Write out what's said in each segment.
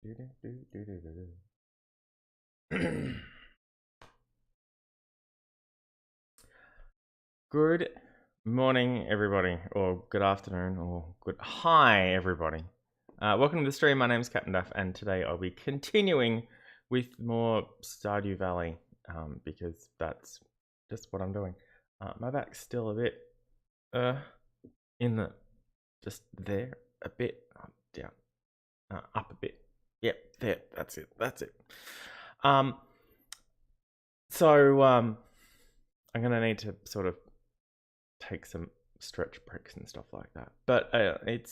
Good morning, everybody, or good afternoon, or good hi, everybody. Welcome to the stream. My name is CaptDaf, and today I'll be continuing with more Stardew Valley, because that's just what I'm doing. My back's still a bit, in the, just there, a bit, down, up a bit. Yep, there, that's it. So, I'm gonna need to sort of take some stretch breaks and stuff like that. But it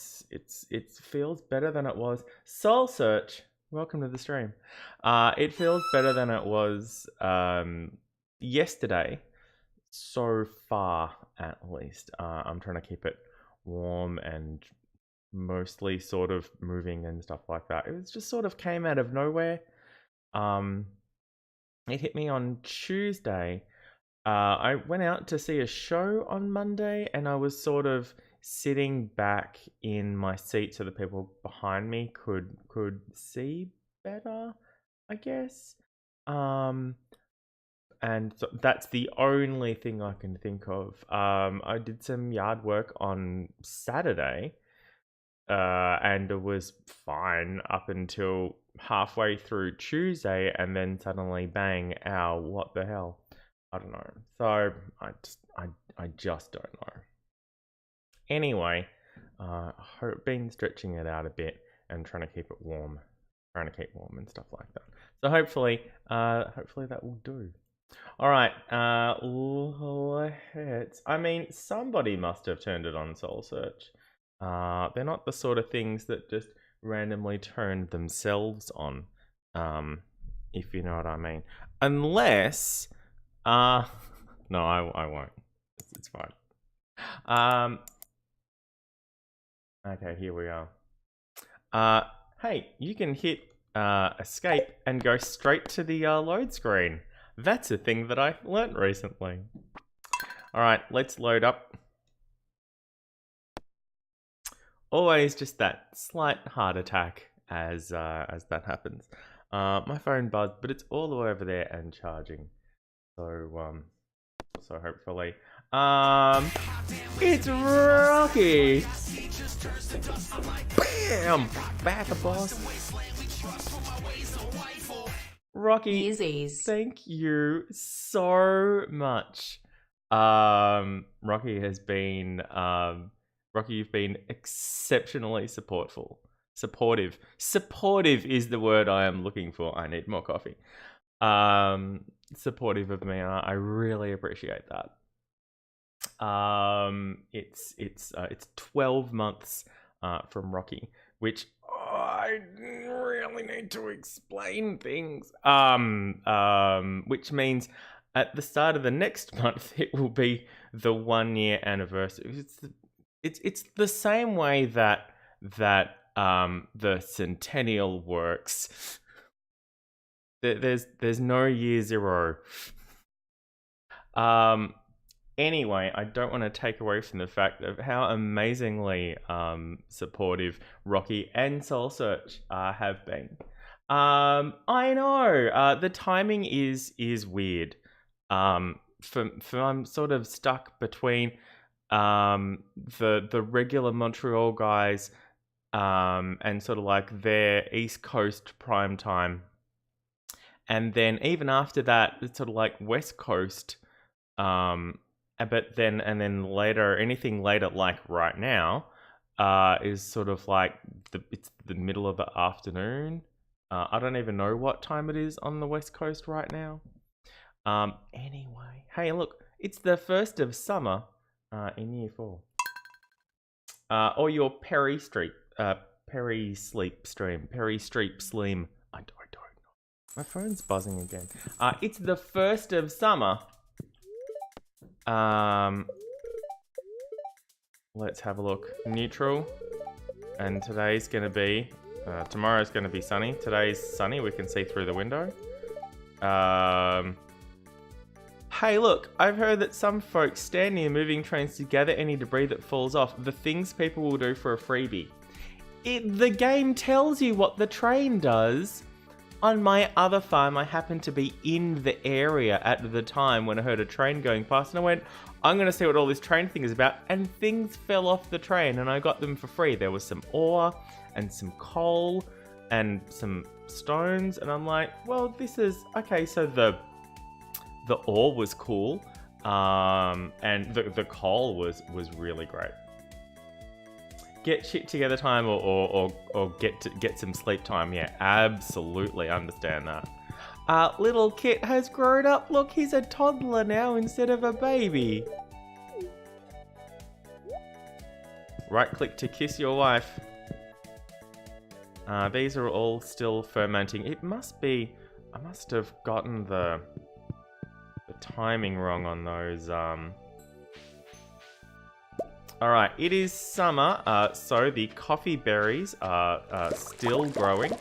feels better than it was. Soul Search, welcome to the stream. It feels better than it was yesterday, so far at least. I'm trying to keep it warm and mostly sort of moving and stuff like that. It was just sort of came out of nowhere. It hit me on Tuesday. I went out to see a show on Monday, and I was sort of sitting back in my seat so the people behind me could see better, I guess. And so that's the only thing I can think of. I did some yard work on Saturday, and it was fine up until halfway through Tuesday, and then suddenly bang, ow, what the hell? I don't know. So I just don't know. Anyway, been stretching it out a bit and trying to keep it warm, and stuff like that. So hopefully that will do. All right, I mean, somebody must have turned it on Soul Search. They're not the sort of things that just randomly turn themselves on, if you know what I mean. Unless, no, I won't. It's fine. Okay, here we are. Hey, you can hit escape and go straight to the load screen. That's a thing that I learnt recently. All right, let's load up. Always just that slight heart attack as that happens. My phone buzzed, but it's all the way over there and charging. So hopefully, it's Rocky. Bam, back a boss. Rocky, Easies. Thank you so much. Rocky has been Rocky, you've been exceptionally supportive. Supportive is the word I am looking for. I need more coffee. Supportive of me. I really appreciate that. It's 12 months from Rocky, which I really need to explain things. Which means at the start of the next month it will be the 1 year anniversary. It's the same way that the centennial works. There's no year zero. Anyway, I don't want to take away from the fact of how amazingly supportive Rocky and Soul Search have been. I know the timing is weird. I'm sort of stuck between the regular Montreal guys and sort of like their East Coast prime time. And then even after that, it's sort of like West Coast. But then later, anything later, like right now, is sort of like it's the middle of the afternoon. I don't even know what time it is on the West Coast right now. Anyway, hey, look, it's the first of summer in Year 4. Or your Perry Streep Slim. I don't know. My phone's buzzing again. It's the first of summer. Let's have a look. Neutral. And today's going to be... tomorrow's going to be sunny. Today's sunny. We can see through the window. Hey, look. I've heard that some folks stand near moving trains to gather any debris that falls off. The things people will do for a freebie. The game tells you what the train does. On my other farm, I happened to be in the area at the time when I heard a train going past, and I went, I'm going to see what all this train thing is about, and things fell off the train, and I got them for free. There was some ore, and some coal, and some stones, and I'm like, well, this is... Okay, so the ore was cool, and the coal was really great. Get shit together time or get some sleep time. Yeah, absolutely understand that. Little Kit has grown up. Look, he's a toddler now instead of a baby. Right click to kiss your wife. These are all still fermenting. It must be... I must have gotten the timing wrong on those. Alright, it is summer, so the coffee berries are still growing.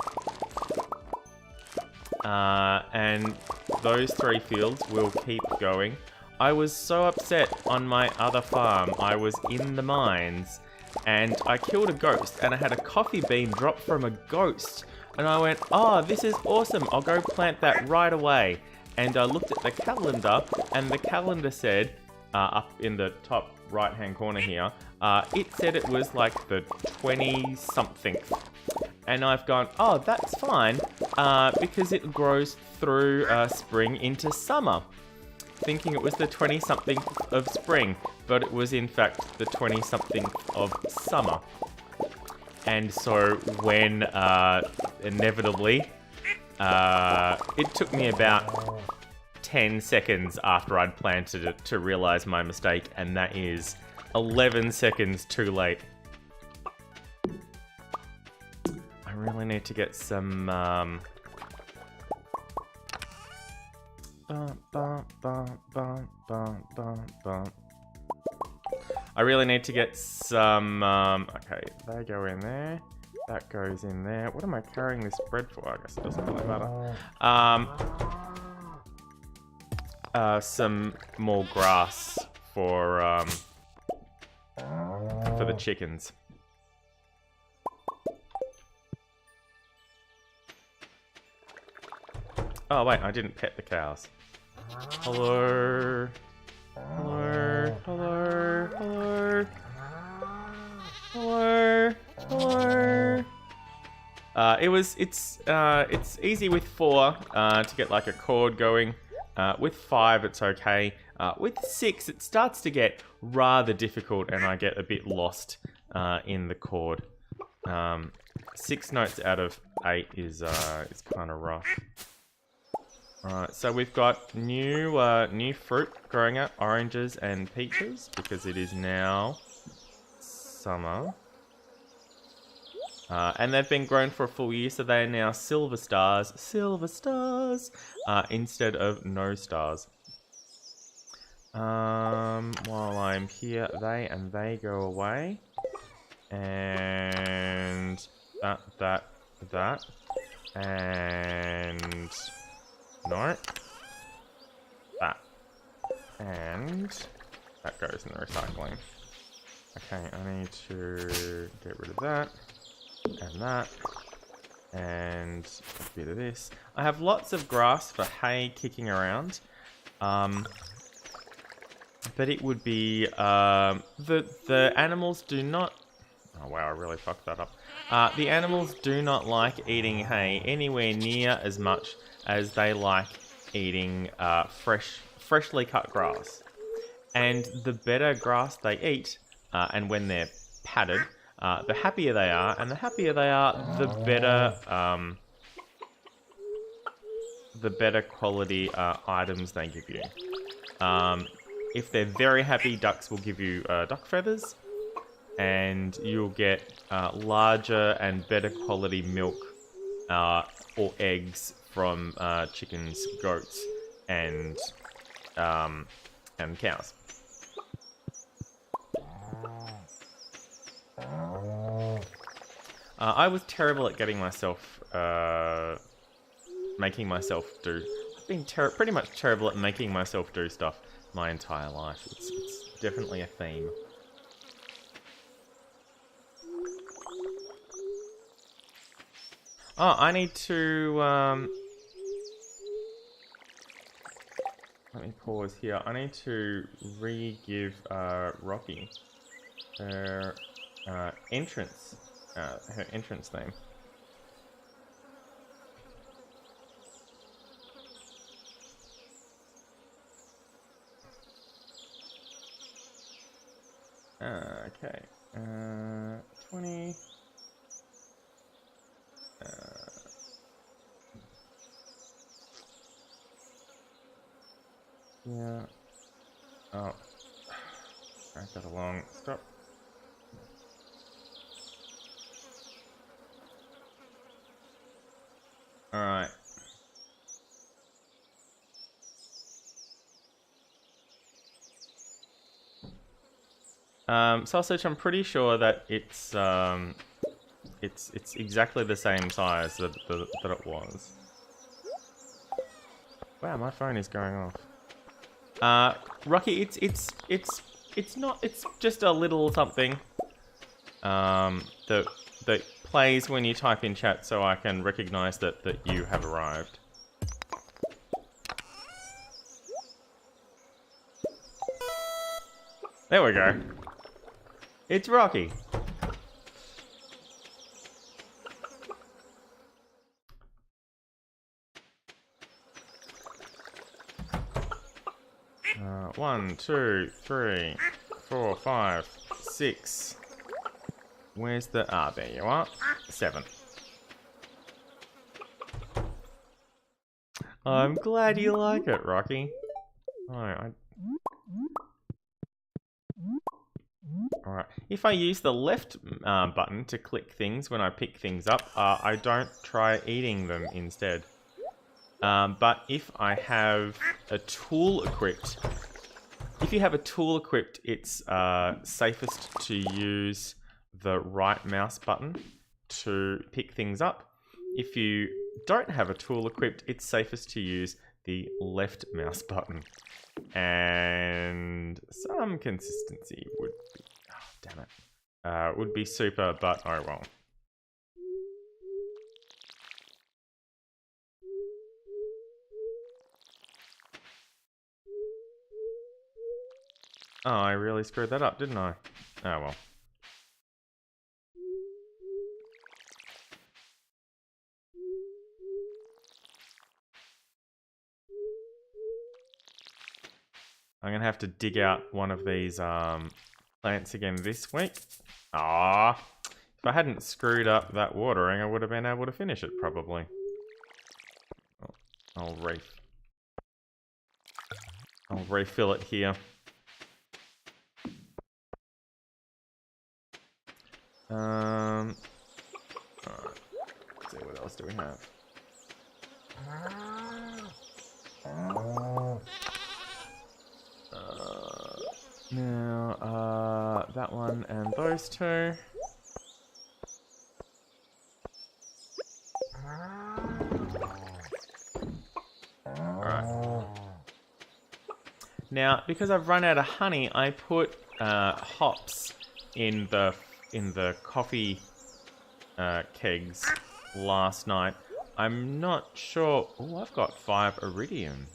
And those 3 fields will keep going. I was so upset on my other farm. I was in the mines, and I killed a ghost, and I had a coffee bean drop from a ghost. And I went, oh, this is awesome, I'll go plant that right away. And I looked at the calendar, and the calendar said, up in the top right-hand corner here, it said it was like the 20-something. And I've gone, oh, that's fine, because it grows through spring into summer. Thinking it was the 20-something of spring, but it was in fact the 20-something of summer. And so when, inevitably, it took me about 10 seconds after I'd planted it to realize my mistake, and that is 11 seconds too late. I really need to get some, I really need to get some, okay, they go in there, that goes in there. What am I carrying this bread for? I guess it doesn't really matter. Some more grass for the chickens. Oh wait, I didn't pet the cows. Hello. Hello. Hello. Hello. Hello. Hello. It's easy with 4 to get like a cord going. With 5, it's okay. With 6, it starts to get rather difficult, and I get a bit lost in the chord. 6 notes out of 8 is kind of rough. Alright, so we've got new fruit growing up, oranges and peaches, because it is now summer. And they've been grown for a full year, so they are now silver stars, instead of no stars. While I'm here, they go away. And that, and no, that, and that goes in the recycling. Okay, I need to get rid of that. And that, and a bit of this. I have lots of grass for hay kicking around, but it would be the animals do not. Oh wow, I really fucked that up. The animals do not like eating hay anywhere near as much as they like eating freshly cut grass. And the better grass they eat, and when they're padded, the happier they are, and the happier they are, the better quality items they give you. If they're very happy, ducks will give you duck feathers, and you'll get larger and better quality milk or eggs from chickens, goats, and cows. I was terrible at getting myself, making myself do. I've been pretty much terrible at making myself do stuff my entire life. It's definitely a theme. Oh, I need to, let me pause here. I need to re-give, Rocky her, her entrance name. Okay. 20. Yeah. Oh. Drag that along. Stop. Alright. Sausage, I'm pretty sure that it's exactly the same size that it was. Wow, my phone is going off. Rocky, it's not. It's just a little something. That plays when you type in chat, so I can recognize that you have arrived. There we go. It's Rocky. One, two, three, 4, 5, 6. Where's the... Ah, there you are. 7. I'm glad you like it, Rocky. Alright. Alright. If I use the left button to click things when I pick things up, I don't try eating them instead. But if I have a tool equipped... If you have a tool equipped, it's safest to use the right mouse button to pick things up. If you don't have a tool equipped, it's safest to use the left mouse button. And some consistency would be... Oh, damn it. Would be super, but oh well. Oh, I really screwed that up, didn't I? Oh well. I'm gonna have to dig out one of these plants again this week. Ah, if I hadn't screwed up that watering, I would have been able to finish it probably. I'll refill it here. Alright. Let's see, what else do we have? Now, that one and those two. Alright. Now, because I've run out of honey, I put hops in the coffee kegs last night. I'm not sure. Oh, I've got 5 iridium.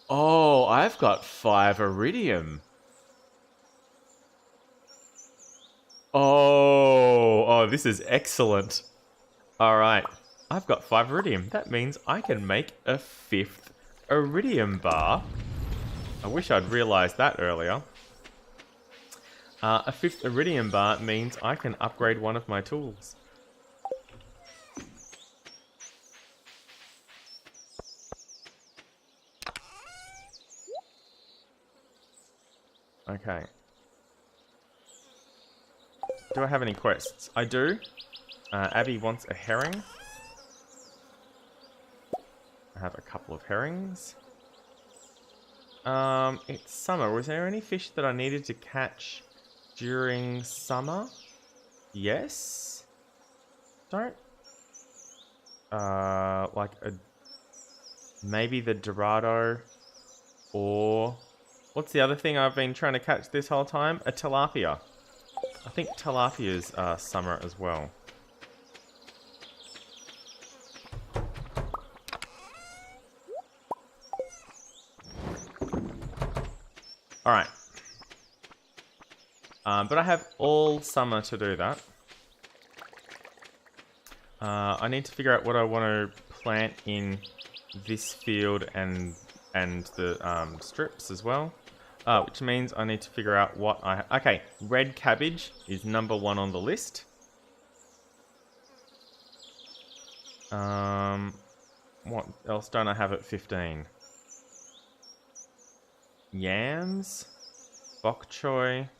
Oh, I've got 5 iridium. Oh, this is excellent. All right, I've got 5 iridium. That means I can make a 5th iridium bar. I wish I'd realized that earlier. A 5th iridium bar means I can upgrade one of my tools. Okay. Do I have any quests? I do. Abby wants a herring. I have a couple of herrings. It's summer. Was there any fish that I needed to catch during summer? Yes. Don't. Like maybe the Dorado, or what's the other thing I've been trying to catch this whole time? A tilapia. I think tilapia is summer as well. Alright. But I have all summer to do that. I need to figure out what I want to plant in this field and the strips as well. Which means I need to figure out what okay, red cabbage is number 1 on the list. What else don't I have at 15? Yams, bok choy.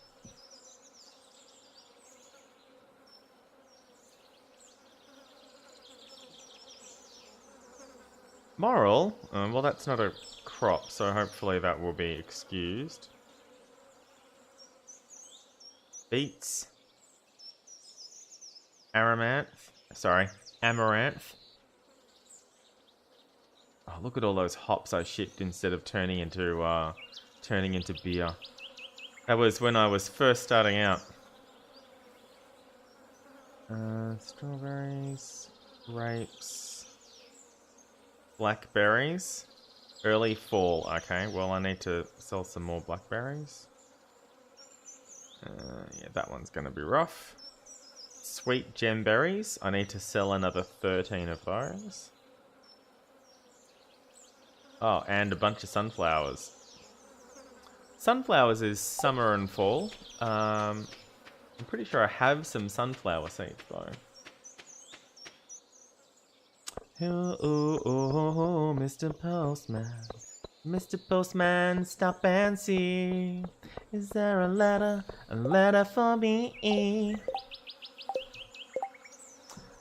Moral? Well, that's not a crop, so hopefully that will be excused. Beets. Amaranth. Sorry, amaranth. Oh, look at all those hops I shipped instead of turning into beer. That was when I was first starting out. Strawberries, grapes, blackberries. Early fall. Okay, well I need to sell some more blackberries. Yeah, that one's going to be rough. Sweet gemberries. I need to sell another 13 of those. Oh, and a bunch of sunflowers. Sunflowers is summer and fall. I'm pretty sure I have some sunflower seeds though. Oh, Mr. Postman. Mr. Postman, stop and see. Is there a letter for me?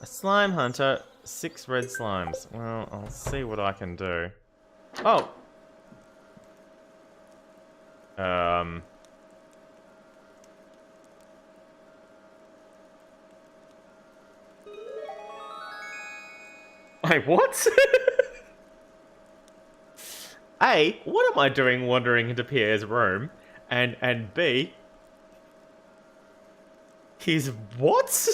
A slime hunter, 6 red slimes. Well, I'll see what I can do. Oh! Wait, what? A, what am I doing wandering into Pierre's room? And B, he's what?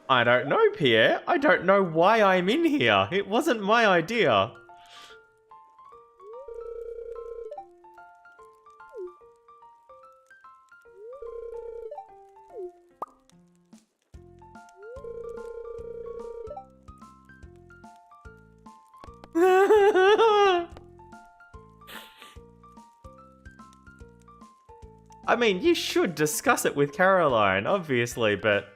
I don't know, Pierre. I don't know why I'm in here. It wasn't my idea. I mean, you should discuss it with Caroline, obviously, but...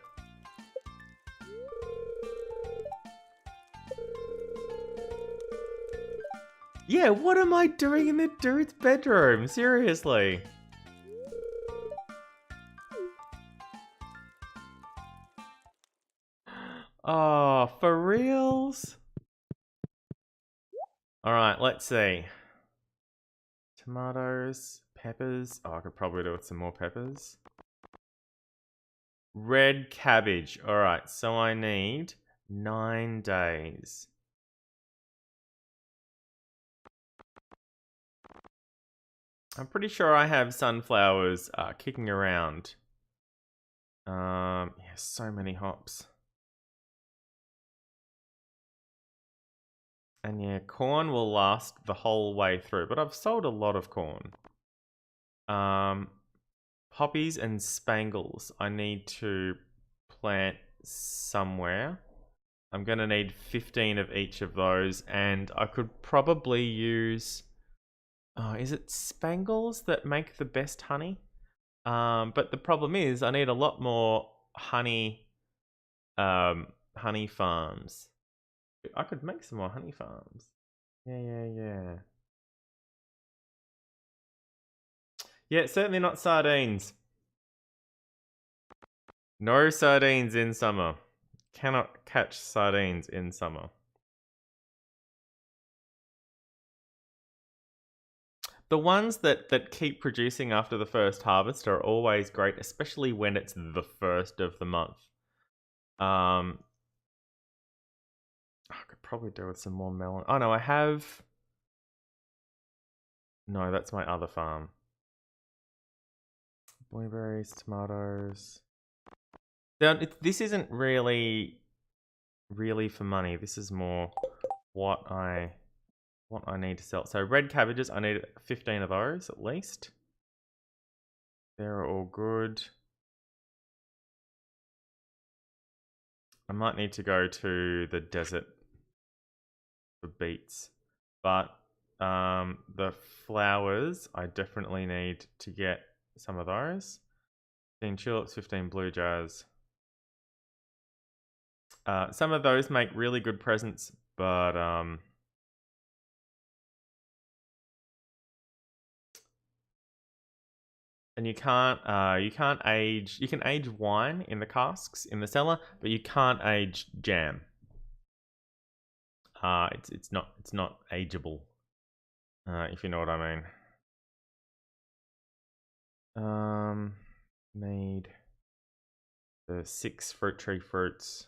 Yeah, what am I doing in the dude's bedroom? Seriously. Oh, for reals? Alright, let's see. Tomatoes, peppers. Oh, I could probably do with some more peppers. Red cabbage. Alright, so I need 9 days. I'm pretty sure I have sunflowers kicking around. Yeah, so many hops. And yeah, corn will last the whole way through, but I've sold a lot of corn. Poppies and spangles I need to plant somewhere. I'm going to need 15 of each of those, and I could probably use... Oh, is it spangles that make the best honey? But the problem is I need a lot more honey farms. I could make some more honey farms. Yeah. Yeah, certainly not sardines. No sardines in summer. Cannot catch sardines in summer. The ones that keep producing after the first harvest are always great, especially when it's the first of the month. I could probably do with some more melon. Oh no, I have... No, that's my other farm. Blueberries, tomatoes. Now, this isn't really really for money. This is more what I need to sell. So red cabbages, I need 15 of those at least. They're all good. I might need to go to the desert for beets, but the flowers, I definitely need to get some of those. 15 tulips, 15 blue jars. Some of those make really good presents, but and you can't age. You can age wine in the casks in the cellar, but you can't age jam. It's not ageable. If you know what I mean. Need the 6 fruit tree fruits.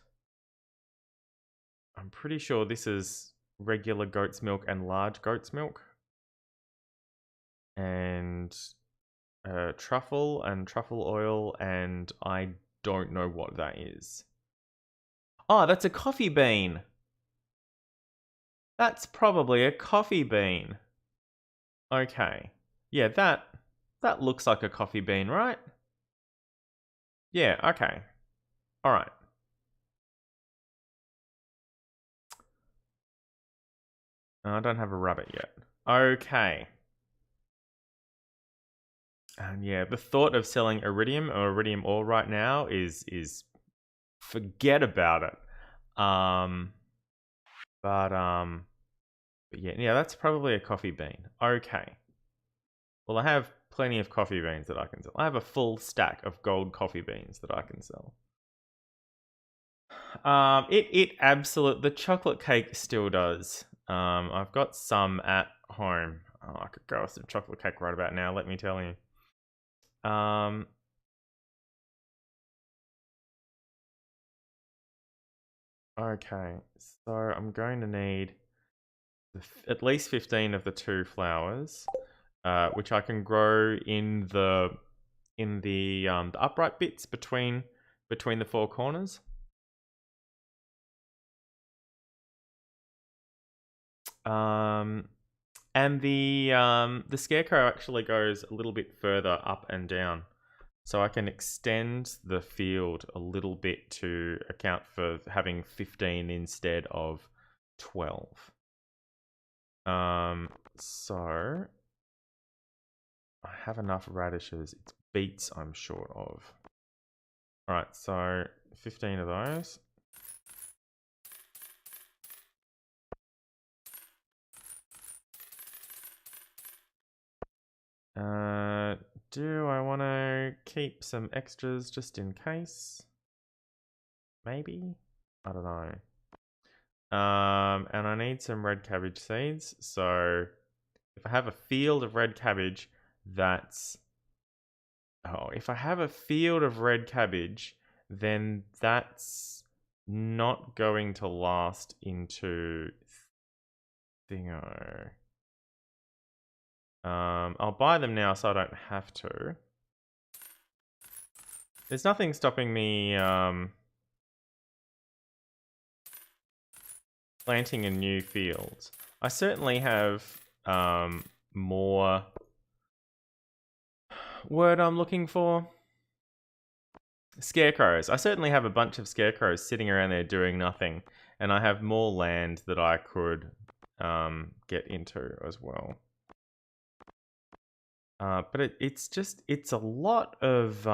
I'm pretty sure this is regular goat's milk and large goat's milk. And truffle and truffle oil, and I don't know what that is. Oh, that's a coffee bean. That's probably a coffee bean. Okay. Yeah, that looks like a coffee bean, right? Yeah, okay. All right. I don't have a rabbit yet. Okay. And yeah, the thought of selling iridium or iridium ore right now is forget about it. But yeah, that's probably a coffee bean. Okay. Well, I have plenty of coffee beans that I can sell. I have a full stack of gold coffee beans that I can sell. It absolute the chocolate cake still does. I've got some at home. Oh, I could go with some chocolate cake right about now. Let me tell you. Okay, so I'm going to need at least 15 of the 2 flowers, which I can grow in the upright bits between the 4 corners. And the scarecrow actually goes a little bit further up and down. So I can extend the field a little bit to account for having 15 instead of 12. So I have enough radishes. It's beets I'm short of. Alright, so 15 of those. Do I want to keep some extras just in case? Maybe? I don't know. And I need some red cabbage seeds. So if I have a field of red cabbage, that's... Oh, if I have a field of red cabbage, then that's not going to last into thingo. I'll buy them now so I don't have to. There's nothing stopping me planting a new field. I certainly have more word I'm looking for. Scarecrows. I certainly have a bunch of scarecrows sitting around there doing nothing, and I have more land that I could get into as well. But it's a lot of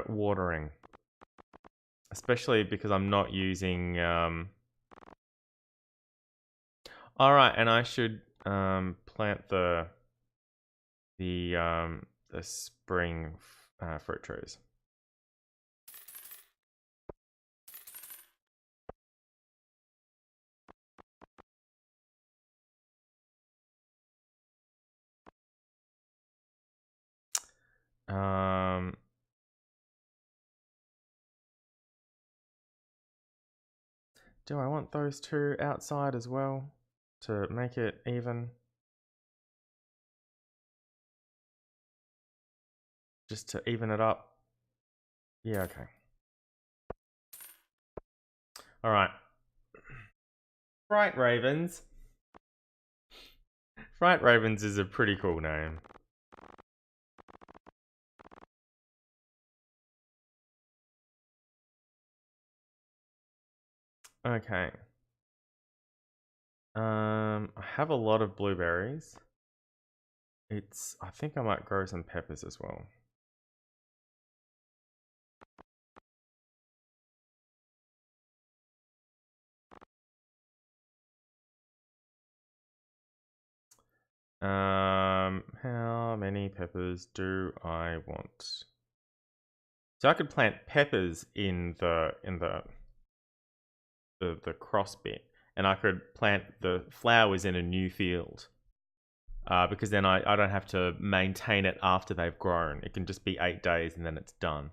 watering, especially because I'm not using all right, and I should plant the spring fruit trees. Do I want those 2 outside as well? to make it even. Just to even it up. Yeah, okay. All right. Fright Ravens. Fright Ravens is a pretty cool name. Okay. I have a lot of blueberries. I think I might grow some peppers as well. How many peppers do I want? So I could plant peppers in the cross bit, and I could plant the flowers in a new field. Because then I don't have to maintain it after they've grown. It can just be 8 days and then it's done.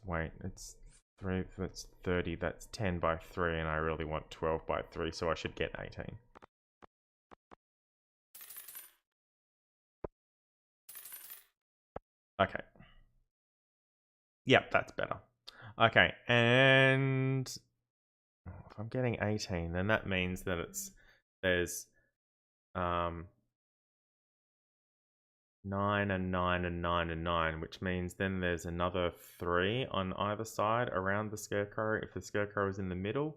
Wait, it's 3, that's 30, that's 10 by 3, and I really want 12 by 3, so I should get 18. Okay. Yep, that's better. Okay, and if I'm getting 18, then that means that there's 9 and 9 and 9 and 9, which means then there's another 3 on either side around the scarecrow if the scarecrow is in the middle,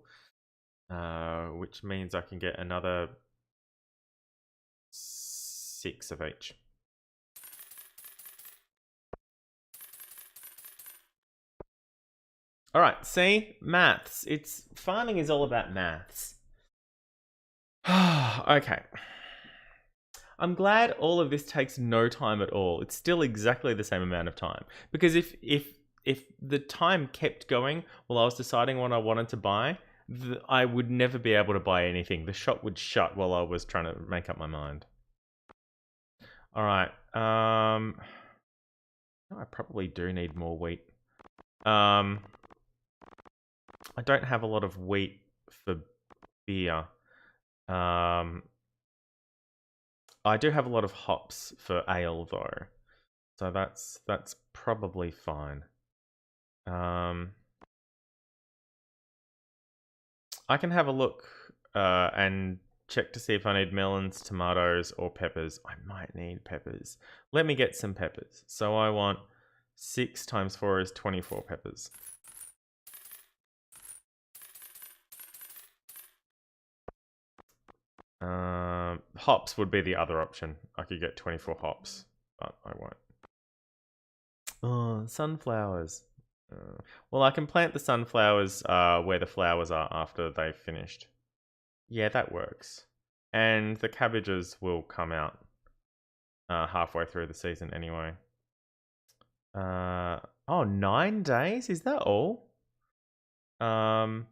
which means I can get another 6 of each. All right, see? Maths. Farming is all about maths. Okay. I'm glad all of this takes no time at all. It's still exactly the same amount of time. Because if the time kept going while I was deciding what I wanted to buy, I would never be able to buy anything. The shop would shut while I was trying to make up my mind. All right. I probably do need more wheat. I don't have a lot of wheat for beer. I do have a lot of hops for ale though, so that's probably fine. I can have a look and check to see if I need melons, tomatoes, or peppers. I might need peppers. Let me get some peppers. So I want 6 times 4 is 24 peppers. Hops would be the other option. I could get 24 hops, but I won't. Oh, sunflowers. Well, I can plant the sunflowers where the flowers are after they've finished. Yeah, that works. And the cabbages will come out halfway through the season anyway. Oh, 9 days? Is that all? 9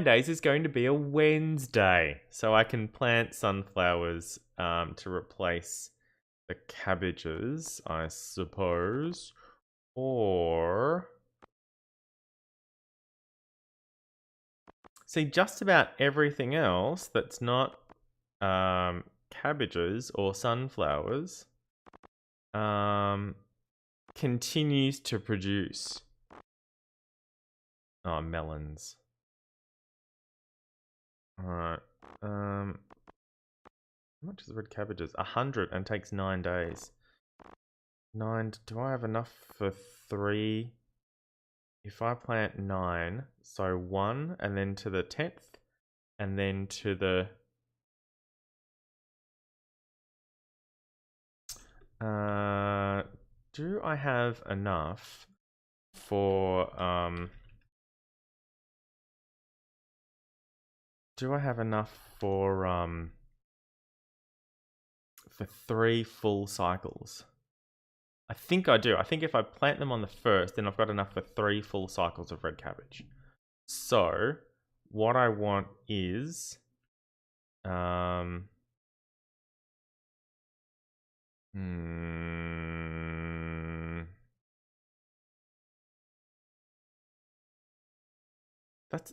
days is going to be a Wednesday. So I can plant sunflowers to replace the cabbages, I suppose. Or... See, just about everything else that's not cabbages or sunflowers continues to produce. Oh, melons. Alright. How much is red cabbages? 100 and takes 9 days. 9. Do I have enough for 3? If I plant 9, so 1 and then to the 10th and then to the... do I have enough for... do I have enough for 3 full cycles? I think I do. I think if I plant them on the 1st, then I've got enough for 3 full cycles of red cabbage. So, what I want is...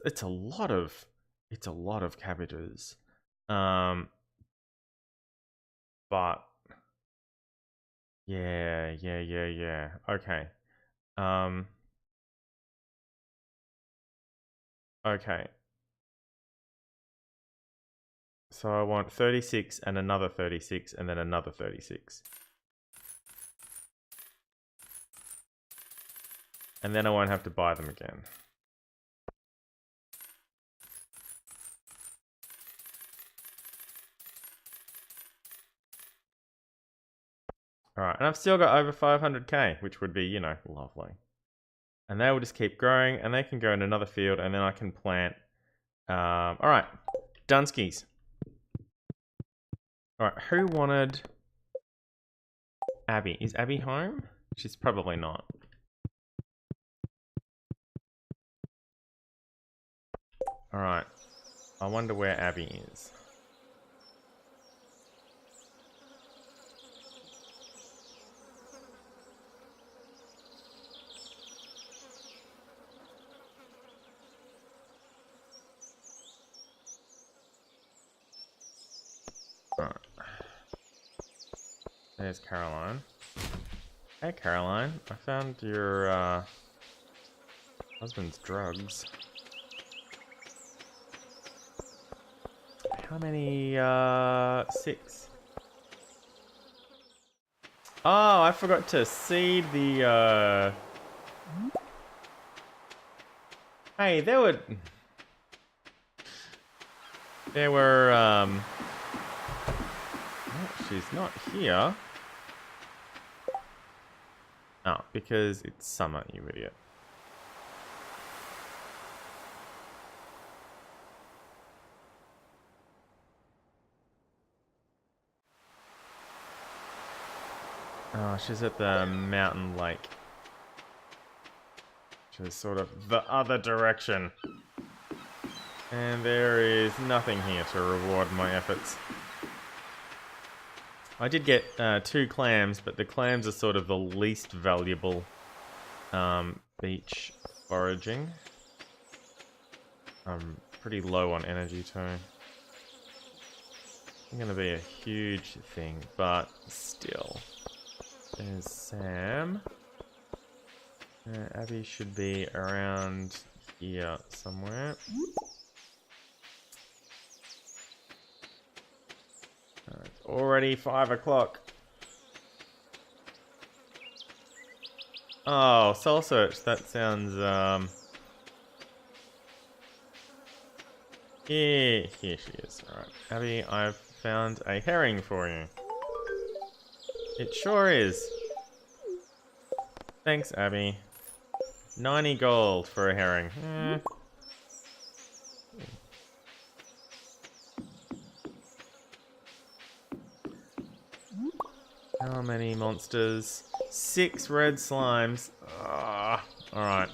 it's a lot of cabbages. But yeah. Okay. Okay. So I want 36 and another 36 and then another 36. And then I won't have to buy them again. Alright, and I've still got over 500k, which would be, you know, lovely. And they will just keep growing, and they can go in another field, and then I can plant. Alright, Dunskies. Alright, who wanted Abby? Is Abby home? She's probably not. Alright, I wonder where Abby is. Alright. There's Caroline. Hey Caroline, I found your husband's drugs. How many? 6. Oh, I forgot to seed the Hey, there were oh, she's not here. Oh, because it's summer, you idiot. Oh, she's at the mountain lake. Which is sort of the other direction. And there is nothing here to reward my efforts. I did get 2 clams, but the clams are sort of the least valuable beach foraging. I'm pretty low on energy too. It's going to be a huge thing, but still. There's Sam. Abby should be around here somewhere. It's already 5 o'clock. Oh, soul search. That sounds here she is. Alright. Abby, I've found a herring for you. It sure is. Thanks, Abby. 90 gold for a herring. How many monsters? 6 red slimes. Alright.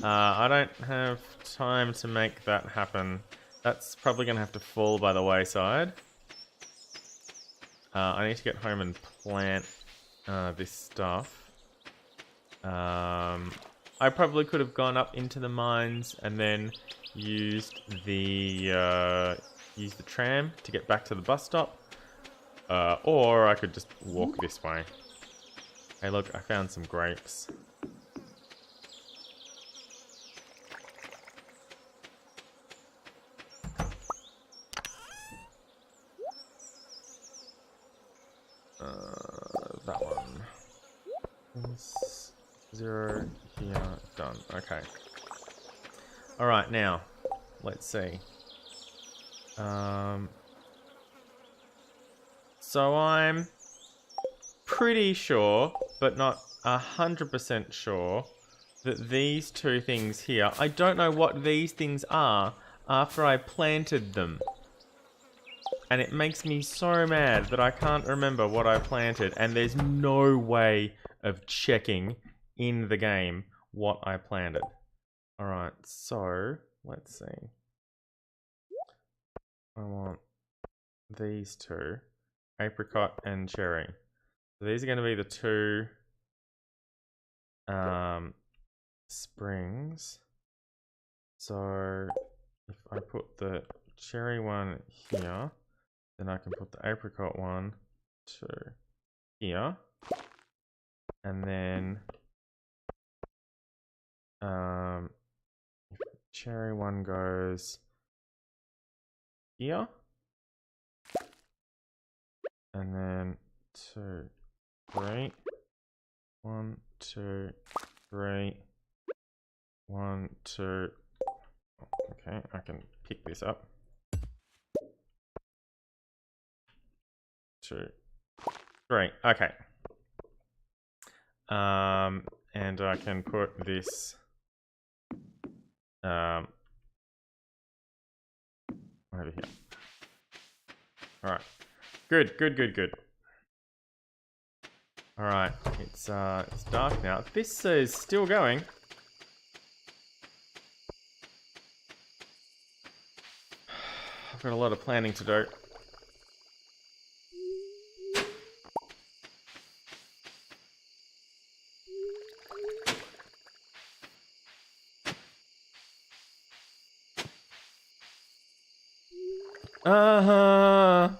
I don't have time to make that happen. That's probably going to have to fall by the wayside. I need to get home and plant this stuff. I probably could have gone up into the mines and then used the tram to get back to the bus stop. Or I could just walk this way. Hey look, I found some grapes. That one. 0 here, done. Okay. Alright, now, let's see. So I'm pretty sure, but not 100% sure, that these 2 things here, I don't know what these things are after I planted them. And it makes me so mad that I can't remember what I planted, and there's no way of checking in the game what I planted. Alright, so let's see. I want these 2, apricot and cherry. So these are going to be the 2 springs. So if I put the cherry one here, then I can put the apricot one to here. And then if the cherry one goes here. And then 2, 3. 1, 2, 3. 1, 2. Okay, I can pick this up. 2, 3. Okay. And I can put this over here. All right. Good, good, good, good. All right, it's dark now. This is still going. I've got a lot of planning to do. Uh-huh.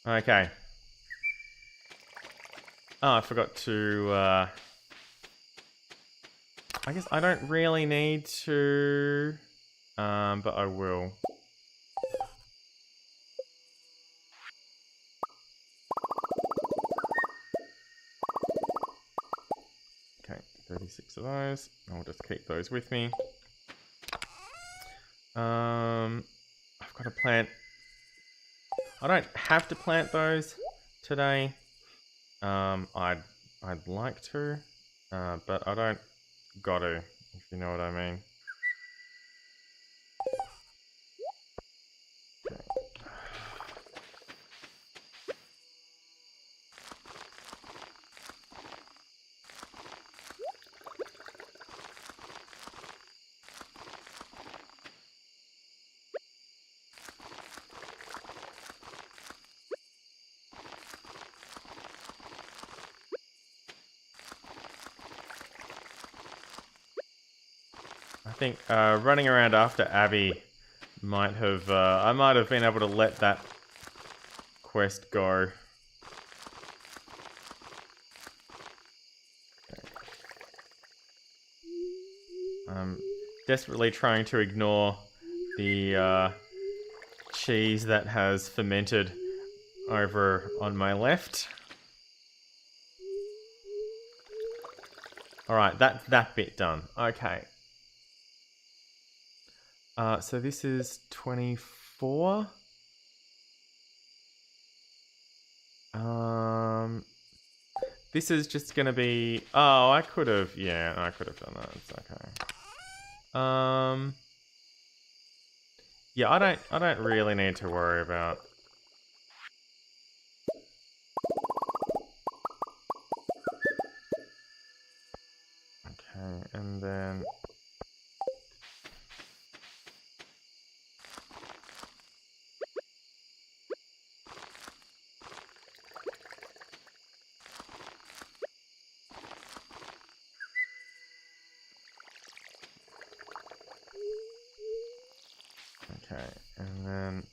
Okay. Oh, I forgot to, I guess I don't really need to, but I will. Okay, 36 of those. I'll just keep those with me. I've got to plant. I don't have to plant those today. I'd like to, but I don't got to, if you know what I mean. I think running around after Abby might have, I might have been able to let that quest go. I'm desperately trying to ignore the cheese that has fermented over on my left. Alright, that's that bit done. Okay. So this is 24. This is just gonna be. Oh, I could have. Yeah, I could have done that. It's okay. Yeah, I don't really need to worry about. Okay, and then. Okay, and then.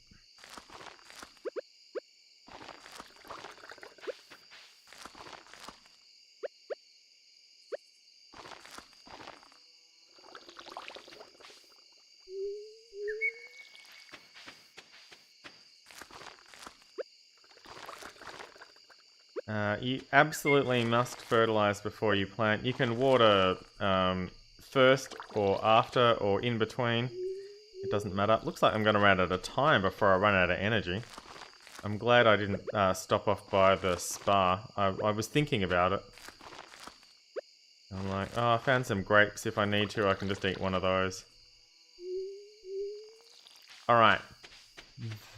You absolutely must fertilize before you plant. You can water first or after or in between. It doesn't matter. Looks like I'm going to run out of time before I run out of energy. I'm glad I didn't stop off by the spa. I was thinking about it. I'm like, oh, I found some grapes. If I need to, I can just eat one of those. Alright.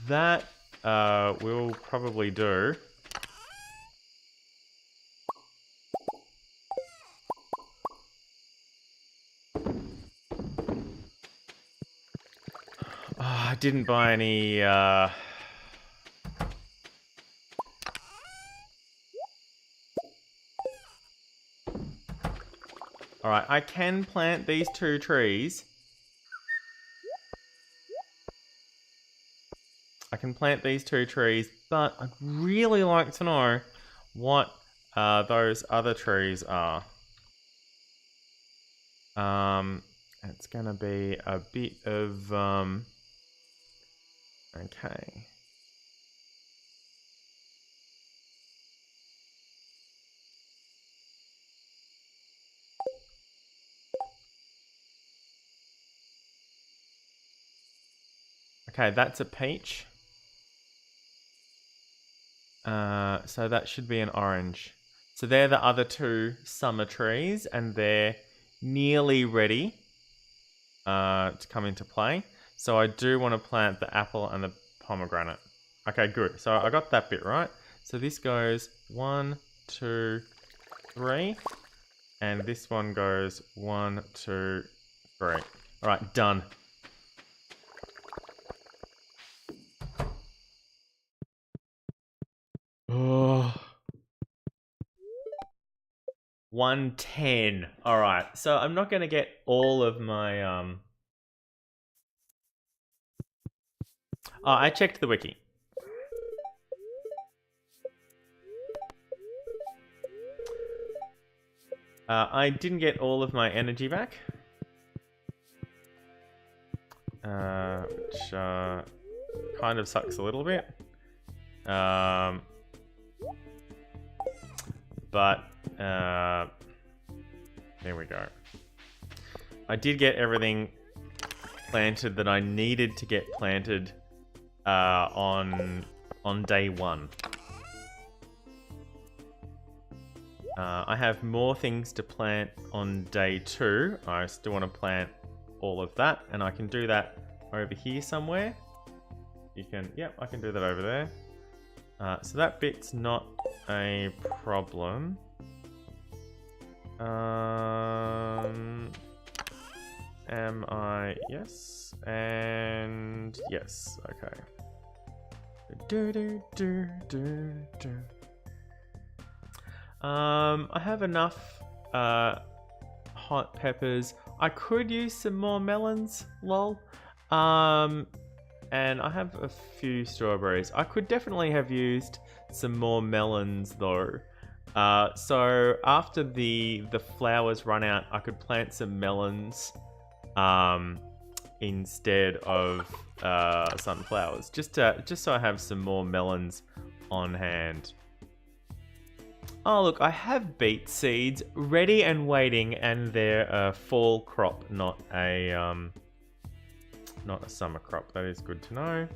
That will probably do. Oh, I didn't buy any... Alright, I can plant these 2 trees. I can plant these 2 trees, but I'd really like to know what those other trees are. It's gonna be a bit of okay. Okay, that's a peach. So that should be an orange. So they're the other 2 summer trees, and they're nearly ready to come into play. So I do want to plant the apple and the pomegranate. Okay, good. So I got that bit right. So this goes 1, 2, 3. And this one goes 1, 2, 3. Alright, done. Oh. 110. Alright, so I'm not going to get all of my... Oh, I checked the wiki. I didn't get all of my energy back. Which kind of sucks a little bit. But there we go. I did get everything planted that I needed to get planted on day 1. I have more things to plant on day 2. I still want to plant all of that, and I can do that over here somewhere. You can, yep, I can do that over there. So that bit's not a problem. Am I? Yes, and yes. Okay. I have enough hot peppers. I could use some more melons, lol. And I have a few strawberries. I could definitely have used some more melons though. So after the flowers run out, I could plant some melons instead of sunflowers, just so I have some more melons on hand. Oh look, I have beet seeds ready and waiting, and they're a fall crop, not a summer crop. That is good to know.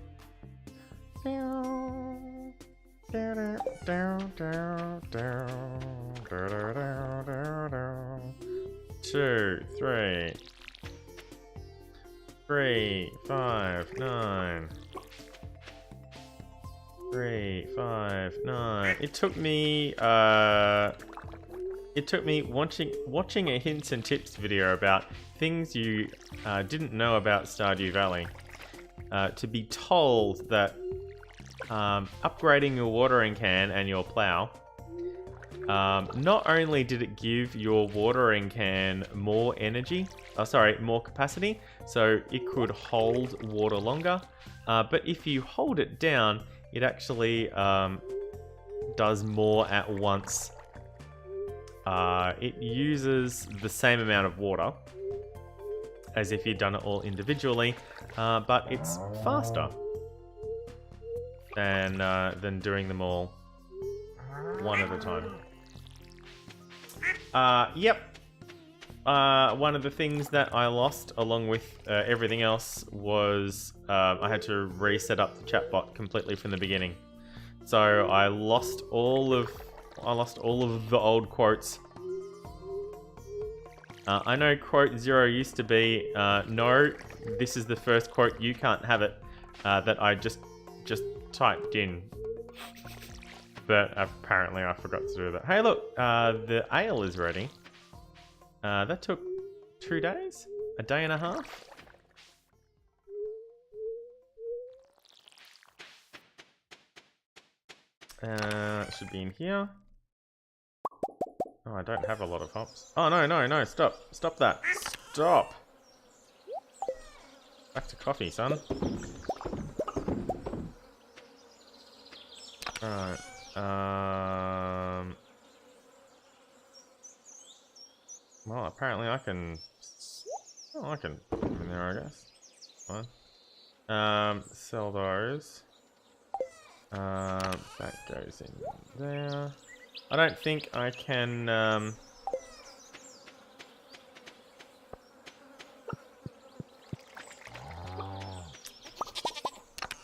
2, 3, 3, 5, 9. 3, 5, 9. It took me watching a hints and tips video about things you didn't know about Stardew Valley to be told that upgrading your watering can and your plow, not only did it give your watering can more energy, more capacity, so it could hold water longer, but if you hold it down, it actually does more at once. It uses the same amount of water as if you'd done it all individually, but it's faster than doing them all one at a time. Yep. One of the things that I lost along with everything else was I had to reset up the chatbot completely from the beginning. So I lost all of the old quotes. I know quote 0 used to be, no, this is the first quote, you can't have it, that I just typed in. But apparently I forgot to do that. Hey look, the ale is ready. That took 2 days? A day and a half? It should be in here. Oh, I don't have a lot of hops. Oh, no, stop. Stop that. Stop! Back to coffee, son. Alright. Well, apparently I can... Oh, I can put them in there, I guess. Fine. Sell those. That goes in there. I don't think I can, I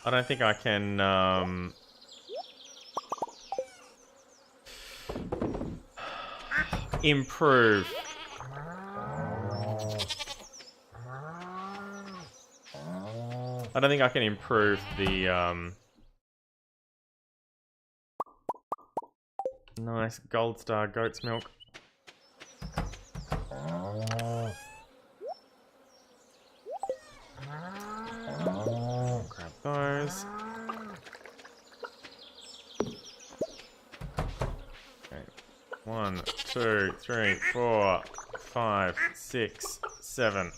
don't think I can, improve. I don't think I can improve the, nice gold star goat's milk. Grab those. Okay. 1, 2, 3, 4, 5, 6, 7.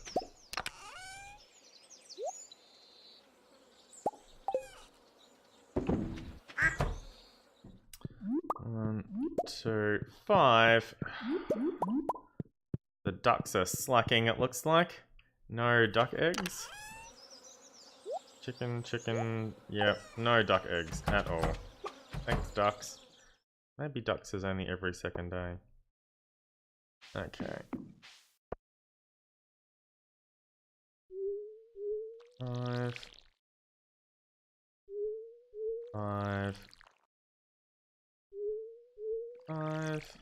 One, 2, 5. The ducks are slacking, it looks like. No duck eggs. Chicken. Yep, no duck eggs at all. Thanks, ducks. Maybe ducks is only every second day. Okay. 5. 5. 5.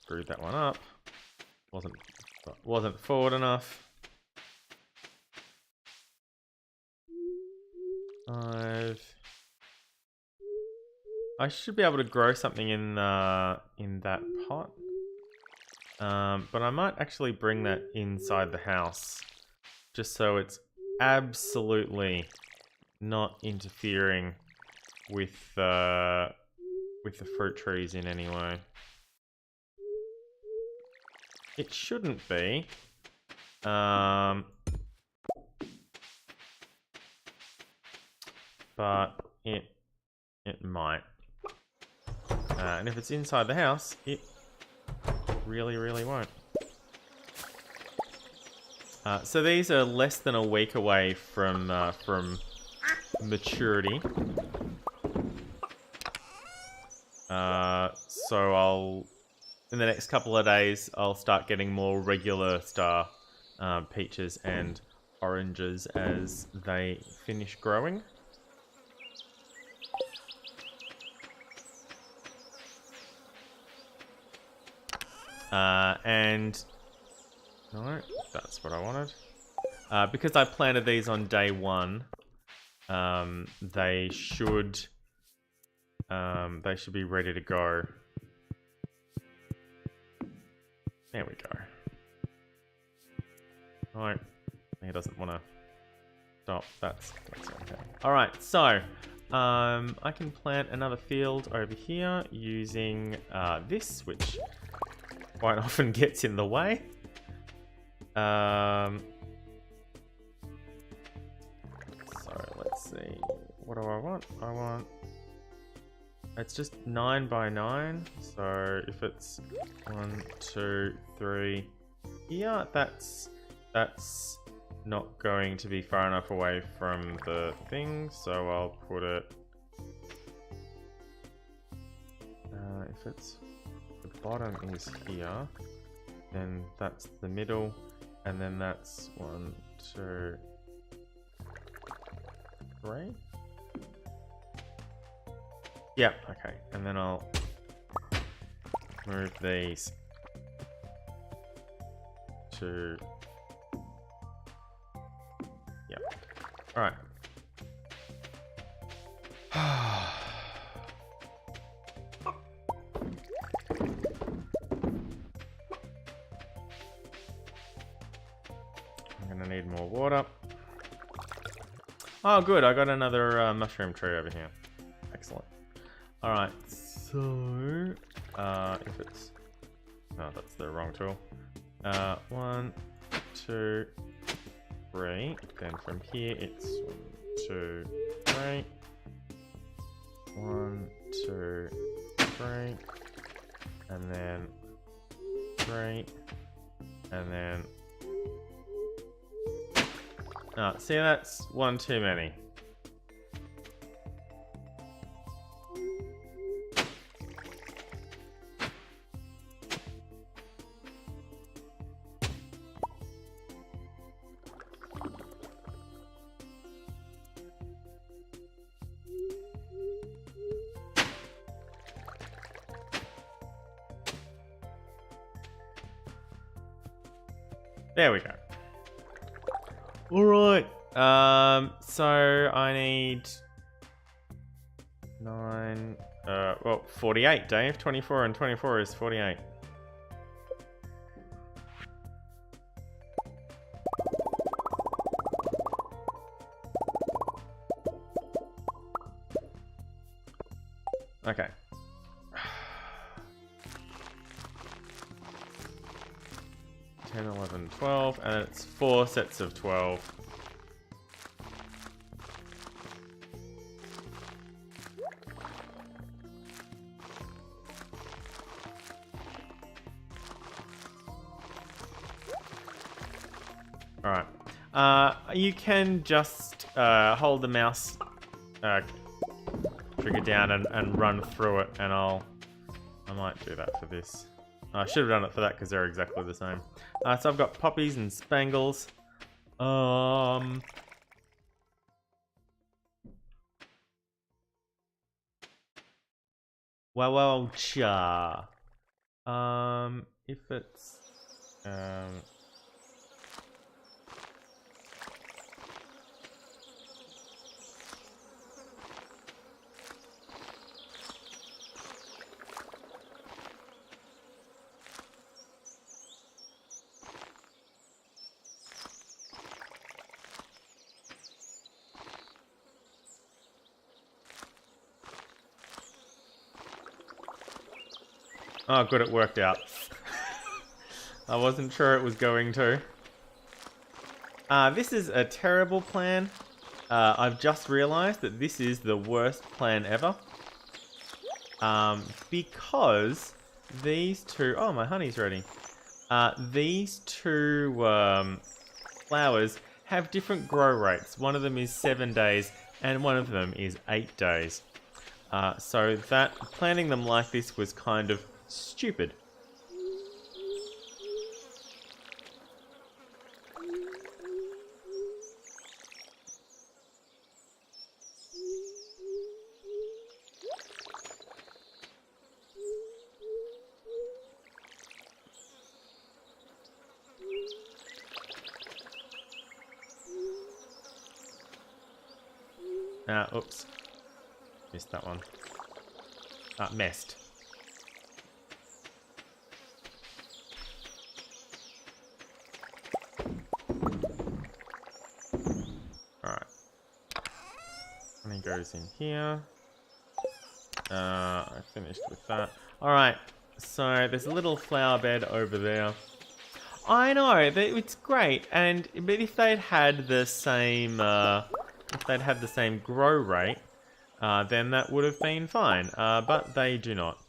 Screwed that one up. Wasn't forward enough. 5. I should be able to grow something in that pot. But I might actually bring that inside the house, just so it's absolutely not interfering with the fruit trees in any way. It shouldn't be. But it might. And if it's inside the house, it really won't. So these are less than a week away from maturity. So in the next couple of days, I'll start getting more regular star peaches and oranges as they finish growing. And no, that's what I wanted. Because I planted these on day 1, they should be ready to go. There we go. Right, he doesn't want to stop. That's okay. All right, so I can plant another field over here using this, which quite often gets in the way. So let's see. What do I want? I want... It's just 9 by 9. So if it's 1, 2, 3 here, that's not going to be far enough away from the thing. So I'll put it. If it's the bottom is here, then that's the middle, and then that's 1, 2, 3. Yeah, okay, and then I'll move these to... Yep. Alright. I'm gonna need more water. Oh, good. I got another mushroom tree over here. Excellent. Alright, so... if it's... No, that's the wrong tool. 1, 2, 3. Then from here it's 1, 2, 3. 1, 2, 3. And then 3. And then... Oh, see, that's one too many. There we go. Alright. So I need 9, well, 48, Dave. 24 and 24 is 48. Okay. 10, 11, 12, and it's 4 sets of 12. Alright. You can just hold the mouse trigger down and run through it, and I might do that for this. I should have done it for that because they're exactly the same. So I've got poppies and spangles. Well, cha. If it's oh, good, it worked out. I wasn't sure it was going to. This is a terrible plan. I've just realized that this is the worst plan ever. Because these two... Oh, my honey's ready. These two flowers have different grow rates. One of them is 7 days, and one of them is 8 days. So that planting them like this was kind of stupid. Oops. Missed that one. Messed. Alright. Honey goes in here. I finished with that. Alright, so there's a little flower bed over there. I know, it's great, but if they'd had the same grow rate, then that would have been fine. But they do not.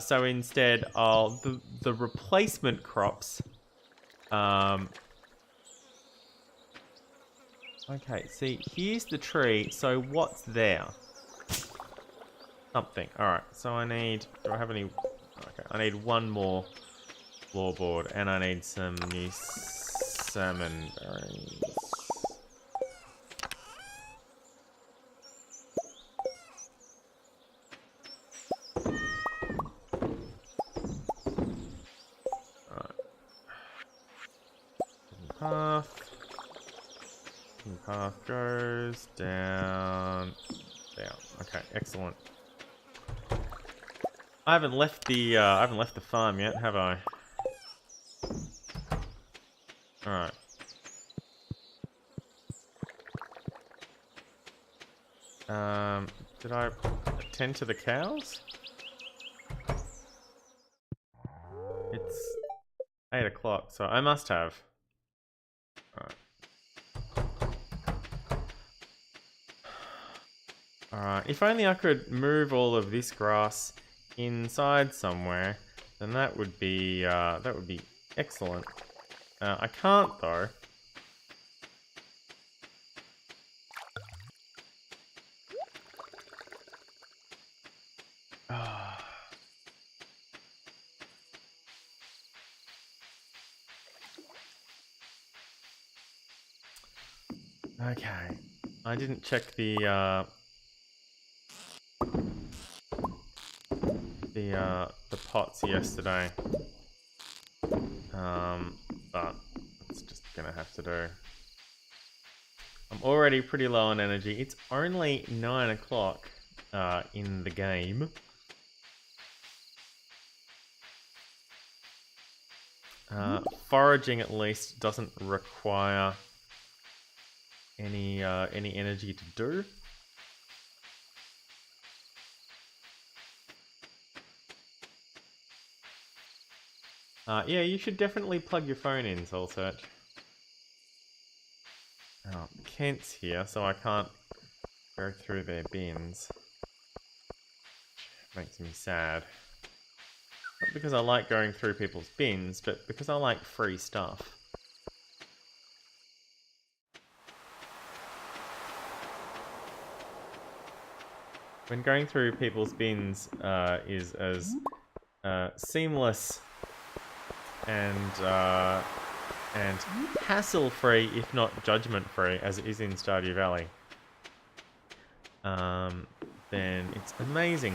So instead, the replacement crops. Okay, see, here's the tree. So what's there? Something. Alright, so I need... Do I have any... Okay, I need one more floorboard, and I need some new salmon berries. path. And path goes down. Down. Okay, excellent. I haven't left the farm yet, have I? Alright. Did I attend to the cows? It's 8 o'clock, so I must have. Alright. Alright, if only I could move all of this grass inside somewhere, then that would be excellent. I can't though. Okay, I didn't check the pots yesterday. But it's just gonna have to do. I'm already pretty low on energy. It's only 9 o'clock in the game. Foraging at least doesn't require any energy to do. Yeah, you should definitely plug your phone in, Soul Search. Oh, Kent's here, so I can't go through their bins. Makes me sad. Not because I like going through people's bins, but because I like free stuff. When going through people's bins is as seamless and hassle-free, if not judgment-free, as it is in Stardew Valley, then it's amazing.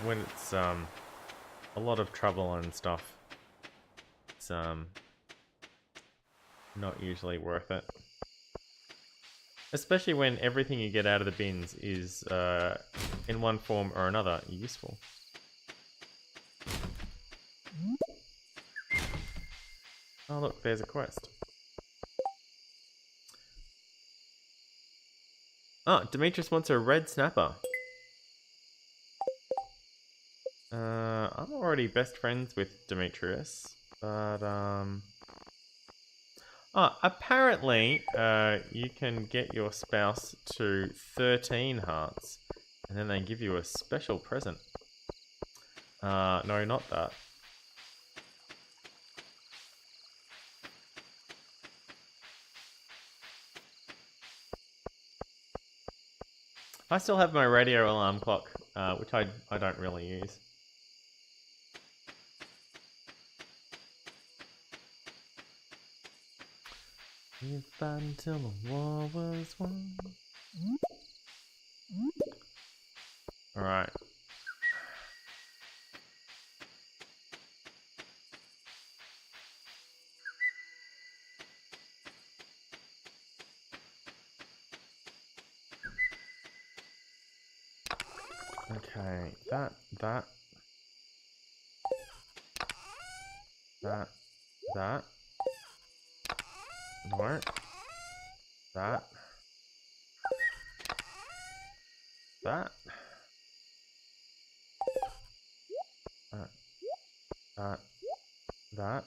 When it's a lot of trouble and stuff, it's not usually worth it. Especially when everything you get out of the bins is, in one form or another, useful. Oh look, there's a quest. Oh, Demetrius wants a red snapper. I'm already best friends with Demetrius, but oh, apparently, you can get your spouse to 13 hearts, and then they give you a special present. No, not that. I still have my radio alarm clock, which I don't really use. We fought until the war was won. Alright. Okay, that. No. That.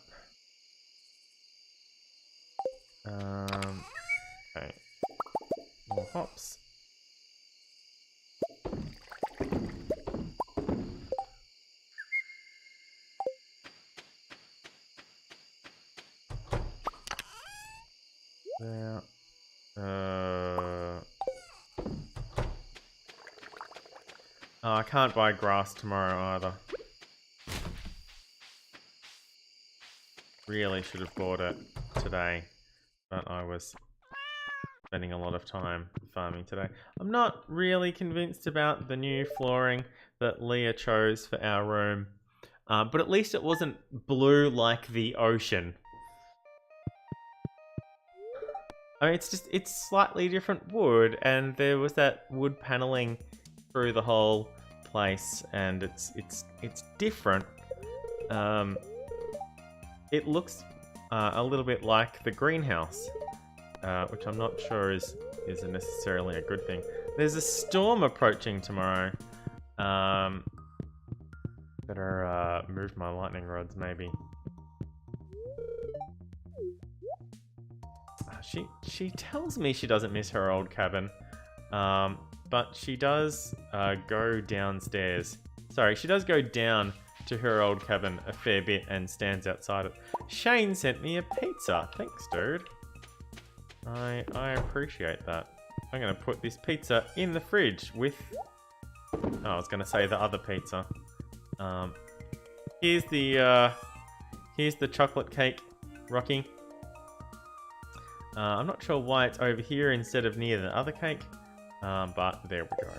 Okay. More hops. There. Oh, I can't buy grass tomorrow either. Really should have bought it today, but I was spending a lot of time farming today. I'm not really convinced about the new flooring that Leah chose for our room, but at least it wasn't blue like the ocean. I mean, it's slightly different wood, and there was that wood paneling through the whole place, and it's different. It looks a little bit like the greenhouse, which I'm not sure is necessarily a good thing. There's a storm approaching tomorrow. Better move my lightning rods, maybe. She tells me she doesn't miss her old cabin, but she does go downstairs. Sorry, she does go down to her old cabin a fair bit and stands outside it. Shane sent me a pizza. Thanks, dude. I appreciate that. I'm gonna put this pizza in the fridge with... Oh, I was gonna say the other pizza. Here's the chocolate cake, Rocky. I'm not sure why it's over here instead of near the other cake, but there we go.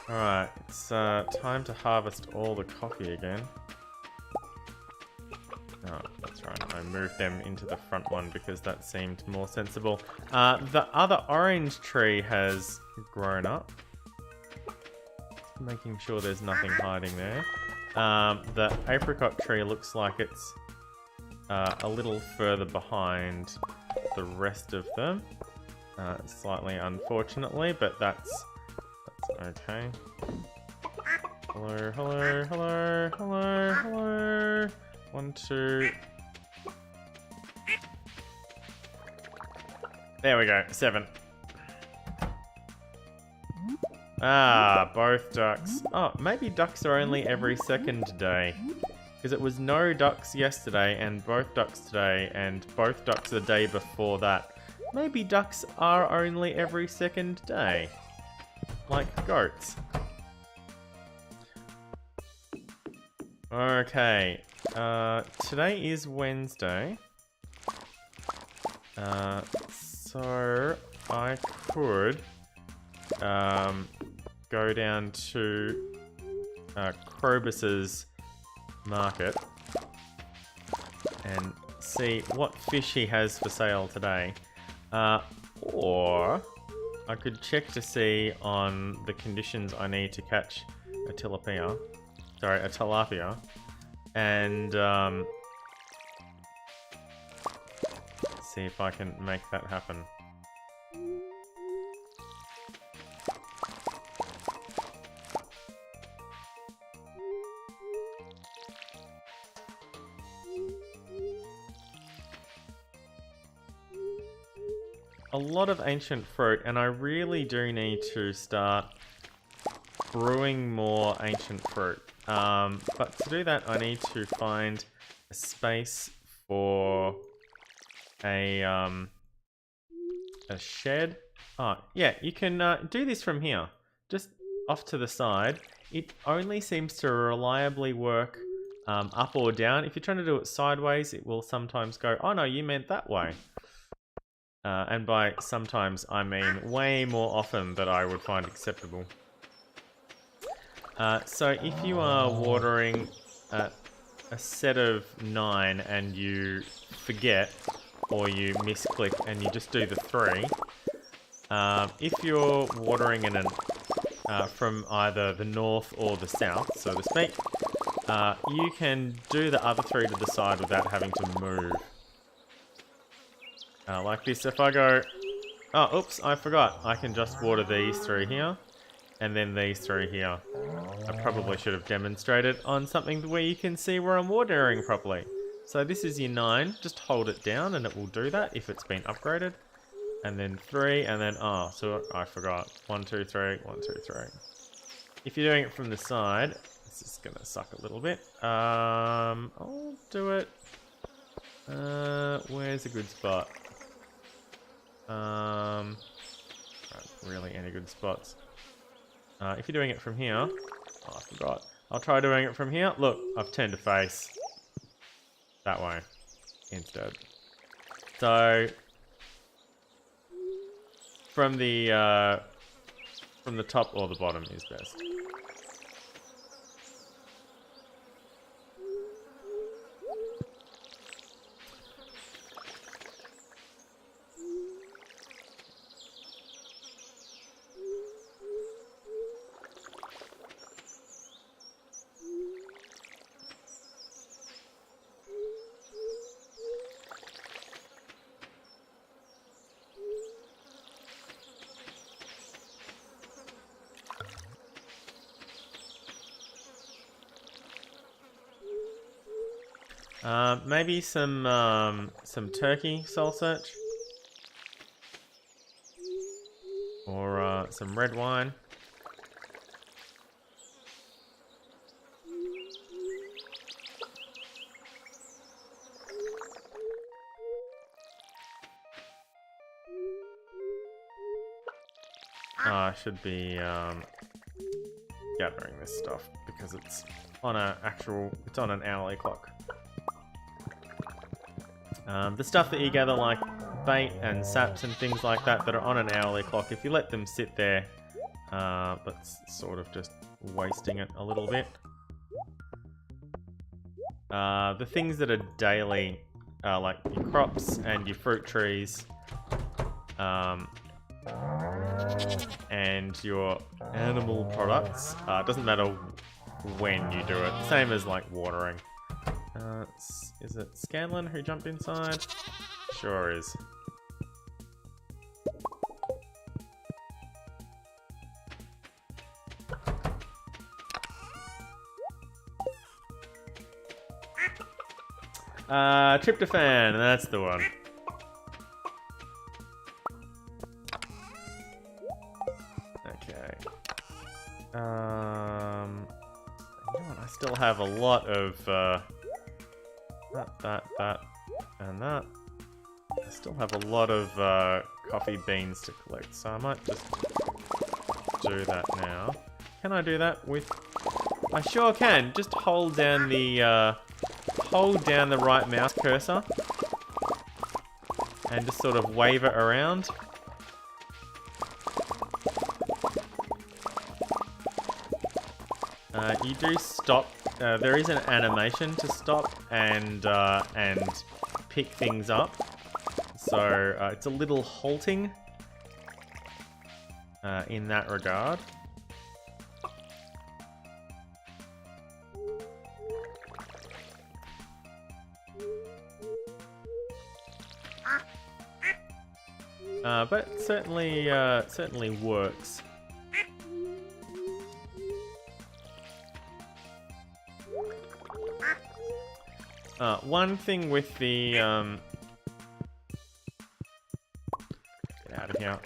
Alright, it's time to harvest all the coffee again. Oh, that's right, I moved them into the front one because that seemed more sensible. The other orange tree has grown up. Making sure there's nothing hiding there. The apricot tree looks like it's a little further behind the rest of them. Slightly unfortunately, but that's okay. Hello, hello, hello, hello, hello. 1, 2. There we go, 7. Ah, both ducks. Oh, maybe ducks are only every second day. Because it was no ducks yesterday, and both ducks today, and both ducks the day before that. Maybe ducks are only every second day. Like goats. Okay. Today is Wednesday. So I could go down to Krobus's market and see what fish he has for sale today. Or I could check to see on the conditions I need to catch a tilapia. Sorry, a tilapia. And see if I can make that happen. A lot of ancient fruit, and I really do need to start brewing more ancient fruit. But to do that, I need to find a space for a shed. Oh, yeah, you can do this from here, just off to the side. It only seems to reliably work up or down. If you're trying to do it sideways, it will sometimes go, oh no, you meant that way. And by sometimes, I mean way more often than I would find acceptable. So if you are watering a set of 9 and you forget, or you misclick and you just do the 3, if you're watering in from either the north or the south, so to speak, you can do the other 3 to the side without having to move. Like this, if I go... Oh, oops, I forgot. I can just water these through here, and then these through here. I probably should have demonstrated on something where you can see where I'm watering properly. So this is your 9. Just hold it down and it will do that if it's been upgraded. And then 3, and then... Oh, so I forgot. 1, 2, 3, 1, 2, 3. If you're doing it from the side, this is going to suck a little bit. I'll do it... where's a good spot? Really any good spots. If you're doing it from here... Oh, I forgot. I'll try doing it from here. Look, I've turned to face. That way. Instead. So... From the top or the bottom is best. Maybe some turkey soul search, or some red wine. I should be gathering this stuff because it's on an hourly clock. The stuff that you gather, like bait and saps and things like that are on an hourly clock, if you let them sit there, that's sort of just wasting it a little bit. The things that are daily, like your crops and your fruit trees, and your animal products, doesn't matter when you do it. Same as like watering. Is it Scanlan who jumped inside? Sure is. Tryptophan, that's the one. Okay. You know what, I still have a lot of that, and that. I still have a lot of coffee beans to collect, so I might just do that now. Can I do that with? I sure can. Just hold down the right mouse cursor and just sort of wave it around. You do stop. There is an animation to stop and pick things up. So it's a little halting in that regard. But certainly works. One thing with the get out of here.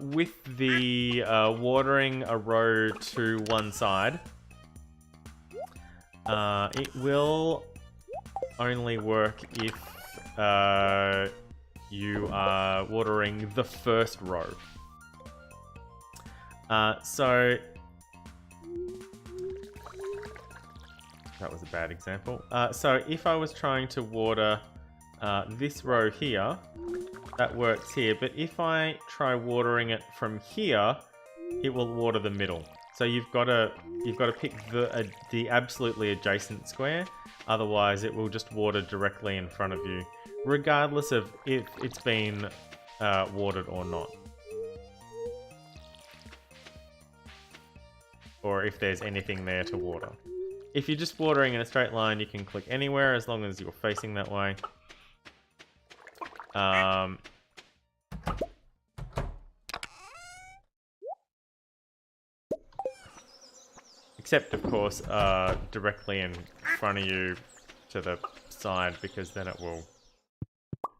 With the watering a row to one side, it will only work if you are watering the first row. So that was a bad example. So if I was trying to water this row here, that works here. But if I try watering it from here, it will water the middle. So you've got to pick the absolutely adjacent square. Otherwise, it will just water directly in front of you, regardless of if it's been watered or not, or if there's anything there to water. If you're just watering in a straight line, you can click anywhere as long as you're facing that way. Except, of course, directly in front of you to the side, because then it will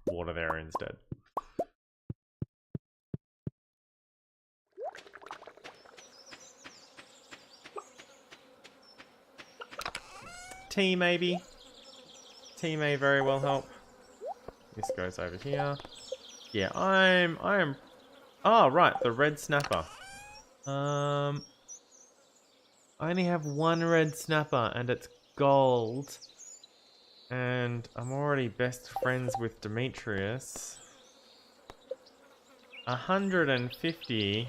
water there instead. Tea, maybe? Tea may very well help. This goes over here. Yeah, I am... Oh, right, the red snapper. I only have one red snapper, and it's gold. And I'm already best friends with Demetrius. 150.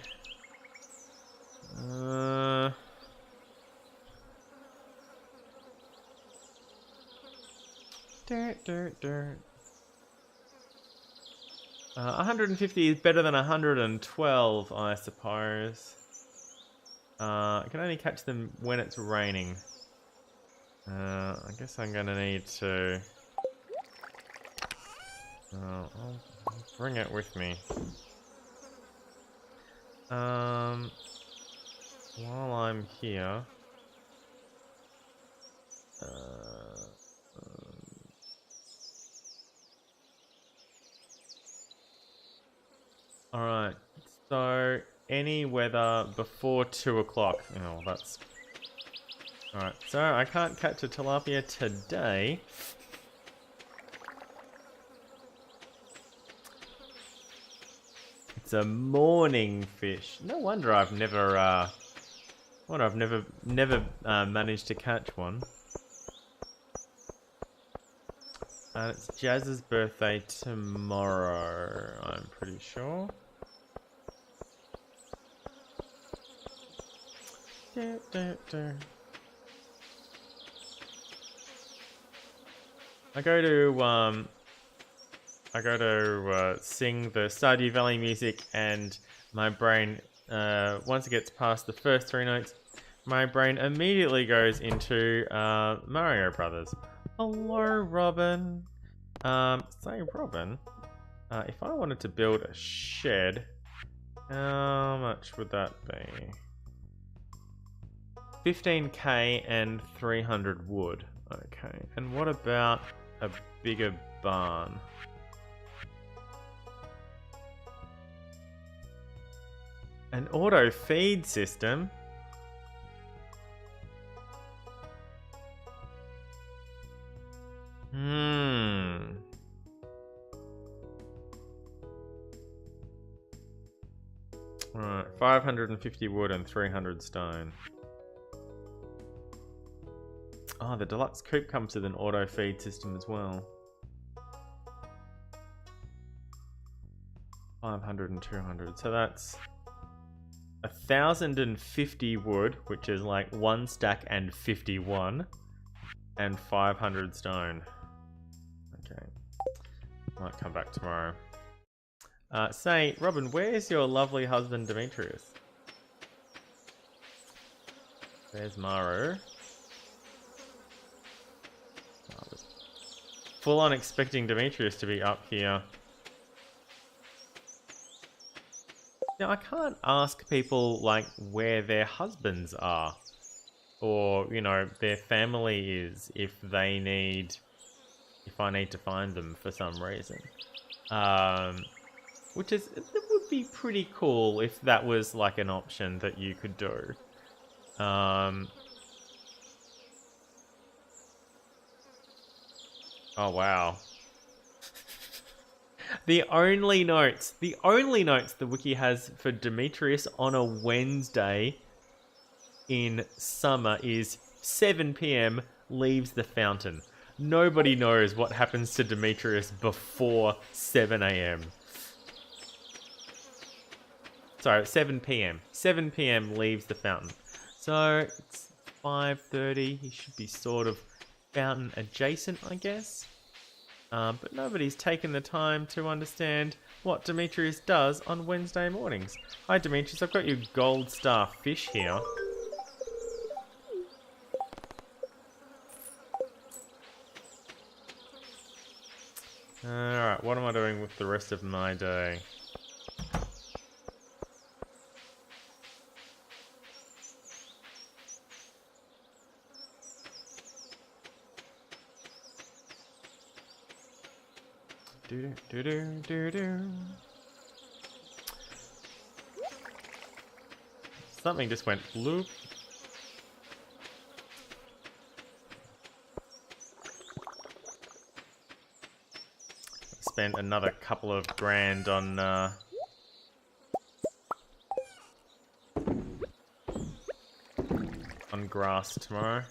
Dirt. 150 is better than 112, I suppose. I can only catch them when it's raining. I guess I'm gonna need to... I'll bring it with me. While I'm here... Alright, so any weather before 2 o'clock. Oh, that's... Alright, so I can't catch a tilapia today. It's a morning fish. No wonder I've never, managed to catch one. It's Jazz's birthday tomorrow, I'm pretty sure. I go to sing the Stardew Valley music, and my brain, once it gets past the first 3 notes, my brain immediately goes into Mario Brothers. Hello, Robin. Say, Robin, if I wanted to build a shed, how much would that be? 15k and 300 wood. Okay, and what about a bigger barn? An auto feed system? Alright, 550 wood and 300 stone. Oh, the deluxe coop comes with an auto feed system as well. 500 and 200, so that's 1,050 wood, which is like 1 stack and 51, and 500 stone. Okay, might come back tomorrow. Say, Robin, where's your lovely husband Demetrius? There's Maru. I was full on expecting Demetrius to be up here. Now, I can't ask people, like, where their husbands are. Or, you know, their family is, if I need to find them for some reason. Which is, it would be pretty cool if that was, like, an option that you could do. Oh, wow. The only notes the wiki has for Demetrius on a Wednesday in summer is 7 PM, leaves the fountain. Nobody knows what happens to Demetrius before 7 AM. Sorry, 7 PM. 7 PM leaves the fountain. So it's 5:30. He should be sort of fountain adjacent, I guess. But nobody's taken the time to understand what Demetrius does on Wednesday mornings. Hi Demetrius, I've got your gold star fish here. Alright, what am I doing with the rest of my day? Something just went bloop. Spent another couple of grand on grass tomorrow.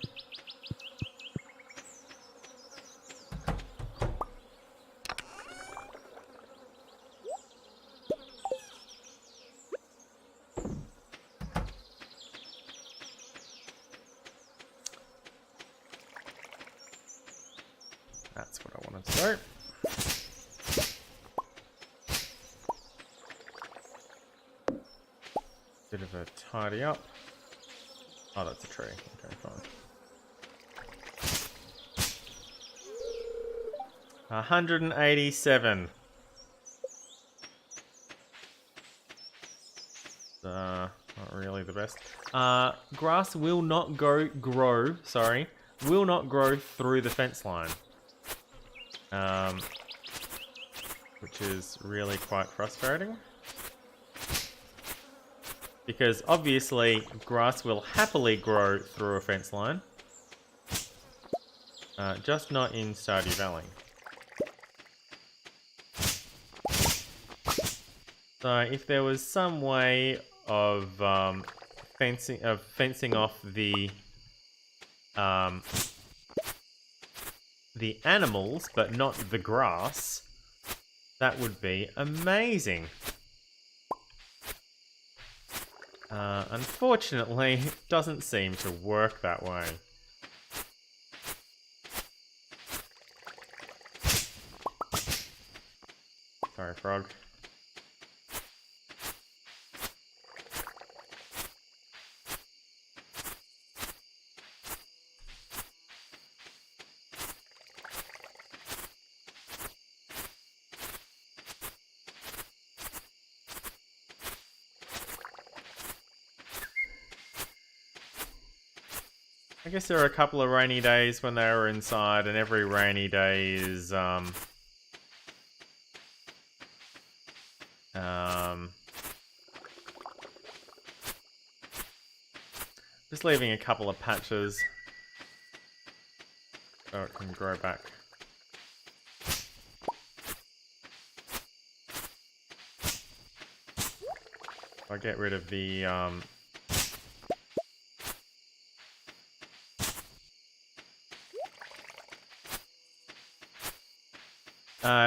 That's what I wanted to do. Bit of a tidy up. Oh, that's a tree. Okay, fine. 187. Not really the best. Grass will not grow through the fence line. Which is really quite frustrating. Because obviously grass will happily grow through a fence line. Just not in Stardew Valley. So if there was some way of fencing off the animals, but not the grass, that would be amazing. Unfortunately, it doesn't seem to work that way. Sorry, frog. I guess there are a couple of rainy days when they were inside, and every rainy day is just leaving a couple of patches so it can grow back. If I get rid of the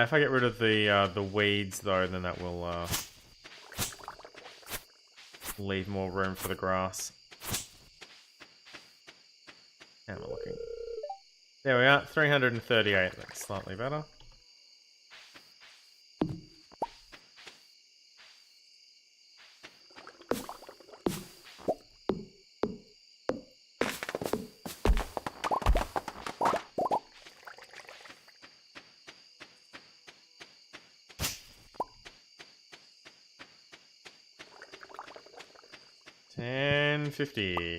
if I get rid of the weeds though, then that will leave more room for the grass. How am I looking? There we are, 338. That's slightly better. $10.50.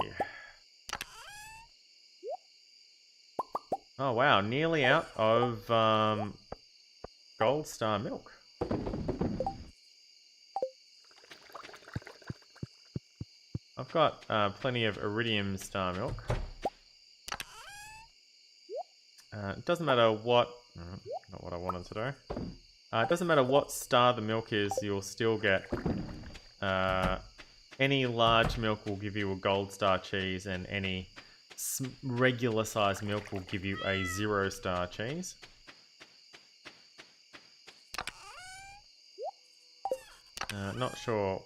Oh wow, nearly out of gold star milk. I've got plenty of iridium star milk. It doesn't matter what... not what I wanted to do. It doesn't matter what star the milk is, you'll still get... any large milk will give you a gold star cheese, and any regular size milk will give you a 0-star cheese. Not sure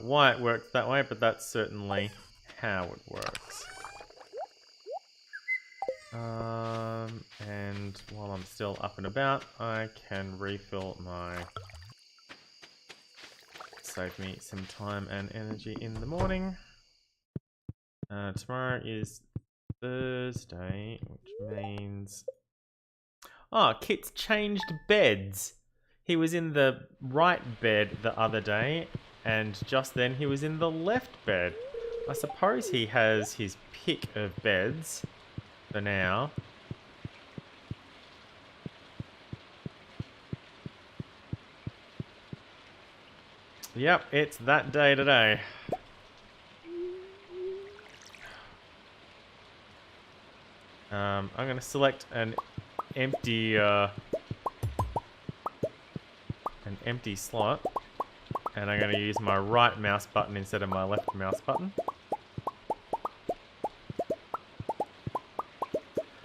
why it works that way, but that's certainly how it works. And while I'm still up and about, I can refill my... Save me some time and energy in the morning. Tomorrow is Thursday, which means... Oh, Kit's changed beds. He was in the right bed the other day, and just then he was in the left bed. I suppose he has his pick of beds for now. Yep, it's that day today. I'm going to select an empty slot, and I'm going to use my right mouse button instead of my left mouse button.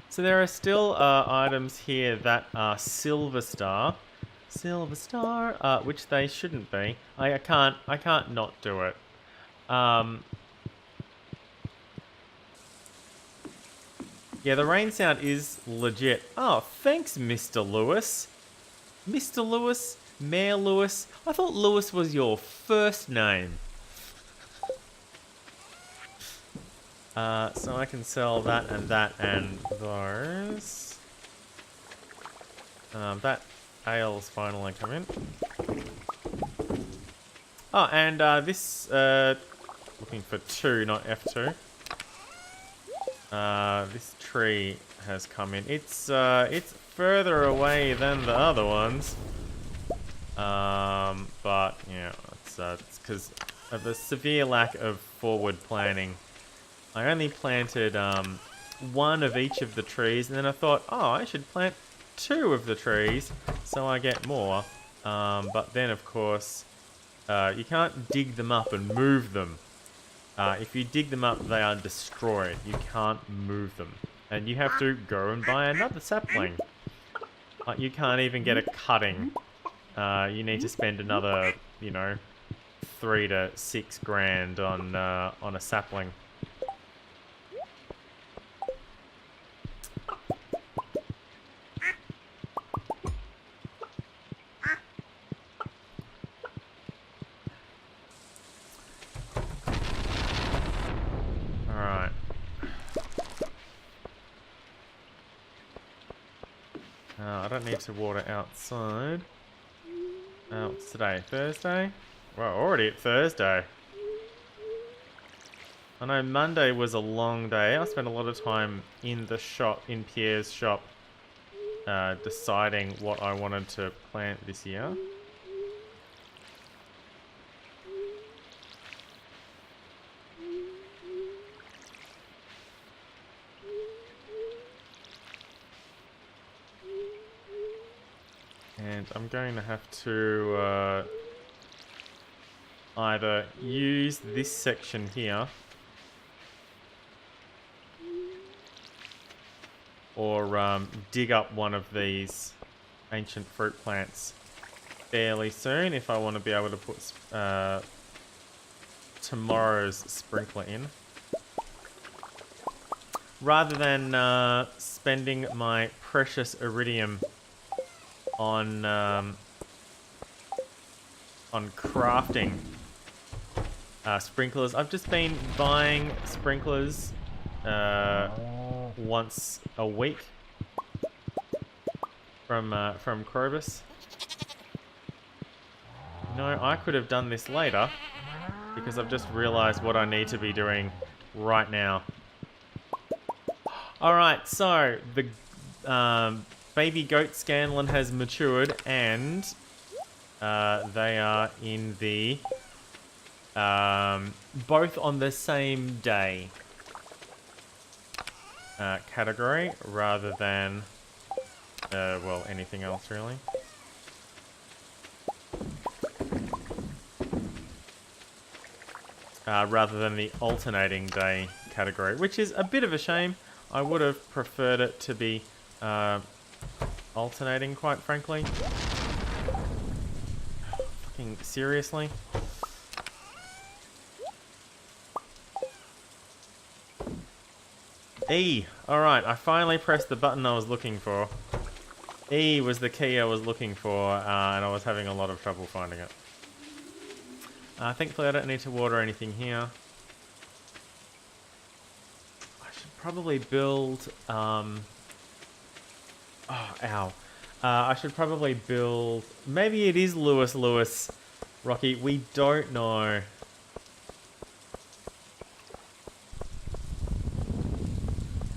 So there are still items here that are silver star, which they shouldn't be. I can't not do it. Yeah, the rain sound is legit. Oh, thanks, Mr. Lewis. Mr. Lewis, Mayor Lewis. I thought Lewis was your first name. So I can sell that and those. That ale's finally come in. Oh, and this, looking for 2, not F2. This tree has come in. It's further away than the other ones. But yeah, it's because of a severe lack of forward planning. I only planted one of each of the trees, and then I thought, oh, I should plant two of the trees so I get more. But then, of course, you can't dig them up and move them. If you dig them up, they are destroyed. You can't move them. And you have to go and buy another sapling. You can't even get a cutting. You need to spend another, you know, 3 to 6 grand on a sapling. Alright. I don't need to water outside. What's today? Thursday? Well, already at Thursday. I know Monday was a long day. I spent a lot of time in the shop, in Pierre's shop, deciding what I wanted to plant this year. And I'm going to have to either use this section here or dig up one of these ancient fruit plants fairly soon if I want to be able to put tomorrow's sprinkler in. Rather than spending my precious iridium on crafting sprinklers. I've just been buying sprinklers once a week from Krobus. No, I could have done this later because I've just realised what I need to be doing right now. Alright, so the baby goat scanlan has matured and they are in the both on the same day category rather than well, anything else really. Rather than the alternating day category, which is a bit of a shame. I would have preferred it to be alternating, quite frankly. Fucking seriously? E! Alright, I finally pressed the button I was looking for. E was the key I was looking for, and I was having a lot of trouble finding it. Thankfully I don't need to water anything here. I should probably build... oh, ow. I should probably build... Maybe it is Lewis, Rocky. We don't know.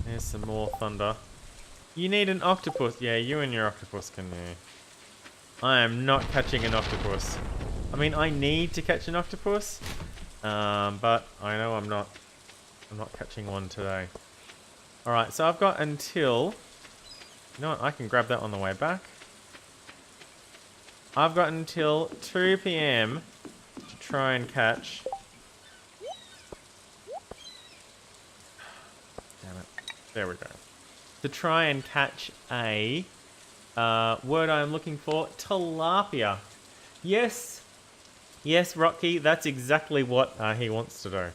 There's some more thunder. You need an octopus. Yeah, you and your octopus can... I am not catching an octopus. I mean, I need to catch an octopus, but I know I'm not catching one today. Alright, so I've got until... You know what, I can grab that on the way back. I've got until 2 PM to try and catch... Damn it. There we go. To try and catch a word I'm looking for, tilapia. Yes! Yes, Rocky, that's exactly what he wants to do.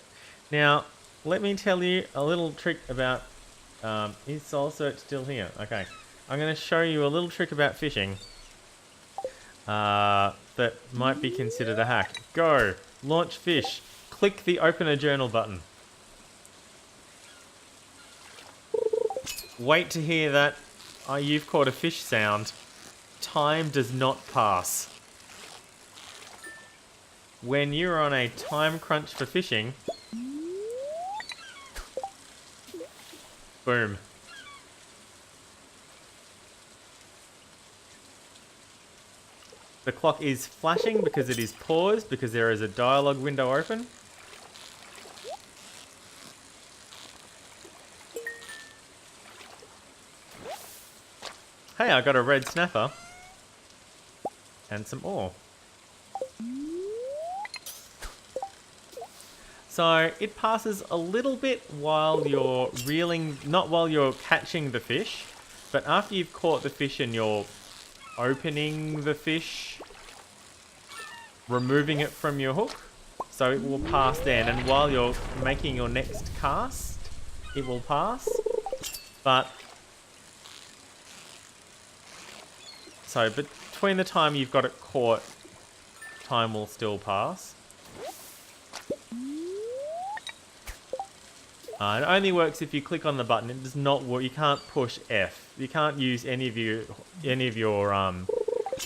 Now, let me tell you a little trick about... is Soul Search still here? Okay. I'm going to show you a little trick about fishing that might be considered a hack. Go! Launch fish. Click the Open a Journal button. Wait to hear that you've caught a fish sound. Time does not pass. When you're on a time crunch for fishing... Boom. The clock is flashing because it is paused, because there is a dialogue window open. Hey, I got a red snapper. And some ore. So it passes a little bit while you're reeling, not while you're catching the fish, but after you've caught the fish and you're opening the fish, removing it from your hook, so it will pass then. And while you're making your next cast, it will pass. But so between the time you've got it caught, time will still pass. It only works if you click on the button. It does not work. You can't push F. You can't use any of your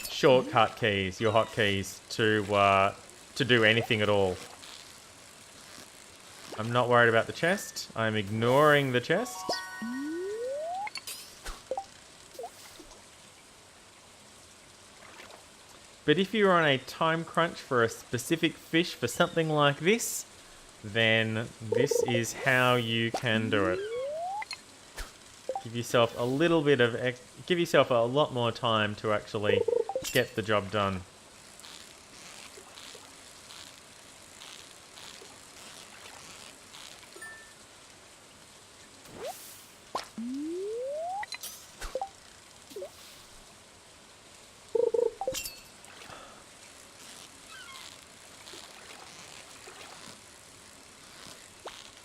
shortcut keys, your hotkeys, to do anything at all. I'm not worried about the chest. I'm ignoring the chest. But if you're on a time crunch for a specific fish for something like this, then this is how you can do it. Give yourself a little bit of, give yourself a lot more time to actually get the job done.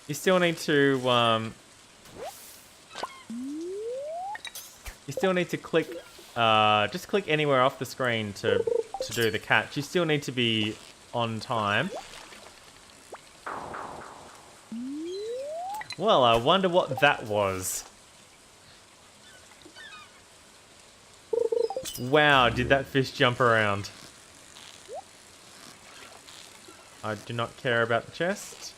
You still need to click, just click anywhere off the screen to do the catch. You still need to be on time. Well, I wonder what that was. Wow, did that fish jump around? I do not care about the chest.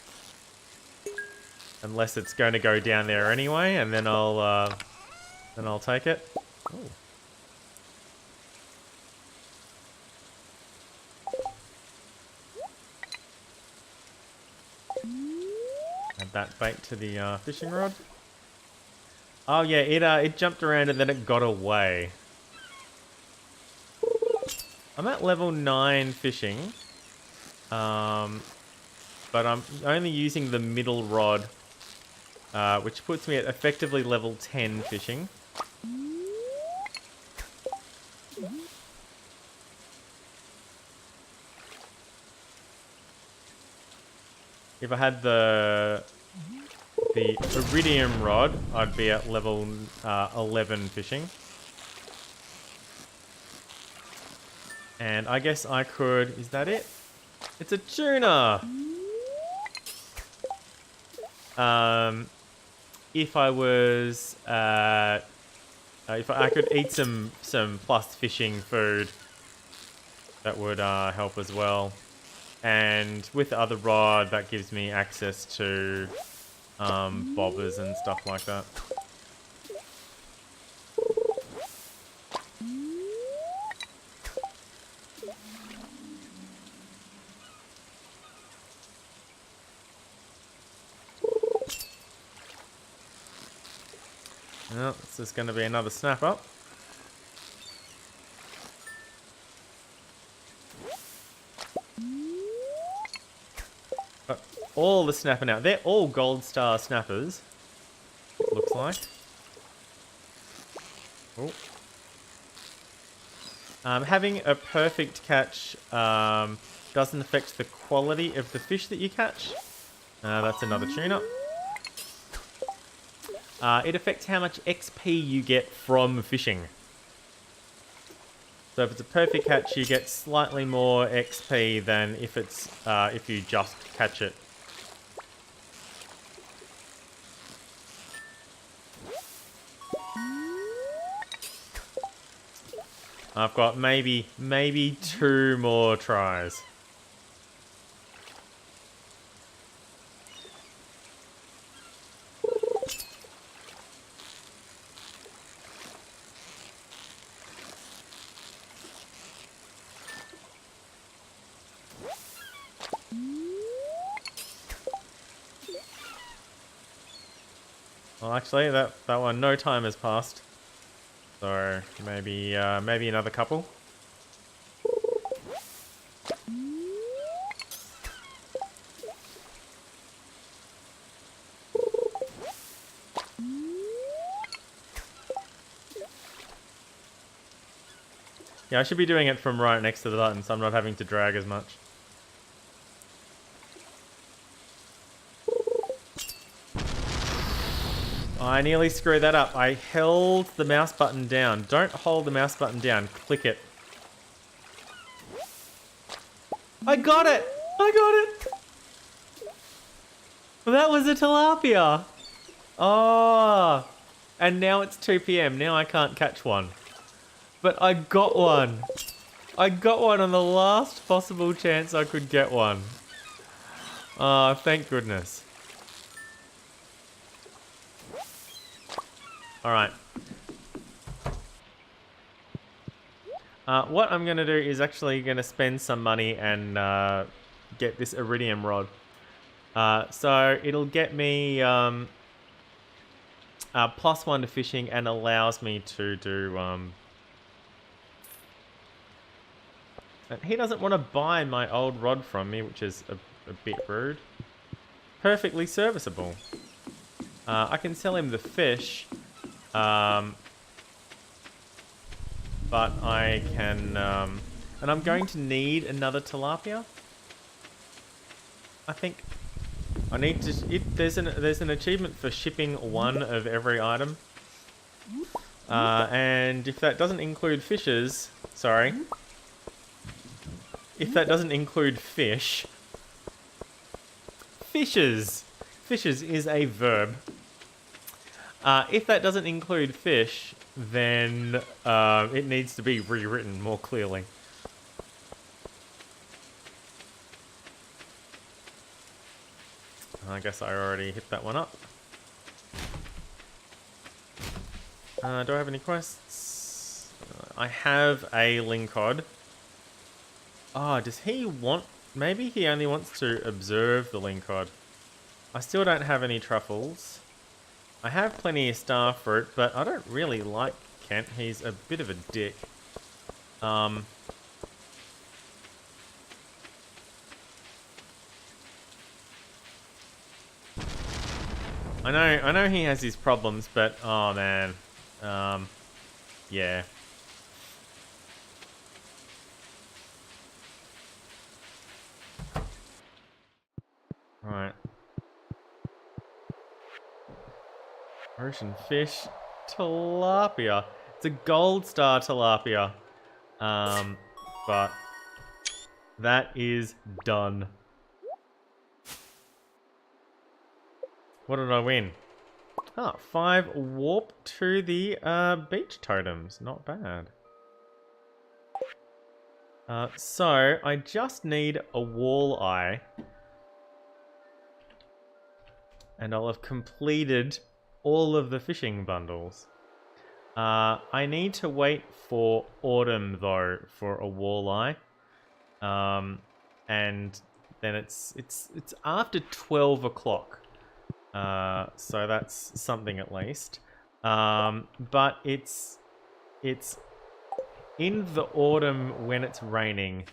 Unless it's going to go down there anyway, and then I'll take it. Ooh. Add that bait to the fishing rod. Oh yeah, it jumped around and then it got away. I'm at level 9 fishing, but I'm only using the middle rod. Which puts me at effectively level 10 fishing. If I had the iridium rod, I'd be at level 11 fishing. And I guess I could... Is that it? It's a tuna! If I was, if I could eat some plus fishing food, that would help as well. And with the other rod, that gives me access to bobbers and stuff like that. Well, this is going to be another snap up. But all the snapping out. They're all gold star snappers, it looks like. Oh. Having a perfect catch doesn't affect the quality of the fish that you catch. That's another tune-up. It affects how much XP you get from fishing. So if it's a perfect catch, you get slightly more XP than if it's if you just catch it. I've got maybe 2 more tries. Well, actually, that one, no time has passed. So maybe another couple. Yeah, I should be doing it from right next to the button, so I'm not having to drag as much. I nearly screwed that up. I held the mouse button down. Don't hold the mouse button down. Click it. I got it! I got it! That was a tilapia! Oh! And now it's 2 PM. Now I can't catch one. But I got one. I got one on the last possible chance I could get one. Oh, thank goodness. Alright. What I'm going to do is actually going to spend some money and get this iridium rod. So it'll get me +1 to fishing and allows me to do... he doesn't want to buy my old rod from me, which is a bit rude. Perfectly serviceable. I can sell him the fish. But I can, and I'm going to need another tilapia. I think I need to. There's an achievement for shipping one of every item, and if that doesn't include fishes, if that doesn't include fishes is a verb. If that doesn't include fish, then it needs to be rewritten more clearly. I guess I already hit that one up. Do I have any quests? I have a lingcod. Oh, does he want... Maybe he only wants to observe the lingcod. I still don't have any truffles. I have plenty of star fruit, but I don't really like Kent. He's a bit of a dick. I know he has his problems, but oh man. Yeah. Alright. Ocean fish. Tilapia. It's a gold star tilapia. But that is done. What did I win? Ah, 5 warp to the beach totems. Not bad. So I just need a walleye. And I'll have completed all of the fishing bundles. I need to wait for autumn though for a walleye. And then it's after 12 o'clock. So that's something at least. But it's in the autumn when it's raining,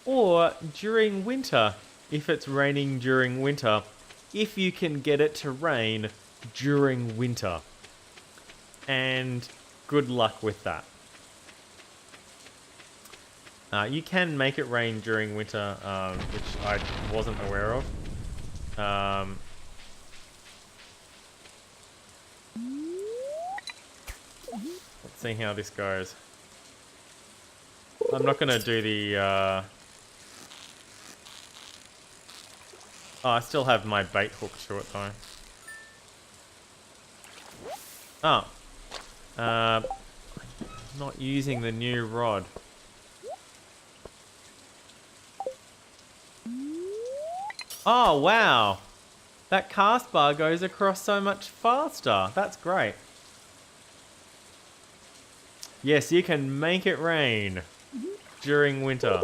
or during winter if it's raining during winter, if you can get it to rain during winter. And good luck with that. You can make it rain during winter, which I wasn't aware of. Let's see how this goes. I'm not going to do the... Oh, I still have my bait hook to it though. Oh. Not using the new rod. Oh, wow. That cast bar goes across so much faster. That's great. Yes, you can make it rain during winter.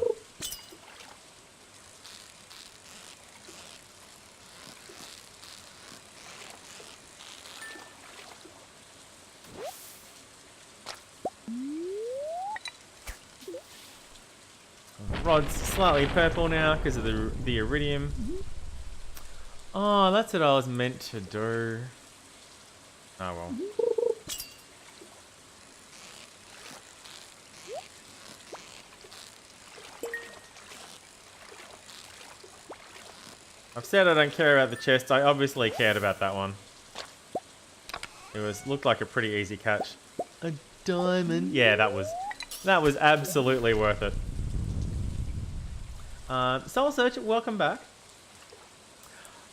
rod's slightly purple now because of the iridium. Oh, that's what I was meant to do. Oh well. I've said I don't care about the chest. I obviously cared about that one. Looked like a pretty easy catch. A diamond. Yeah, that was absolutely worth it. Soul Search, welcome back.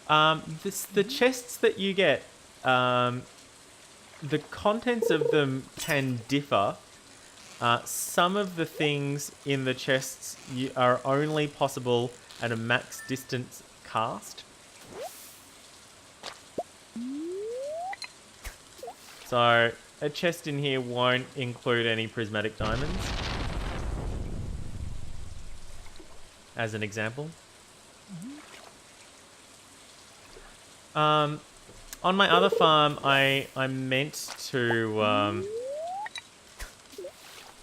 The chests that you get, the contents of them can differ. Some of the things in the chests are only possible at a max distance cast. So a chest in here won't include any prismatic diamonds, as an example. On my other farm, I meant to...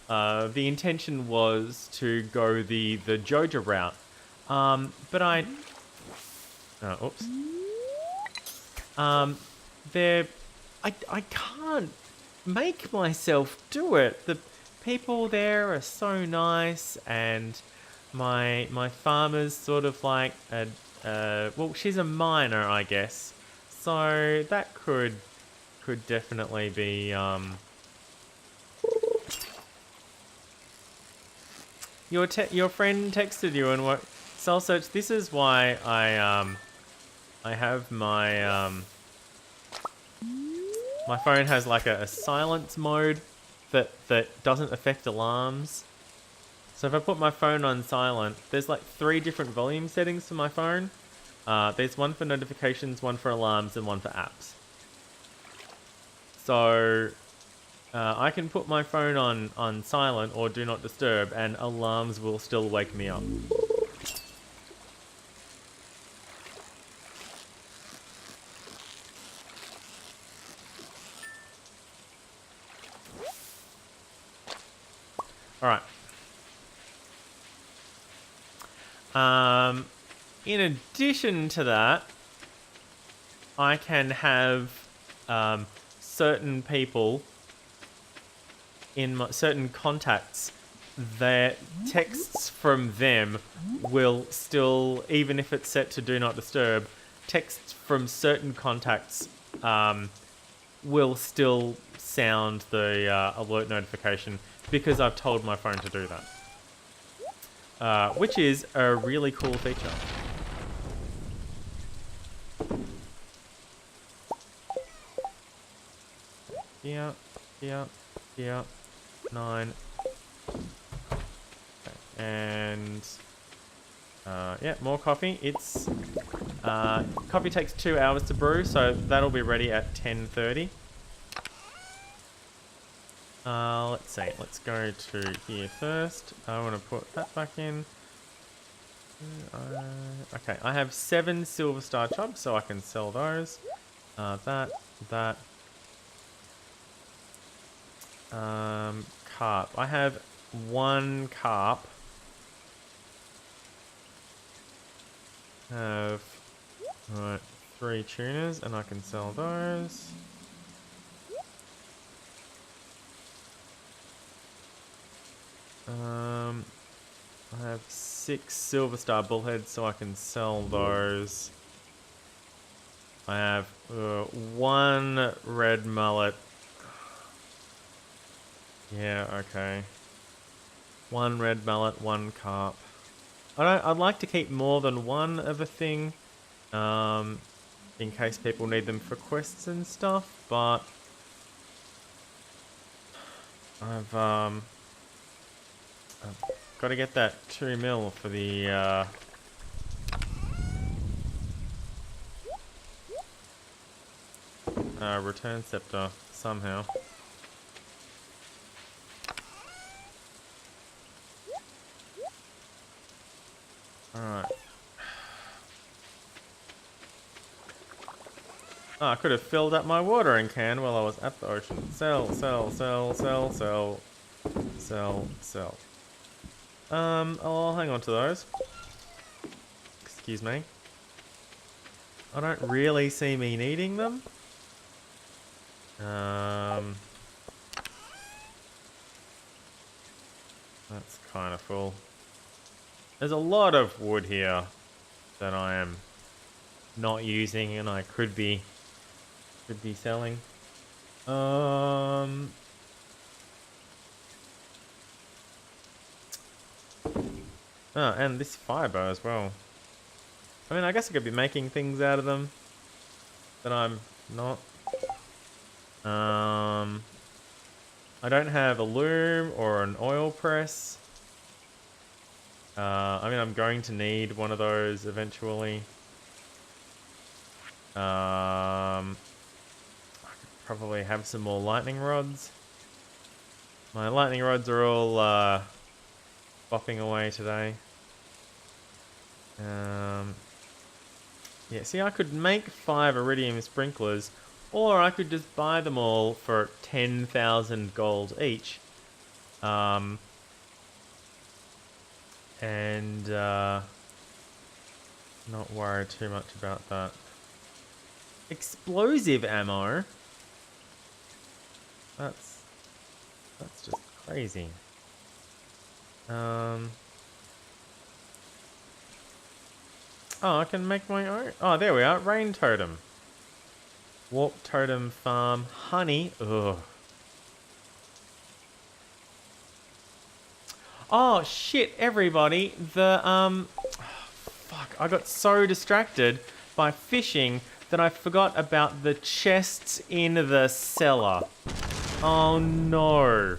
the intention was to go the Joja route. But I... Oh, oops. I can't make myself do it. The people there are so nice, and my farmer's sort of like well, she's a miner, I guess. So that could definitely be your friend texted you and what? Soul Search. This is why I have my my phone has like a silence mode that doesn't affect alarms. So if I put my phone on silent, there's like 3 different volume settings for my phone. There's one for notifications, one for alarms, and one for apps. So I can put my phone on silent or do not disturb, and alarms will still wake me up. Alright. In addition to that, I can have certain people in certain contacts that texts from them will still, even if it's set to do not disturb, texts from certain contacts will still sound the alert notification because I've told my phone to do that. Which is a really cool feature. Yeah. 9. Okay. And yeah, more coffee. It's coffee takes 2 hours to brew, so that'll be ready at 10:30. Let's see. Let's go to here first. I want to put that back in. Okay, I have 7 silver star chubs, so I can sell those. That. Carp. I have 1 carp. Have 3 tunas, and I can sell those. I have 6 silver star bullheads, so I can sell those. I have 1 red mullet. Yeah, okay. 1 red mullet, 1 carp. I'd like to keep more than 1 of a thing, in case people need them for quests and stuff, but I've got to get that 2 mil for the return scepter somehow. Alright. Oh, I could have filled up my watering can while I was at the ocean. Sell. I'll hang on to those. Excuse me. I don't really see me needing them. That's kind of full. There's a lot of wood here that I am not using and I could be selling. Oh, and this fiber as well. I mean, I guess I could be making things out of them, but I'm not. I don't have a loom or an oil press. I mean, I'm going to need one of those eventually. I could probably have some more lightning rods. My lightning rods are all bopping away today. Yeah, see, I could make 5 iridium sprinklers, or I could just buy them all for 10,000 gold each. And not worry too much about that. Explosive ammo? That's just crazy. Oh, I can make my own. Oh, there we are. Rain totem. Warp totem farm. Honey. Ugh. Oh, shit, everybody. Fuck. I got so distracted by fishing that I forgot about the chests in the cellar. Oh, no.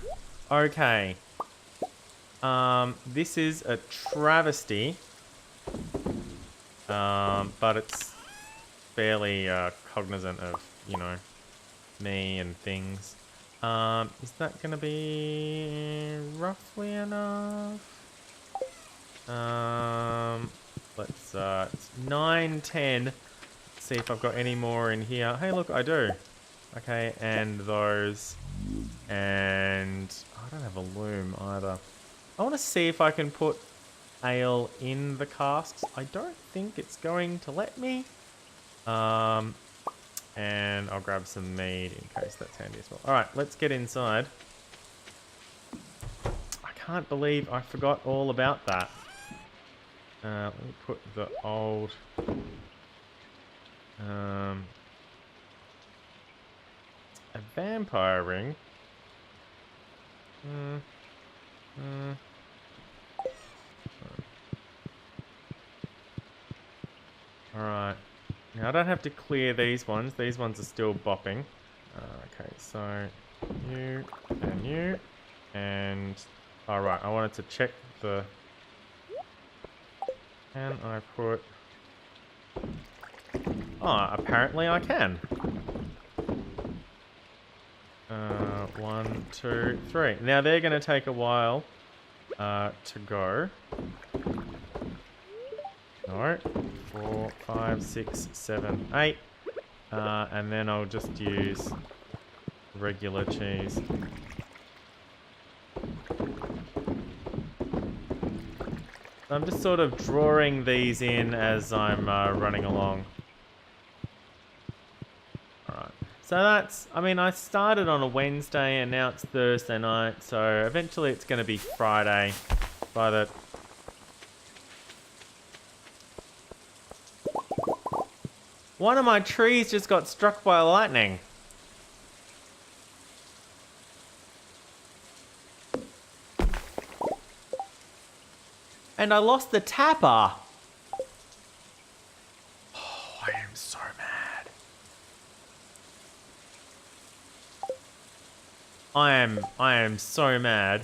Okay. This is a travesty. But it's fairly cognizant of, you know, me and things. Is that going to be roughly enough? It's 9, 10. Let's see if I've got any more in here. Hey, look, I do. Okay, and those. And I don't have a loom either. I want to see if I can put ale in the casks. I don't think it's going to let me. And I'll grab some mead in case that's handy as well. Alright, let's get inside. I can't believe I forgot all about that. Let me put the old... a vampire ring. Alright. Now I don't have to clear these ones. These ones are still bopping. Okay, so you and you. And alright, I wanted to check the... Can I put... Oh, apparently I can. 1, 2, 3. Now they're going to take a while to go. No. 4, 5, 6, 7, 8. And then I'll just use regular cheese. I'm just sort of drawing these in as I'm running along. Alright. So that's, I mean, I started on a Wednesday and now it's Thursday night. So eventually it's going to be Friday by the... One of my trees just got struck by lightning. And I lost the tapper. Oh, I am so mad. I am so mad.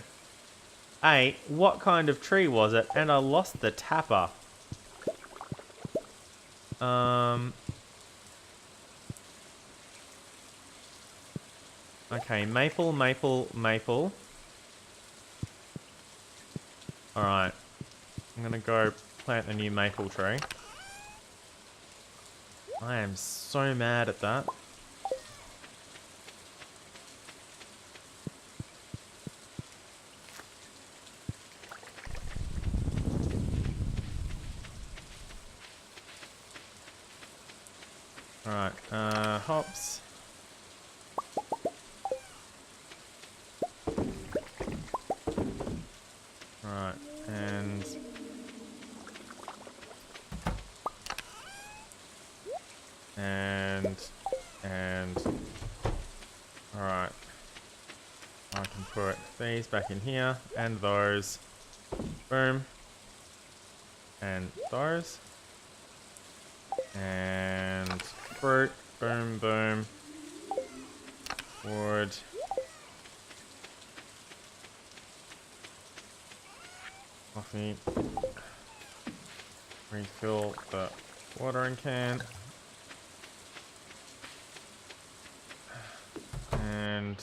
A, what kind of tree was it? And I lost the tapper. Okay, maple, maple, maple. Alright. I'm gonna go plant a new maple tree. I am so mad at that. Alright, hops. Alright, and alright. I can put these back in here and those. Boom. And those. And fruit. Boom, boom. Wood. Coffee. Refill the watering can. And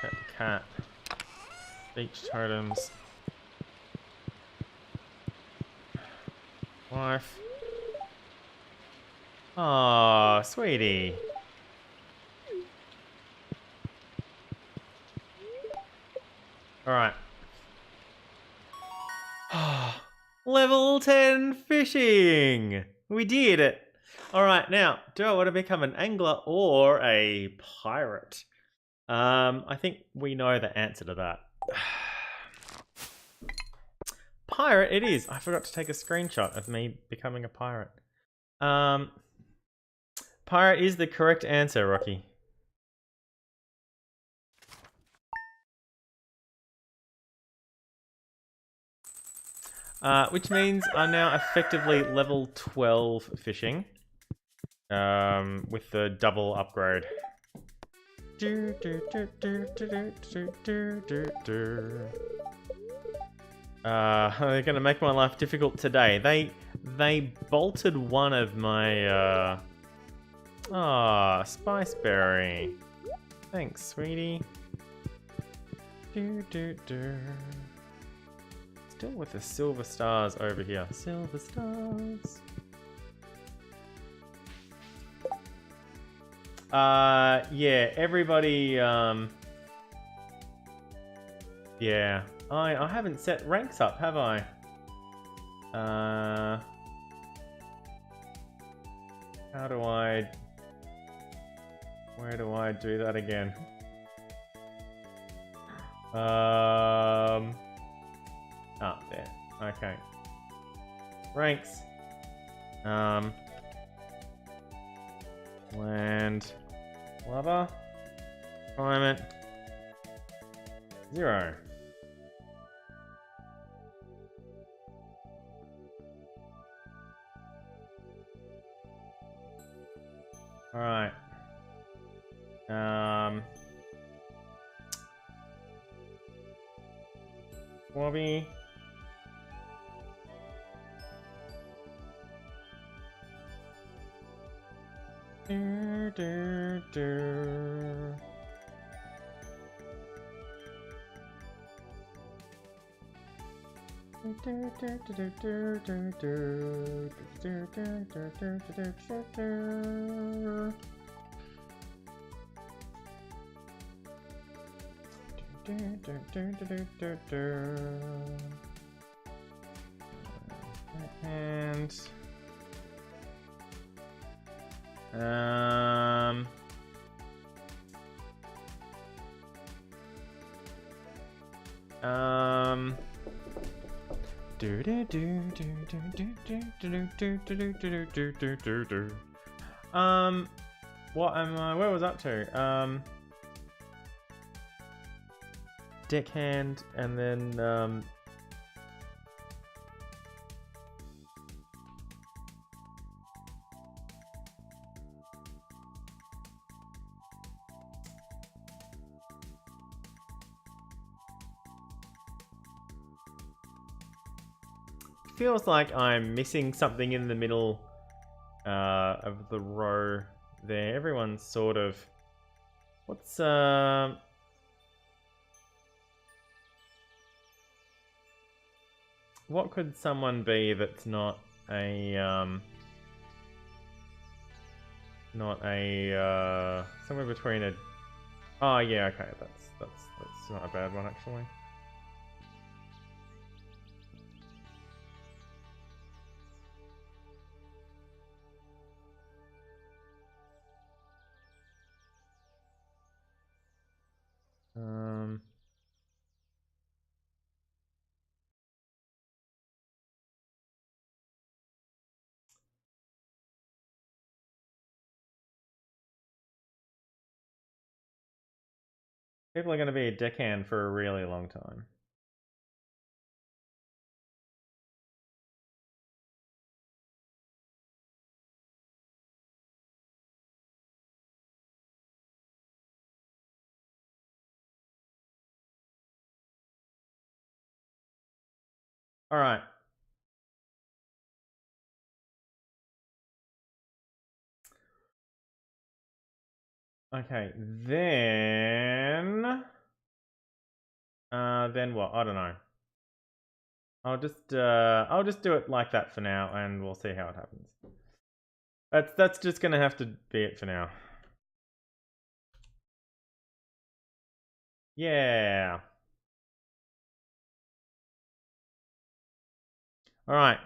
pet the cat. Beach totems. Wife. Aw, sweetie. Alright. Level 10 fishing! We did it! Alright, now, do I want to become an angler or a pirate? I think we know the answer to that. Pirate it is! I forgot to take a screenshot of me becoming a pirate. Pirate is the correct answer, Rocky. Which means I'm now effectively level 12 fishing. With the double upgrade. They're gonna make my life difficult today. They bolted one of my spice berry. Thanks, sweetie. Still with the silver stars over here. Silver stars. Yeah, everybody, yeah. I haven't set ranks up, have I? How do I... Where do I do that again? Ah, there. Okay. Ranks. Land. Lava. Climate. 0. Alright. Wobby. And what am I? Where was I up to? Deckhand, and then feels like I'm missing something in the middle of the row there. Everyone's sort of... What's... What could someone be that's not a... somewhere between a... Oh yeah, okay, that's not a bad one actually. People are going to be a deckhand for a really long time. All right. Okay, then what? I don't know. I'll just do it like that for now, and we'll see how it happens. That's just gonna have to be it for now. Yeah. All right.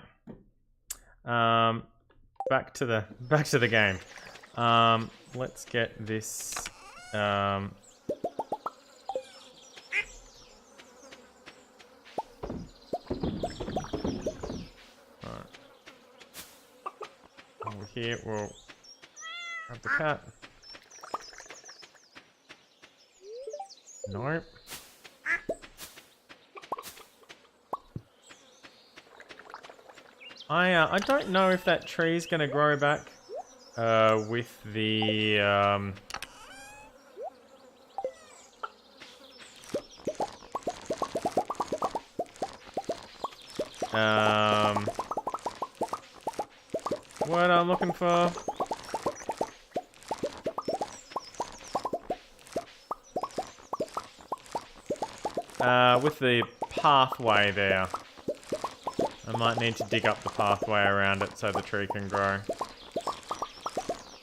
Back to the game. Let's get this. Over here, we'll grab the cat. Nope. I don't know if that tree's gonna grow back with the what I'm looking for. With the pathway there. I might need to dig up the pathway around it so the tree can grow.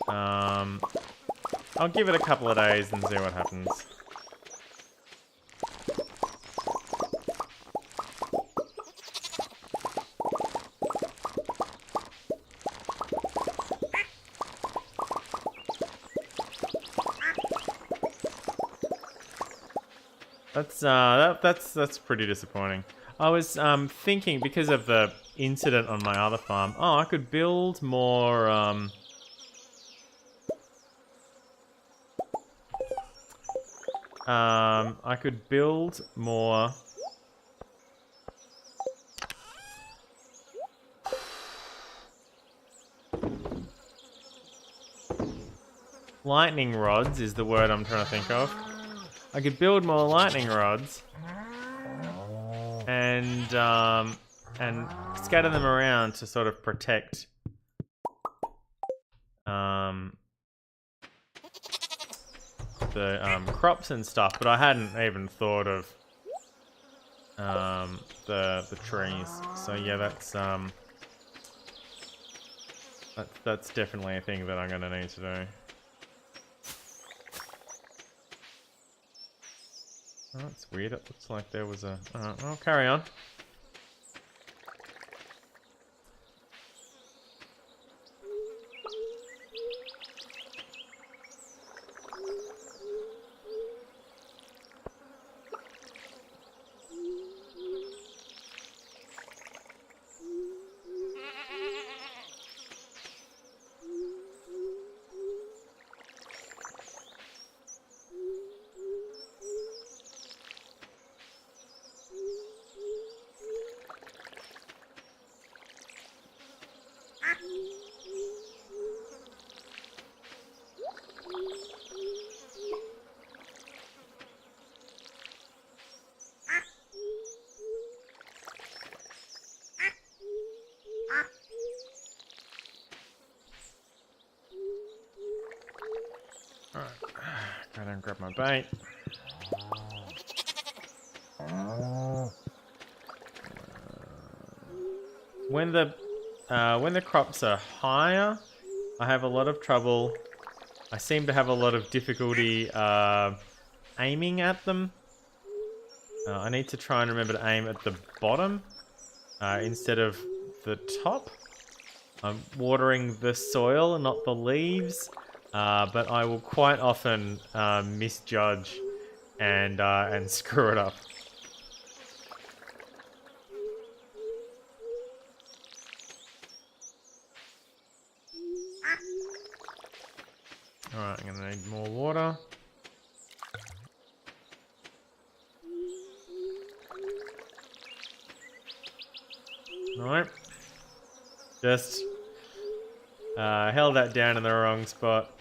I'll give it a couple of days and see what happens. That's pretty disappointing. I was thinking because of the incident on my other farm. Oh, I could build more. I could build more. Lightning rods is the word I'm trying to think of. I could build more lightning rods and scatter them around to sort of protect the crops and stuff, but I hadn't even thought of the trees. So yeah, that's definitely a thing that I'm gonna need to do. Oh, that's weird. It looks like there was a... I'll carry on. Alright, go down and grab my bait. When the crops are higher, I have a lot of trouble. I seem to have a lot of difficulty aiming at them. I need to try and remember to aim at the bottom instead of the top. I'm watering the soil and not the leaves, but I will quite often misjudge and screw it up. Alright, I'm gonna need more water. Nope. Just held that down in the wrong spot.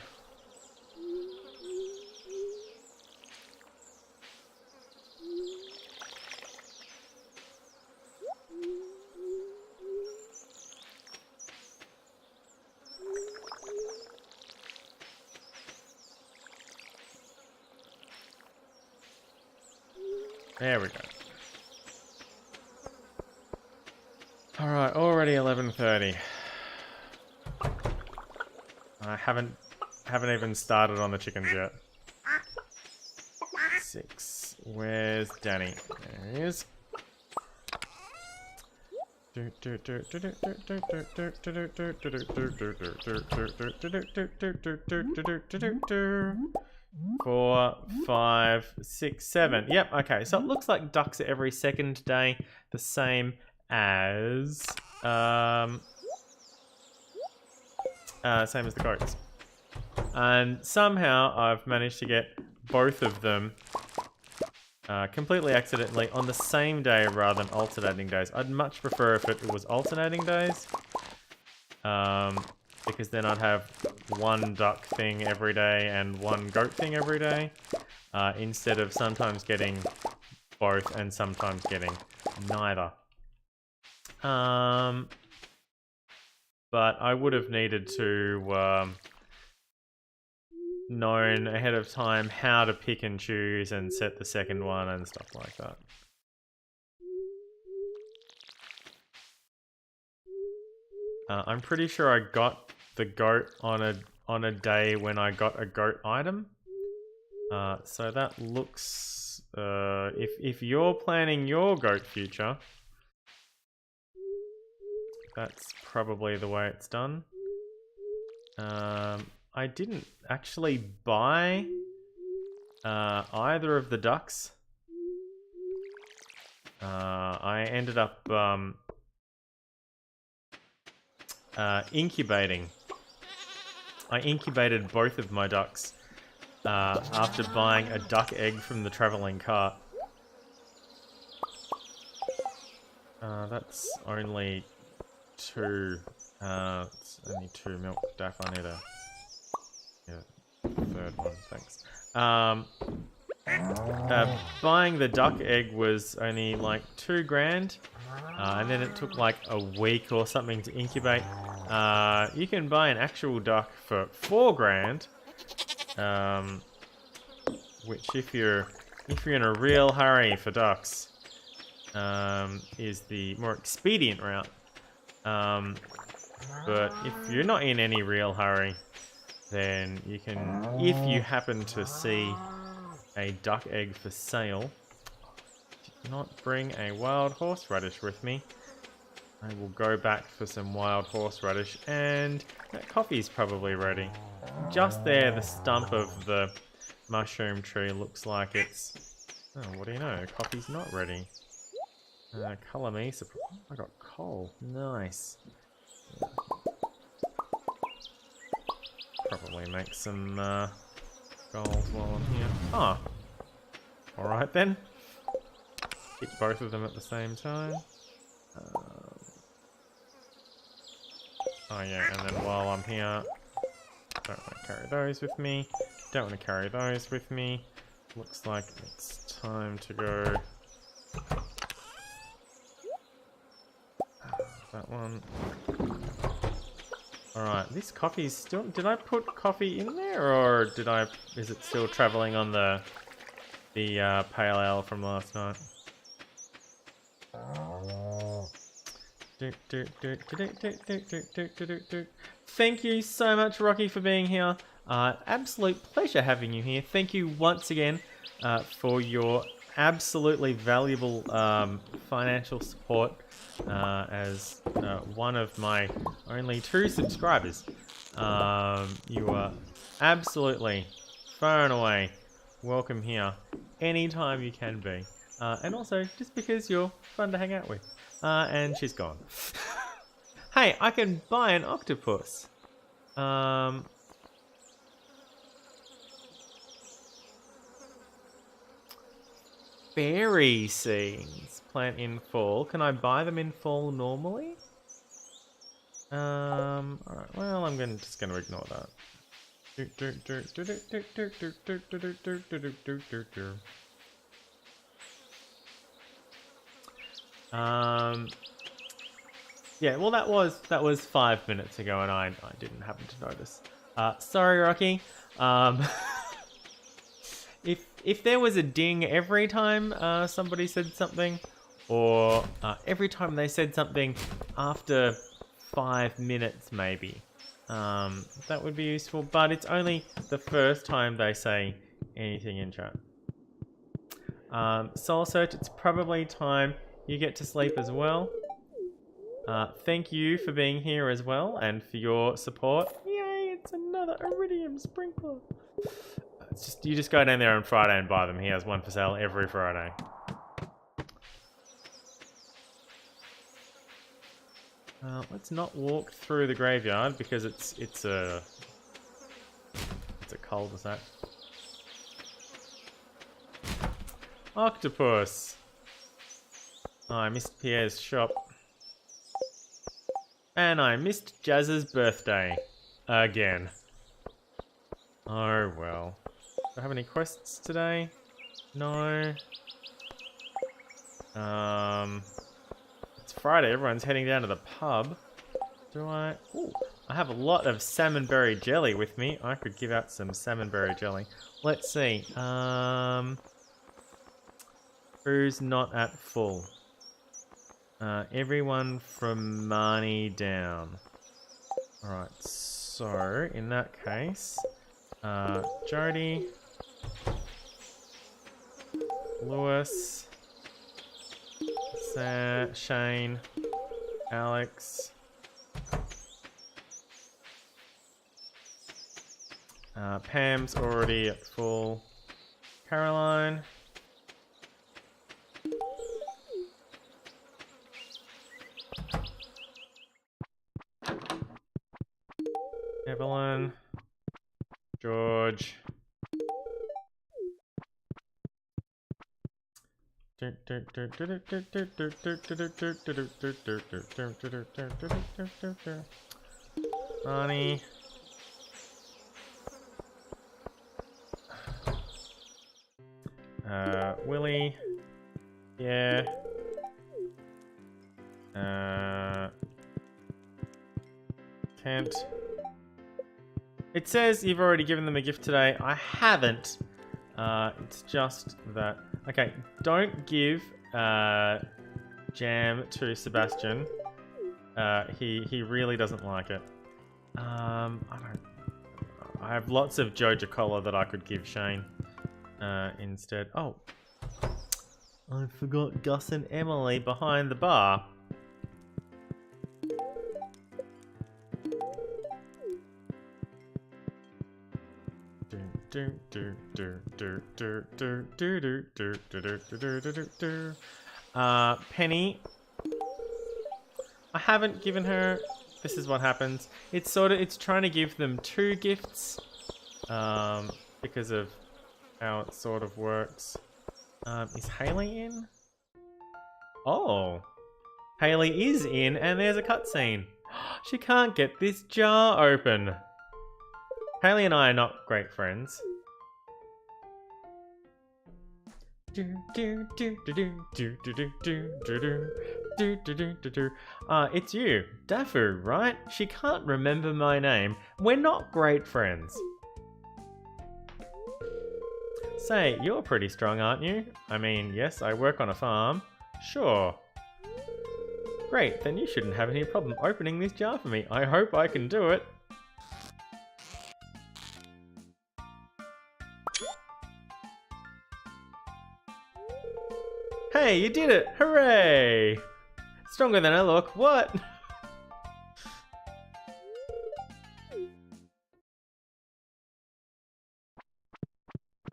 There we go. All right, already 11:30. I haven't even started on the chickens yet. 6. Where's Danny? There he is. Four, 5, 6, 7. Yep, okay. So it looks like ducks are every second day, the same as same as the goats. And somehow I've managed to get both of them completely accidentally on the same day rather than alternating days. I'd much prefer if it was alternating days. Because then I'd have one duck thing every day and one goat thing every day. Instead of sometimes getting both and sometimes getting neither. But I would have needed to known ahead of time how to pick and choose and set the second one and stuff like that. I'm pretty sure I got the goat on a day when I got a goat item. So that looks if you're planning your goat future, that's probably the way it's done. I didn't actually buy either of the ducks. I ended up incubating. I incubated both of my ducks after buying a duck egg from the traveling cart. That's only 2. It's only 2 milk daff. I need a third one, thanks. Buying the duck egg was only like $2,000, and then it took like a week or something to incubate. You can buy an actual duck for $4,000, which if you're in a real hurry for ducks, is the more expedient route. But if you're not in any real hurry, then you can, if you happen to see a duck egg for sale, did not bring a wild horseradish with me. I will go back for some wild horseradish, and that coffee's probably ready. Just there, the stump of the mushroom tree looks like it's... Oh, what do you know? Coffee's not ready. Colour me. I got coal. Nice. Probably make some gold while I'm here. Ah. Alright then. Hit both of them at the same time. Oh yeah, and then while I'm here, don't want to carry those with me. Don't want to carry those with me. Looks like it's time to go. That one. Alright, this coffee's still... Did I put coffee in there, or is it still travelling on the pale ale from last night? Thank you so much, Rocky, for being here. Absolute pleasure having you here. Thank you once again for your absolutely valuable financial support as one of my only 2 subscribers. You are absolutely far and away welcome here anytime you can be. And also just because you're fun to hang out with. And she's gone. Hey, I can buy an octopus. Berry seeds. plant in fall. Can I buy them in fall normally? Alright, well, I'm just gonna ignore that. Yeah, well that was 5 minutes ago and I didn't happen to notice. Sorry, Rocky. If there was a ding every time somebody said something, or every time they said something after 5 minutes maybe, that would be useful, but it's only the first time they say anything in chat. Soul Search, it's probably time you get to sleep as well. Thank you for being here as well and for your support. Yay, it's another iridium sprinkler. You just go down there on Friday and buy them. He has one for sale every Friday. Let's not walk through the graveyard because it's a cul-de-sac. Octopus. Oh, I missed Pierre's shop. And I missed Jazz's birthday. Again. Oh well. Do I have any quests today? No. It's Friday, everyone's heading down to the pub. Do I? Ooh, I have a lot of salmonberry jelly with me. I could give out some salmonberry jelly. Let's see. Who's not at full? Everyone from Marnie down. Alright, so in that case, Jody, Lewis, Shane, Alex, Pam's already at full, Caroline, Evelyn, George, Ronnie, Willie, yeah, Kent. It says you've already given them a gift today. I haven't. It's just that. Okay, don't give jam to Sebastian. He really doesn't like it. I have lots of Joja Cola that I could give Shane instead. Oh, I forgot Gus and Emily behind the bar. Penny. I haven't given her. This is what happens. It's trying to give them 2 gifts, because of how it sort of works. Is Haley in? Oh, Haley is in, and there's a cutscene. She can't get this jar open. Haley and I are not great friends. It's you, Dafu, right? She can't remember my name. We're not great friends. Say, you're pretty strong, aren't you? I mean, yes, I work on a farm. Sure. Great, then you shouldn't have any problem opening this jar for me. I hope I can do it. Hey, you did it! Hooray! Stronger than I look. What?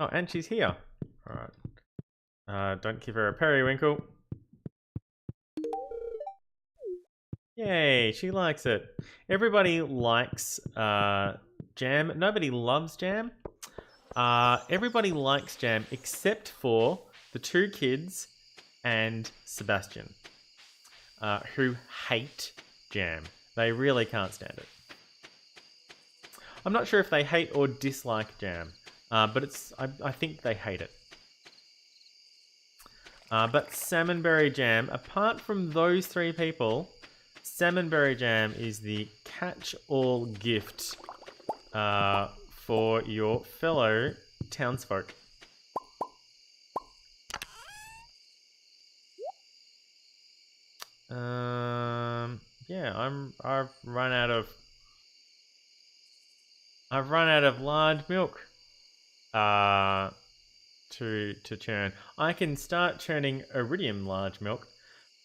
Oh, and she's here. Alright. Don't give her a periwinkle. Yay, she likes it. Everybody likes jam. Nobody loves jam. Everybody likes jam except for the 2 kids and Sebastian, who hate jam. They really can't stand it. I'm not sure if they hate or dislike jam, but I think they hate it. But salmonberry jam, apart from those three people, salmonberry jam is the catch-all gift for your fellow townsfolk. Yeah, I've run out of large milk to churn. I can start churning iridium large milk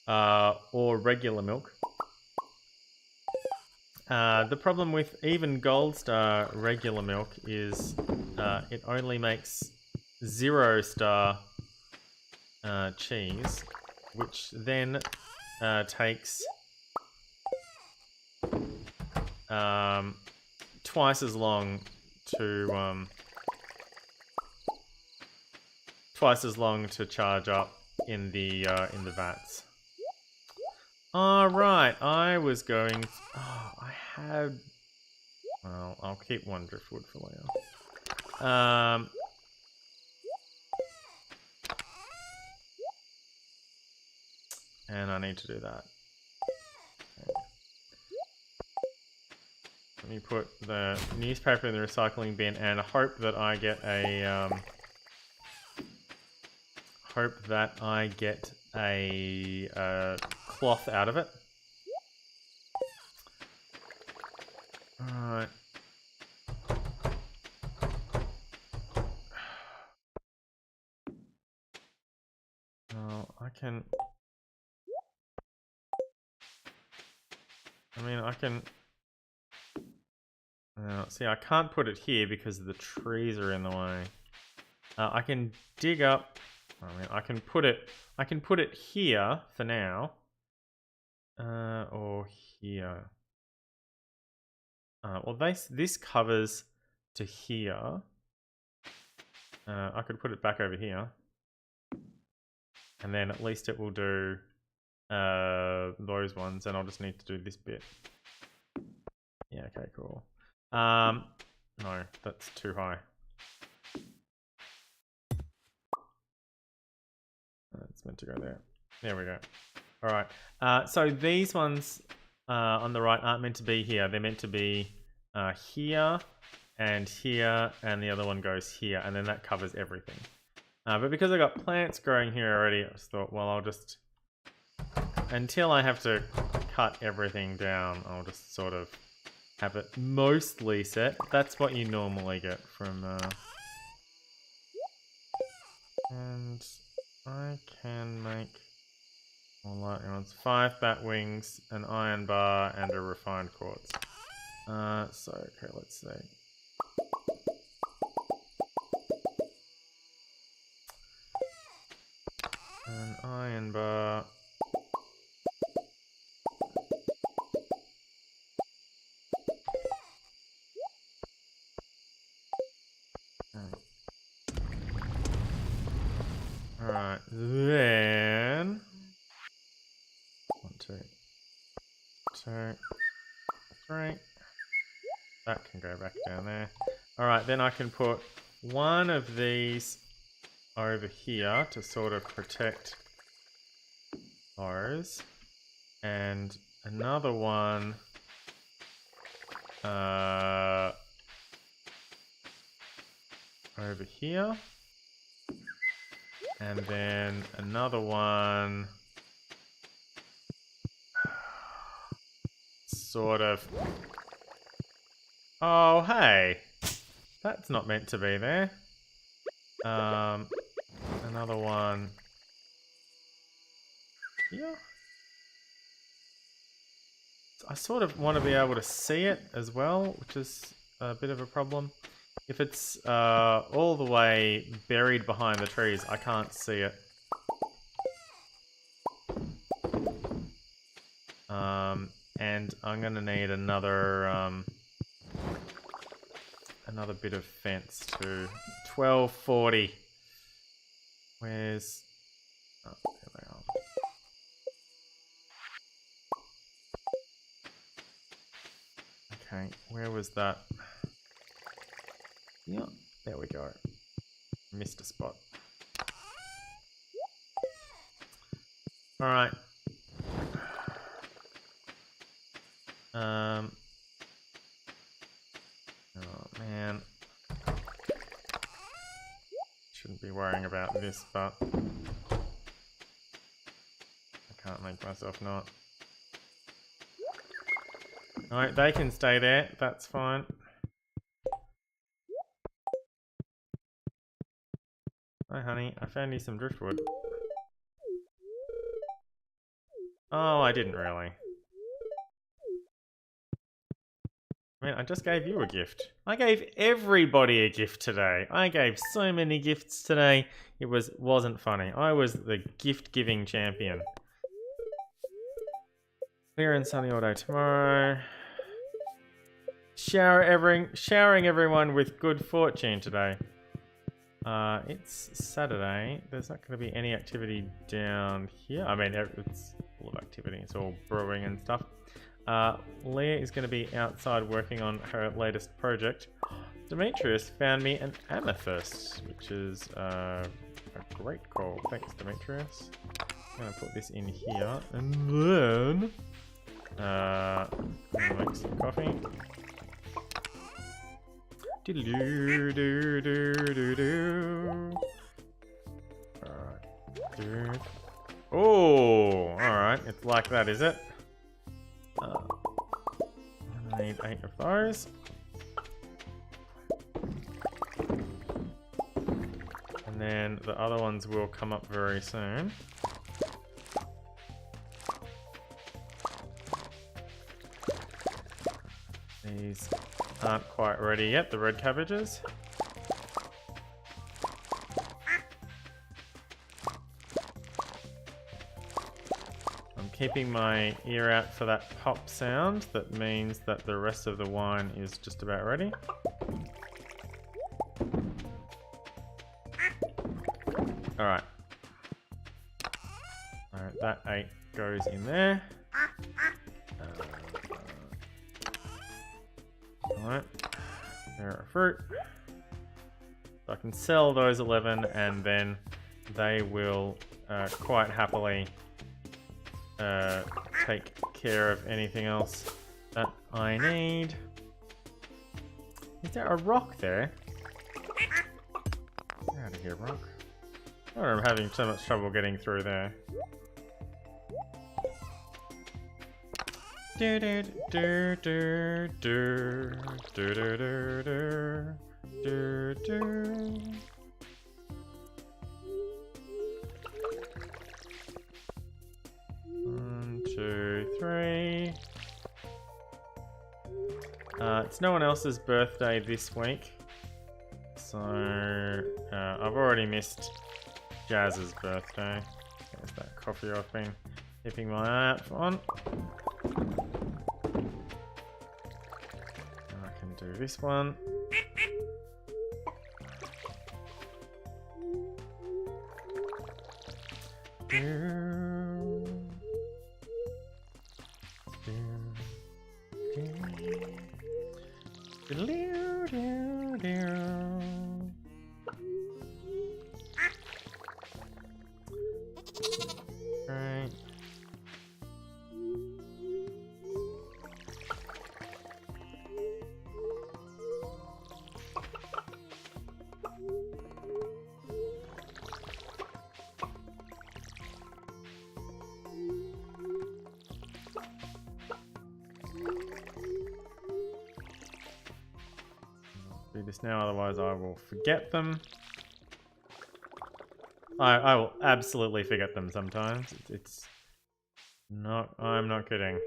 or regular milk. The problem with even Gold Star regular milk is it only makes 0 star cheese, which then takes twice as long to charge up in the vats. Right, I was going. I had. Well, I'll keep one driftwood for later. And I need to do that. Okay. Let me put the newspaper in the recycling bin and hope that I get a cloth out of it. Alright. Well, I can... see, I can't put it here because the trees are in the way. I can dig up... I can put it here for now. Or here. Well, this covers to here. I could put it back over here. And then at least it will do those ones, and I'll just need to do this bit. Yeah, okay, cool. No, that's too high. It's meant to go there. There we go. All right. So these ones on the right aren't meant to be here. They're meant to be here, and the other one goes here, and then that covers everything. But because I got plants growing here already, I just thought, well, I'll just... Until I have to cut everything down, I'll just sort of have it mostly set. That's what you normally get from... And I can make more lightning ones. 5 bat wings, an iron bar, and a refined quartz. So, okay, let's see. An iron bar. Alright, then... 1, 2, 2, 3. That can go back down there. Alright, then I can put one of these over here to sort of protect those, and another one over here, and then another one sort of... Oh, hey! That's not meant to be there. Another one here. I sort of want to be able to see it as well, which is a bit of a problem. If it's all the way buried behind the trees, I can't see it. And I'm gonna need another bit of fence too. 1240. Where's... Oh, there they are. Okay, where was that? Yeah, there we go. Missed a spot. Alright. Oh man. Shouldn't be worrying about this, but I can't make myself not. Alright, they can stay there, that's fine. Hi honey, I found you some driftwood. Oh, I didn't really. I mean, I just gave you a gift. I gave everybody a gift today. I gave so many gifts today, it wasn't funny. I was the gift-giving champion. Clear and sunny all day tomorrow. Showering everyone with good fortune today. It's Saturday. There's not going to be any activity down here. I mean, it's full of activity. It's all brewing and stuff. Leah is going to be outside working on her latest project. Demetrius found me an amethyst, which is a great call. Thanks, Demetrius. I'm going to put this in here, and then I'm going to make some coffee. Alright. Oh, alright. It's like that, is it? I need 8 of those. And then the other ones will come up very soon. These aren't quite ready yet, the red cabbages. I'm keeping my ear out for that pop sound. That means that the rest of the wine is just about ready. Alright. Alright, that 8 goes in there. Alright, there are fruit. So I can sell those 11 and then they will quite happily take care of anything else that I need. Is there a rock there? Get out of here, rock. Oh, I'm having so much trouble getting through there. Do do do do do do do do do do. 1, 2, 3. It's no one else's birthday this week, so I've already missed Jazz's birthday. There's that coffee I've been keeping my eye out on. Do this one. Right. Do this now, otherwise I will forget them. I will absolutely forget them sometimes. It's not, I'm not kidding.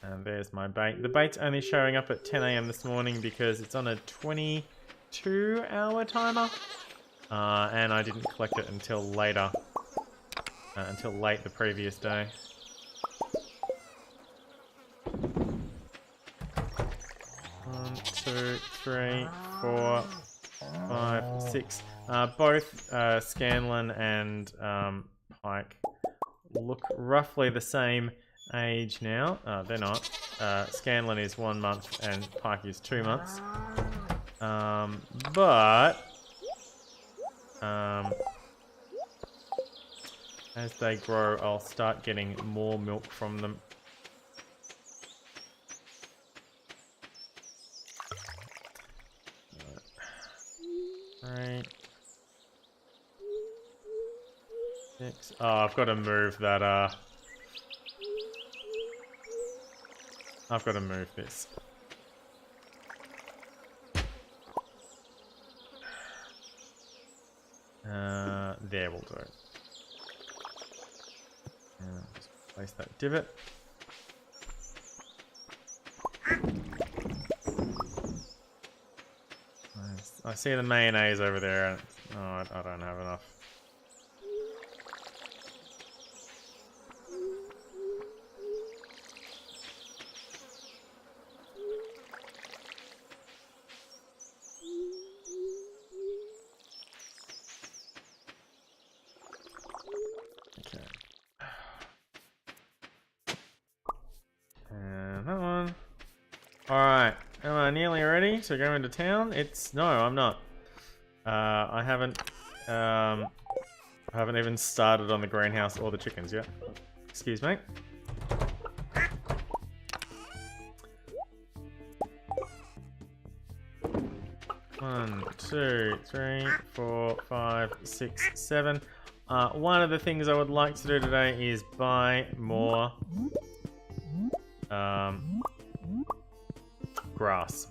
And there's my bait. The bait's only showing up at 10 AM this morning because it's on a 22-hour timer. And I didn't collect it until later. Until late the previous day. 1, 2, 3, 4, 5, 6. Both Scanlan and Pike look roughly the same age now. They're not. Scanlan is 1 month and Pike is 2 months. But as they grow, I'll start getting more milk from them. Right. 6. Oh, I've got to move that, I've got to move this. There will do it. Just place that divot. I see the mayonnaise over there. Oh, I don't have enough. Okay. And that one. Alright. Am I nearly ready to go into town? No, I'm not. I haven't even started on the greenhouse or the chickens yet. Excuse me. One, 2, 3, 4, 5, 6, 7. One of the things I would like to do today is buy more grass.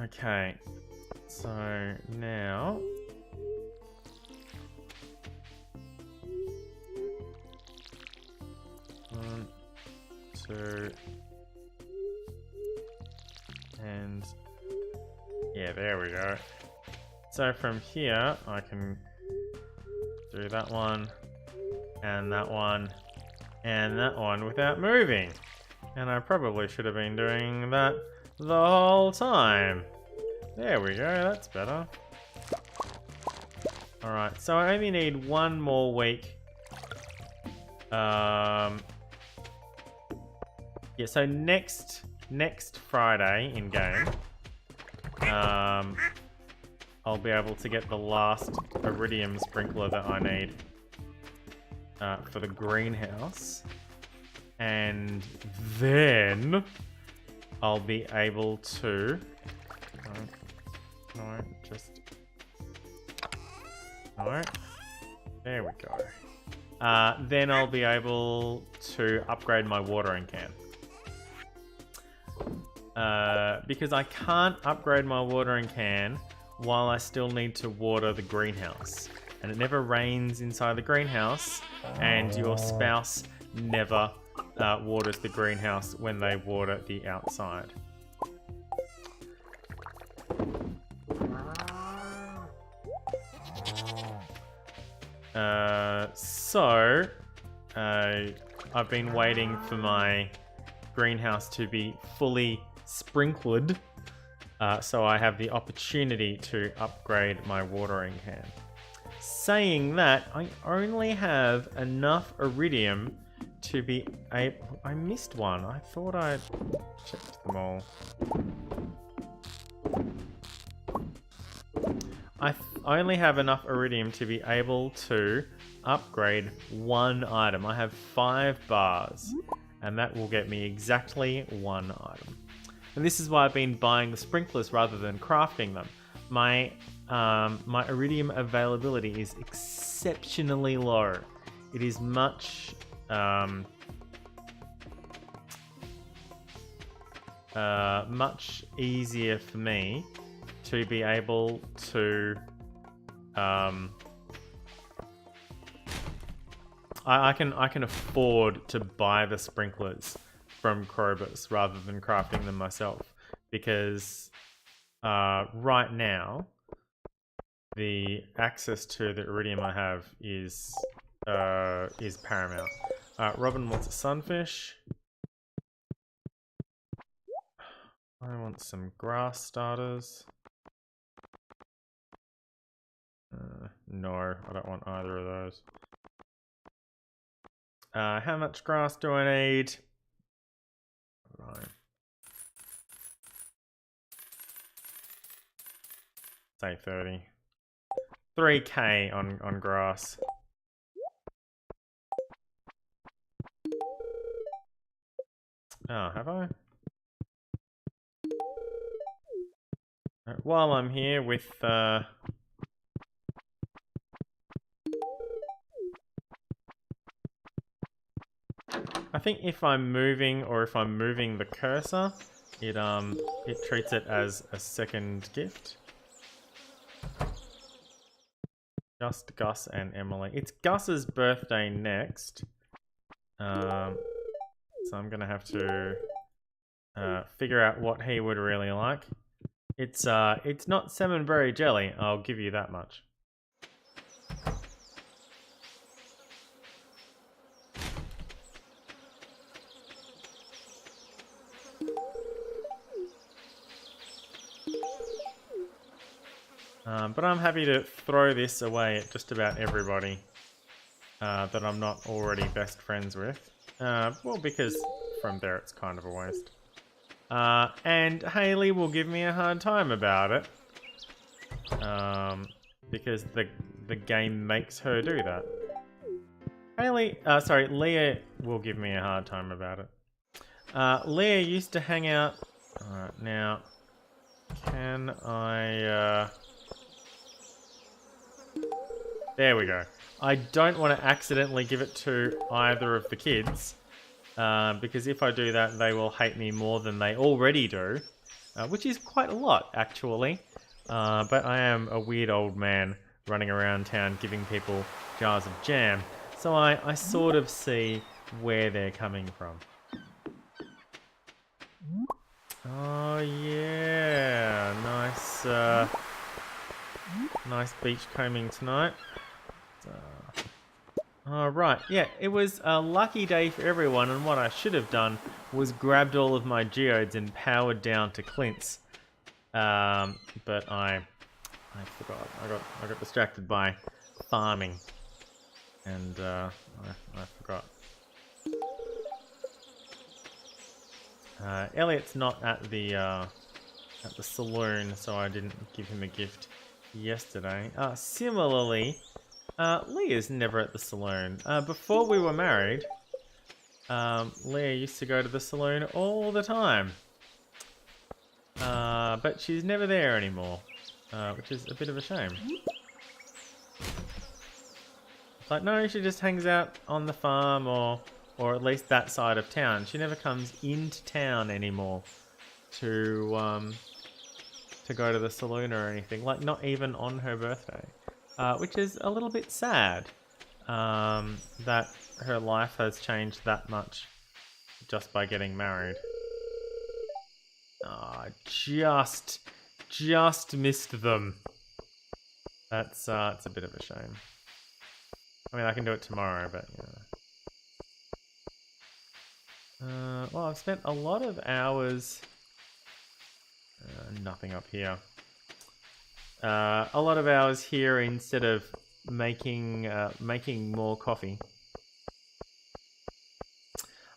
Okay, so now one, 2, and yeah, there we go. So from here, I can do that one, and that one, and that one without moving. And I probably should have been doing that the whole time. There we go, that's better. Alright, so I only need one more week. Yeah, so next Friday in game, I'll be able to get the last iridium sprinkler that I need for the greenhouse, and then I'll be able to. No, there we go. Then I'll be able to upgrade my watering can. Because I can't upgrade my watering can while I still need to water the greenhouse. And it never rains inside the greenhouse, and your spouse never waters the greenhouse when they water the outside. So I've been waiting for my greenhouse to be fully sprinkled, so I have the opportunity to upgrade my watering can. Saying that, I only have enough iridium to be able... I missed one. I thought I checked them all. I only have enough iridium to be able to upgrade one item. I have 5 bars, and that will get me exactly one item. And this is why I've been buying the sprinklers rather than crafting them. My iridium availability is exceptionally low. It is much much easier for me to be able to I can afford to buy the sprinklers from Krobus rather than crafting them myself, because right now the access to the iridium I have is paramount. Robin wants a sunfish. I want some grass starters. No, I don't want either of those. How much grass do I need? Right. Say 30. 3k on grass. Oh, have I? While I'm here with I think if I'm moving or if I'm moving the cursor, it treats it as a second gift. Just Gus and Emily. It's Gus's birthday next. So I'm gonna have to figure out what he would really like. It's not salmonberry jelly, I'll give you that much. But I'm happy to throw this away at just about everybody that I'm not already best friends with. Well, because from there it's kind of a waste. And Haley will give me a hard time about it. Because the game makes her do that. Leah will give me a hard time about it. Leah used to hang out... Alright, now... Can I... There we go. I don't want to accidentally give it to either of the kids. Because if I do that, they will hate me more than they already do. Which is quite a lot, actually. But I am a weird old man running around town giving people jars of jam. So I sort of see where they're coming from. Oh yeah, nice beach combing tonight. Oh right, yeah, it was a lucky day for everyone, and what I should have done was grabbed all of my geodes and powered down to Clint's. But I forgot. I got distracted by farming, and I forgot. Elliot's not at the saloon, so I didn't give him a gift yesterday. Similarly, Leah's never at the saloon. Before we were married, Leah used to go to the saloon all the time. But she's never there anymore, which is a bit of a shame. It's like, no, she just hangs out on the farm or at least that side of town. She never comes into town anymore to go to the saloon or anything. Like, not even on her birthday. Which is a little bit sad, that her life has changed that much just by getting married. Ah, just missed them. That's it's a bit of a shame. I mean, I can do it tomorrow, but you know. Well, I've spent a lot of hours. Nothing up here. A lot of hours here instead of making more coffee.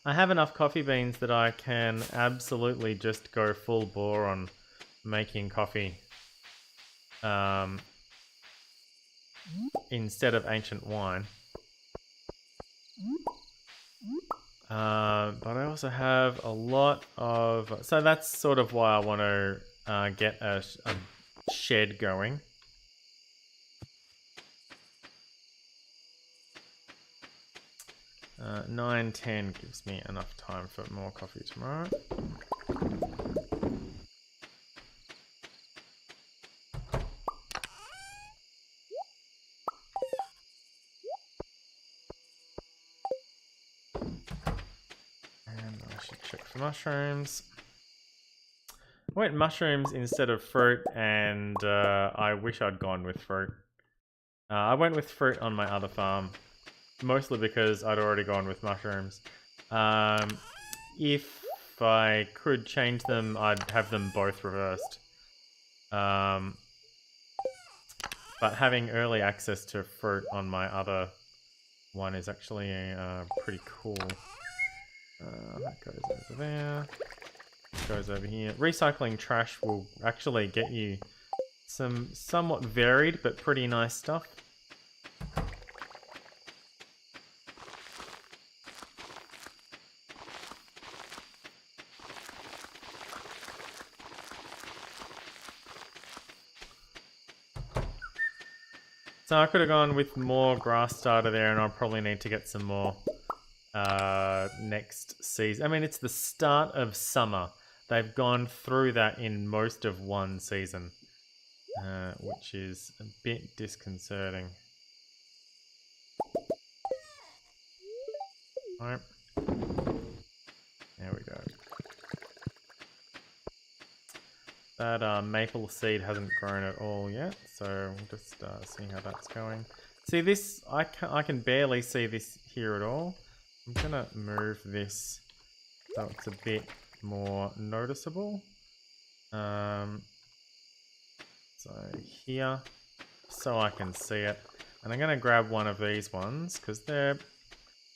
I have enough coffee beans that I can absolutely just go full bore on making coffee. Instead of ancient wine. But I also have a lot of... So that's sort of why I want to get a shed going. Uh, 9:10 gives me enough time for more coffee tomorrow. And I should check for mushrooms. I went mushrooms instead of fruit, and I wish I'd gone with fruit. I went with fruit on my other farm, mostly because I'd already gone with mushrooms. If I could change them, I'd have them both reversed. But having early access to fruit on my other one is actually pretty cool. That goes over there. Goes over here. Recycling trash will actually get you some somewhat varied but pretty nice stuff. So I could have gone with more grass starter there, and I'll probably need to get some more next season. I mean, it's the start of summer. They've gone through that in most of one season, which is a bit disconcerting. Alright. There we go. That maple seed hasn't grown at all yet, so we'll just see how that's going. See this, I can barely see this here at all. I'm gonna move this so it's a bit more noticeable. So here, so I can see it. And I'm gonna grab one of these ones, because I'm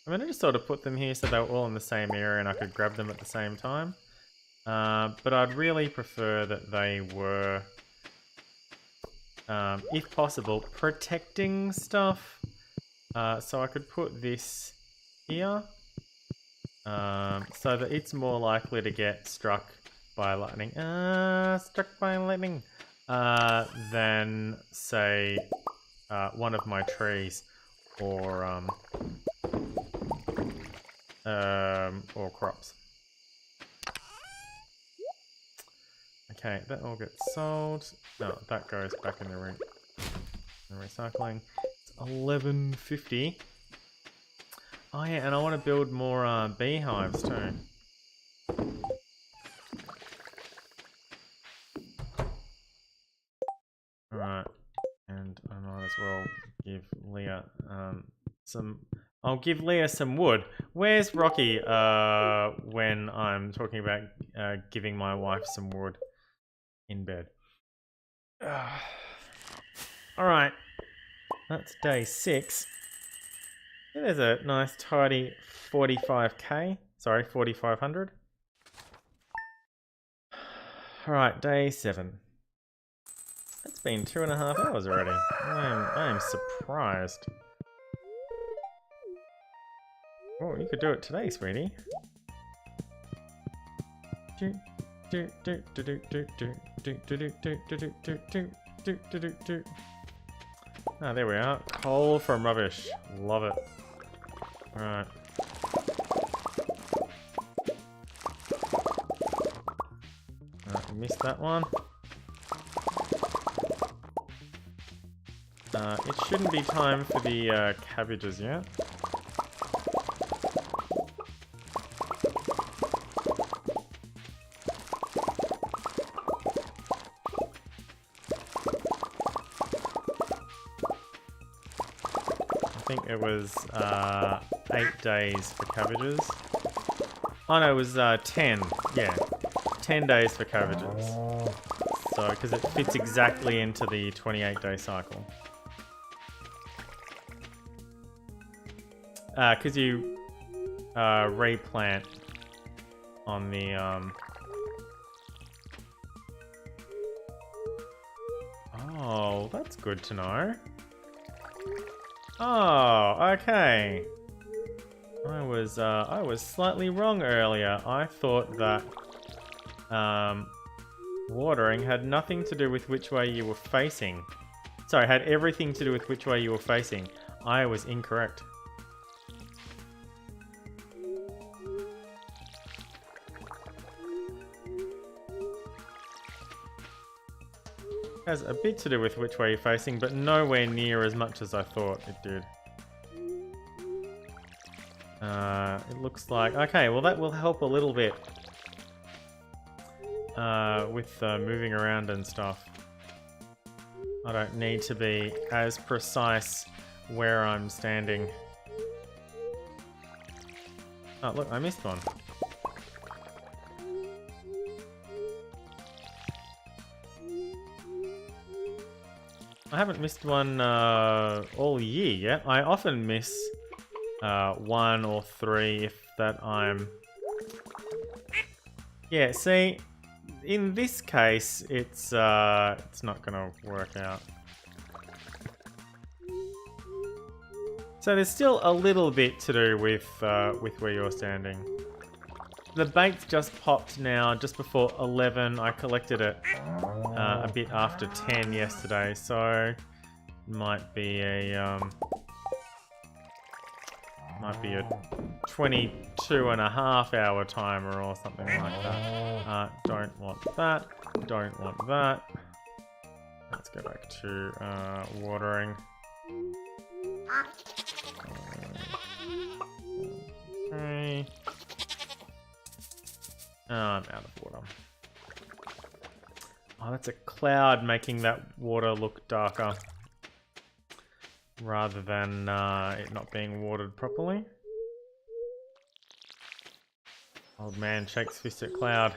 gonna just sort of put them here so they're all in the same area and I could grab them at the same time. But I'd really prefer that they were, if possible, protecting stuff. So I could put this here, so that it's more likely to get struck by lightning. Than, say, one of my trees, or crops. Okay, that all gets sold. No, that goes back in the recycling. It's 11.50. Oh yeah, and I want to build more beehives too. Alright, and I might as well give Leah some... I'll give Leah some wood. Where's Rocky when I'm talking about giving my wife some wood in bed? Alright, that's day 6. Yeah, there's a nice tidy 45k. Sorry, 4,500. Alright, day 7. That's been 2.5 hours already. I am surprised. Oh, you could do it today, sweetie. Ah, there we are. Coal from rubbish. Love it. Alright. Missed that one. It shouldn't be time for the cabbages yet. I think it was 8 days for cabbages. Oh no, it was 10. Yeah, 10 days for cabbages. So, because it fits exactly into the 28-day cycle. Because you replant on the Oh, that's good to know. Oh, okay. I was slightly wrong earlier. I thought that watering had nothing to do with which way you were facing. Sorry, had everything to do with which way you were facing. I was incorrect. Has a bit to do with which way you're facing, but nowhere near as much as I thought it did. It looks like... Okay, well that will help a little bit. With moving around and stuff. I don't need to be as precise where I'm standing. Oh look, I missed one. I haven't missed one all year yet. I often miss 1 or 3 if that I'm... Yeah, see, in this case, it's not gonna work out. So there's still a little bit to do with where you're standing. The bait's just popped now, just before 11. I collected it a bit after 10 yesterday, so it might be a 22.5 hour timer or something like that. Don't want that. Don't want that. Let's go back to watering. Okay. Oh, I'm out of water. Oh, that's a cloud making that water look darker. Rather than it not being watered properly. Old man shakes fist at cloud.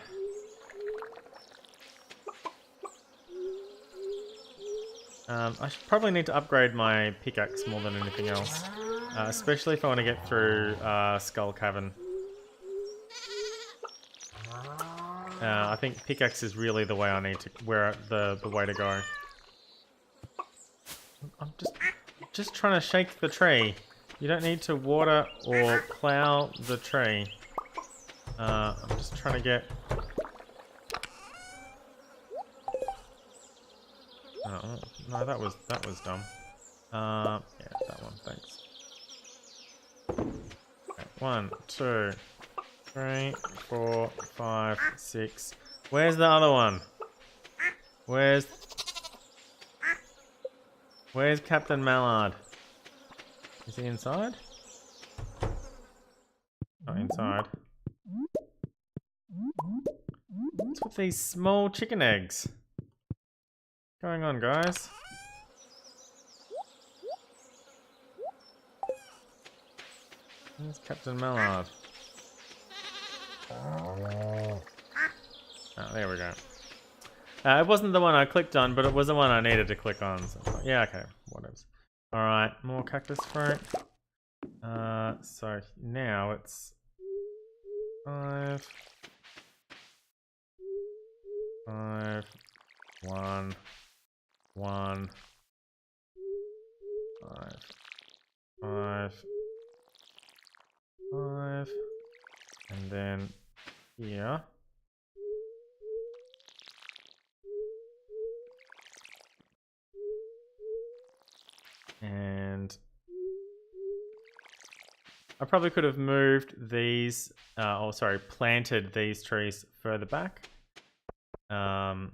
I should probably need to upgrade my pickaxe more than anything else. Especially if I want to get through Skull Cavern. I think pickaxe is really the way I need to, the way to go. I'm just trying to shake the tree. You don't need to water or plow the tree. I'm just trying to get... Oh, no, that was dumb. Yeah, that one, thanks. Okay, 1, 2, 3, 4, 5, 6. Where's the other one? Where's Captain Mallard? Is he inside? Not inside. What's with these small chicken eggs? What's going on, guys? Where's Captain Mallard? Oh, there we go. It wasn't the one I clicked on, but it was the one I needed to click on. So, yeah, okay, whatever. Alright, more cactus fruit. So now it's 5, 5, 1, 1, 5, 5, 5, and then here. And I probably could have moved these, planted these trees further back. But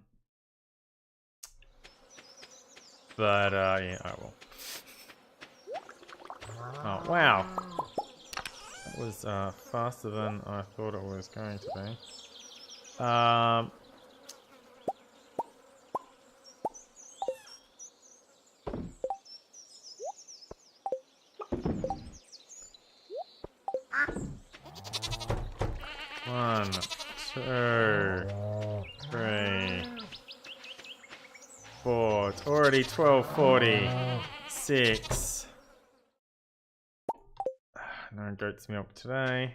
yeah, I will. Oh, wow. That was faster than I thought it was going to be. 1, 2, 3, 4. It's already 12:46. No goat's milk today.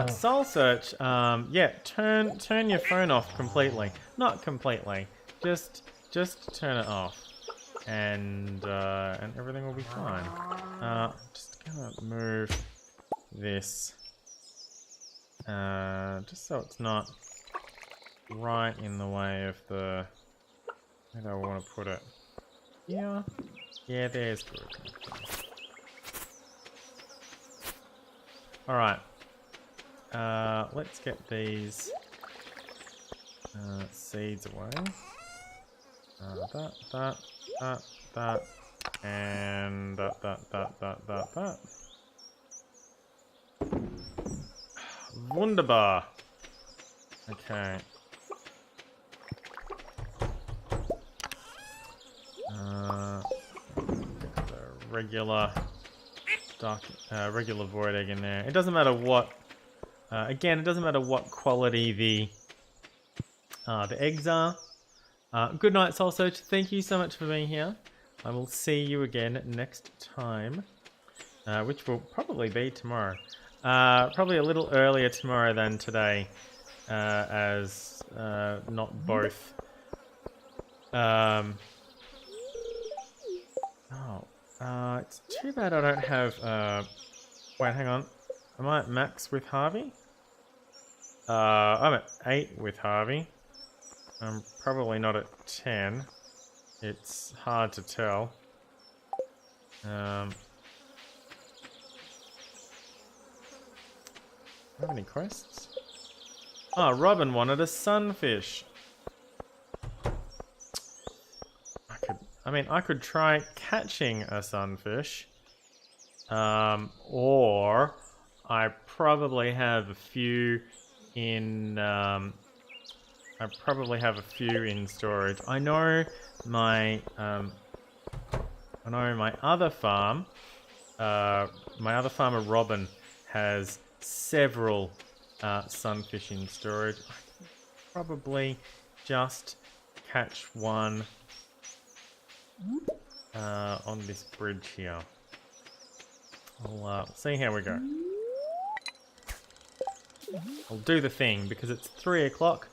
Soul search. Yeah, turn your phone off completely. Not completely. Just turn it off, and everything will be fine. Just gonna move this, just so it's not right in the way of the. Where do I want to put it? Yeah. Yeah, there's good. Alright. Let's get these seeds away. That, and that. Wunderbar. Okay. Regular regular void egg in there. It doesn't matter what. Again, it doesn't matter what quality the eggs are. Good night, Soul Search. Thank you so much for being here. I will see you again next time, which will probably be tomorrow. Probably a little earlier tomorrow than today, as not both. It's too bad I don't have. Wait, hang on. Am I at max with Harvey? I'm at 8 with Harvey. I'm probably not at 10. It's hard to tell. Have any quests? Oh, Robin wanted a sunfish. I could try catching a sunfish. Or I probably have a few in storage. I know my other farm, my other farmer Robin has several sunfish in storage. I can probably just catch one on this bridge here. I'll see how we go. I'll do the thing because it's 3 o'clock,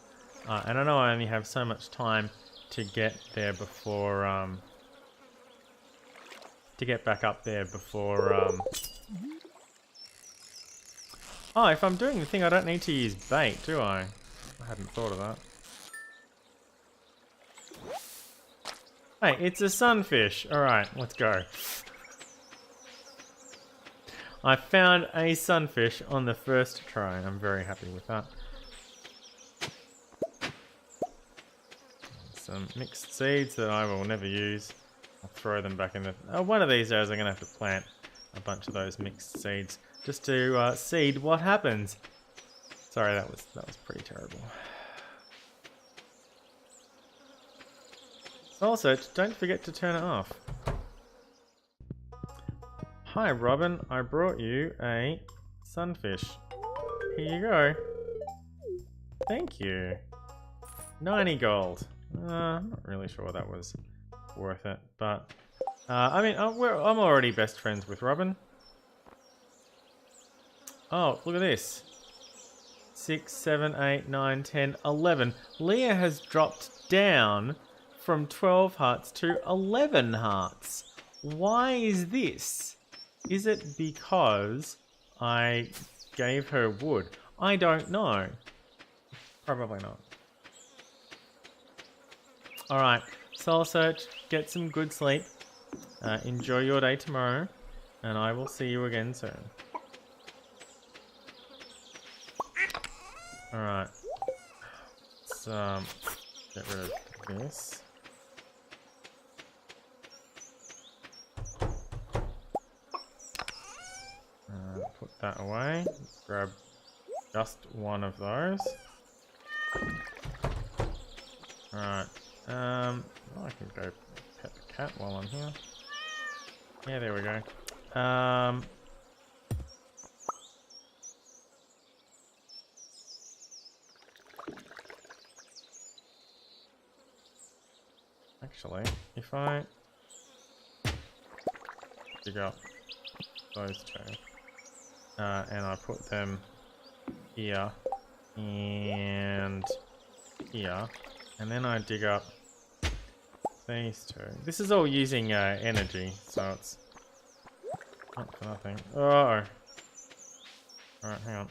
and I know I only have so much time to get there before to get back up there before Oh, if I'm doing the thing I don't need to use bait, do I? I hadn't thought of that. Hey, it's a sunfish. Alright, let's go. I found a sunfish on the first try. I'm very happy with that. Some mixed seeds that I will never use. I'll throw them back in the... Oh, one of these days I'm going to have to plant a bunch of those mixed seeds just to seed what happens. Sorry, that was pretty terrible. Also, don't forget to turn it off. Hi Robin, I brought you a sunfish. Here you go. Thank you. 90 gold. I'm not really sure that was worth it, but I'm already best friends with Robin. Oh, look at this. 6, 7, 8, 9, 10, 11. Leah has dropped down from 12 hearts to 11 hearts. Why is this? Is it because I gave her wood? I don't know. Probably not. Alright, Soul Search, get some good sleep. Enjoy your day tomorrow, and I will see you again soon. Alright. Let's get rid of this. Put that away. Grab just one of those. Alright. I can go pet the cat while I'm here. Yeah, there we go. Actually, if I dig up those two, and I put them here and here, and then I dig up these two. This is all using energy, so it's not for nothing. Oh! Alright, hang on.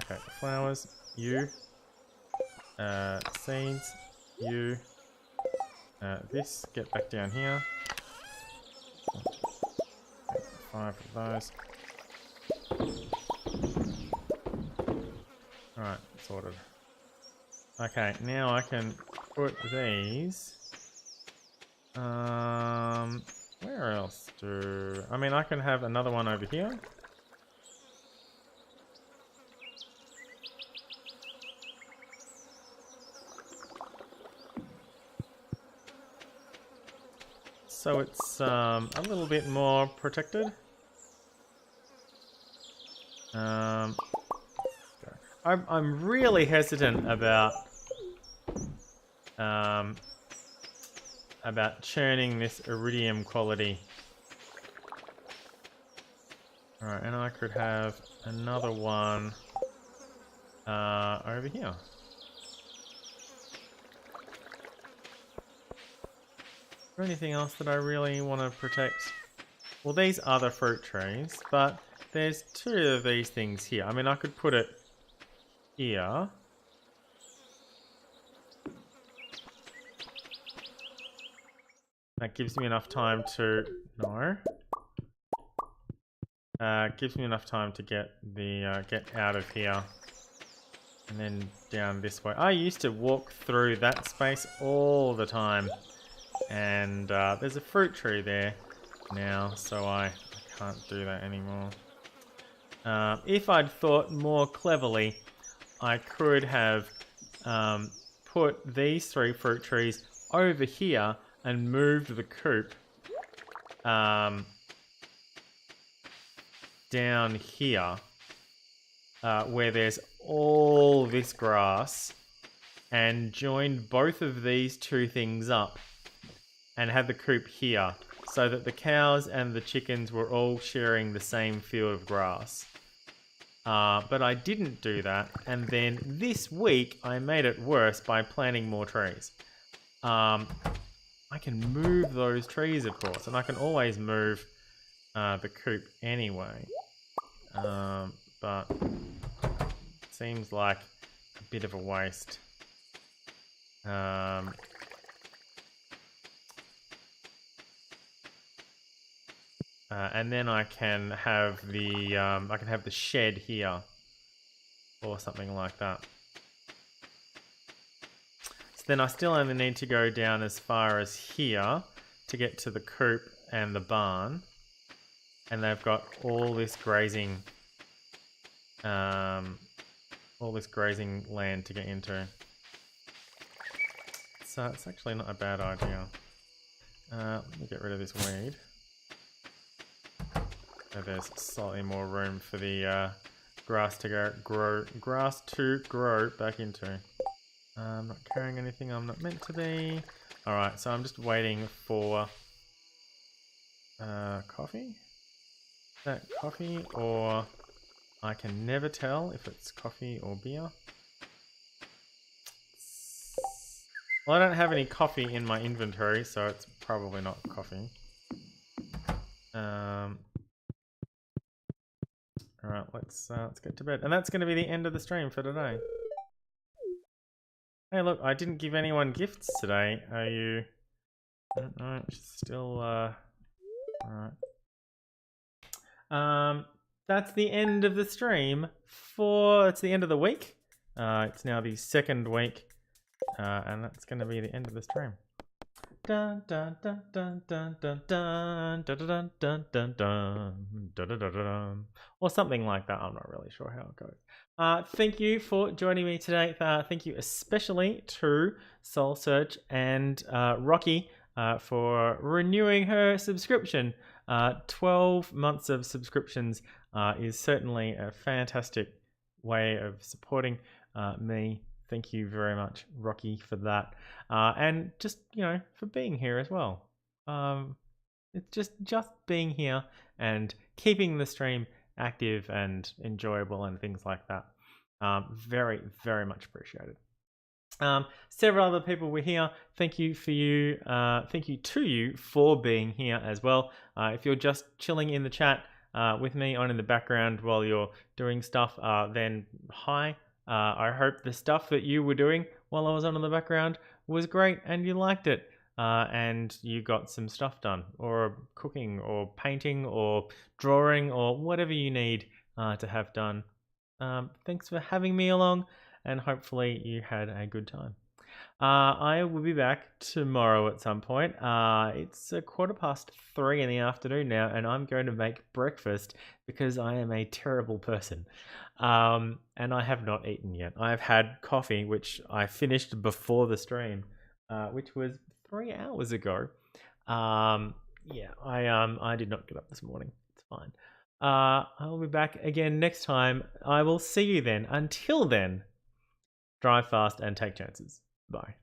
Okay, flowers, you. Seeds, you. This, get back down here. 5 of those. Alright, sorted. Okay, now I can put these. Where else do... I can have another one over here. So it's a little bit more protected. I'm really hesitant about about churning this iridium quality. Alright, and I could have another one over here. Is there anything else that I really want to protect? Well, these are the fruit trees, but there's two of these things here. I mean, I could put it here. That gives me enough time to... No. Gives me enough time to get the get out of here. And then down this way. I used to walk through that space all the time. And there's a fruit tree there now, so I can't do that anymore. If I'd thought more cleverly, I could have put these 3 fruit trees over here and moved the coop down here where there's all this grass, and joined both of these 2 things up and had the coop here so that the cows and the chickens were all sharing the same field of grass. But I didn't do that, and then this week I made it worse by planting more trees. I can move those trees, of course, and I can always move the coop anyway. But it seems like a bit of a waste. And then I can have the shed here, or something like that. So then I still only need to go down as far as here to get to the coop and the barn, and they've got all this grazing land to get into. So it's actually not a bad idea. Let me get rid of this weed. So there's slightly more room for the grass to grow back into. I'm not carrying anything I'm not meant to be. Alright, so I'm just waiting for coffee? Is that coffee, or I can never tell if it's coffee or beer. Well, I don't have any coffee in my inventory, so it's probably not coffee. Alright, let's get to bed. And that's going to be the end of the stream for today. Hey, look, I didn't give anyone gifts today. Are you... I don't know, it's still... Alright. That's the end of the stream it's the end of the week. It's now the 2nd week. And that's going to be the end of the stream. Dun dun dun dun dun dun dun dun dun dun dun dun dun, or something like that. I'm not really sure how it goes. Thank you for joining me today. Thank you especially to Soul Search and Rocky for renewing her subscription. 12 months of subscriptions is certainly a fantastic way of supporting me. Thank you very much, Rocky, for that. And just, for being here as well. It's just being here and keeping the stream active and enjoyable and things like that. Very, very much appreciated. Several other people were here. Thank you to you for being here as well. If you're just chilling in the chat with me on in the background while you're doing stuff, then hi. I hope the stuff that you were doing while I was on in the background was great and you liked it, and you got some stuff done, or cooking or painting or drawing or whatever you need to have done. Thanks for having me along, and hopefully you had a good time. I will be back tomorrow at some point. It's 3:15 in the afternoon now, and I'm going to make breakfast because I am a terrible person. And I have not eaten yet. I've had coffee, which I finished before the stream, which was 3 hours ago. Yeah, I did not get up this morning. It's fine. I'll be back again next time. I will see you then. Until then, drive fast and take chances. Bye.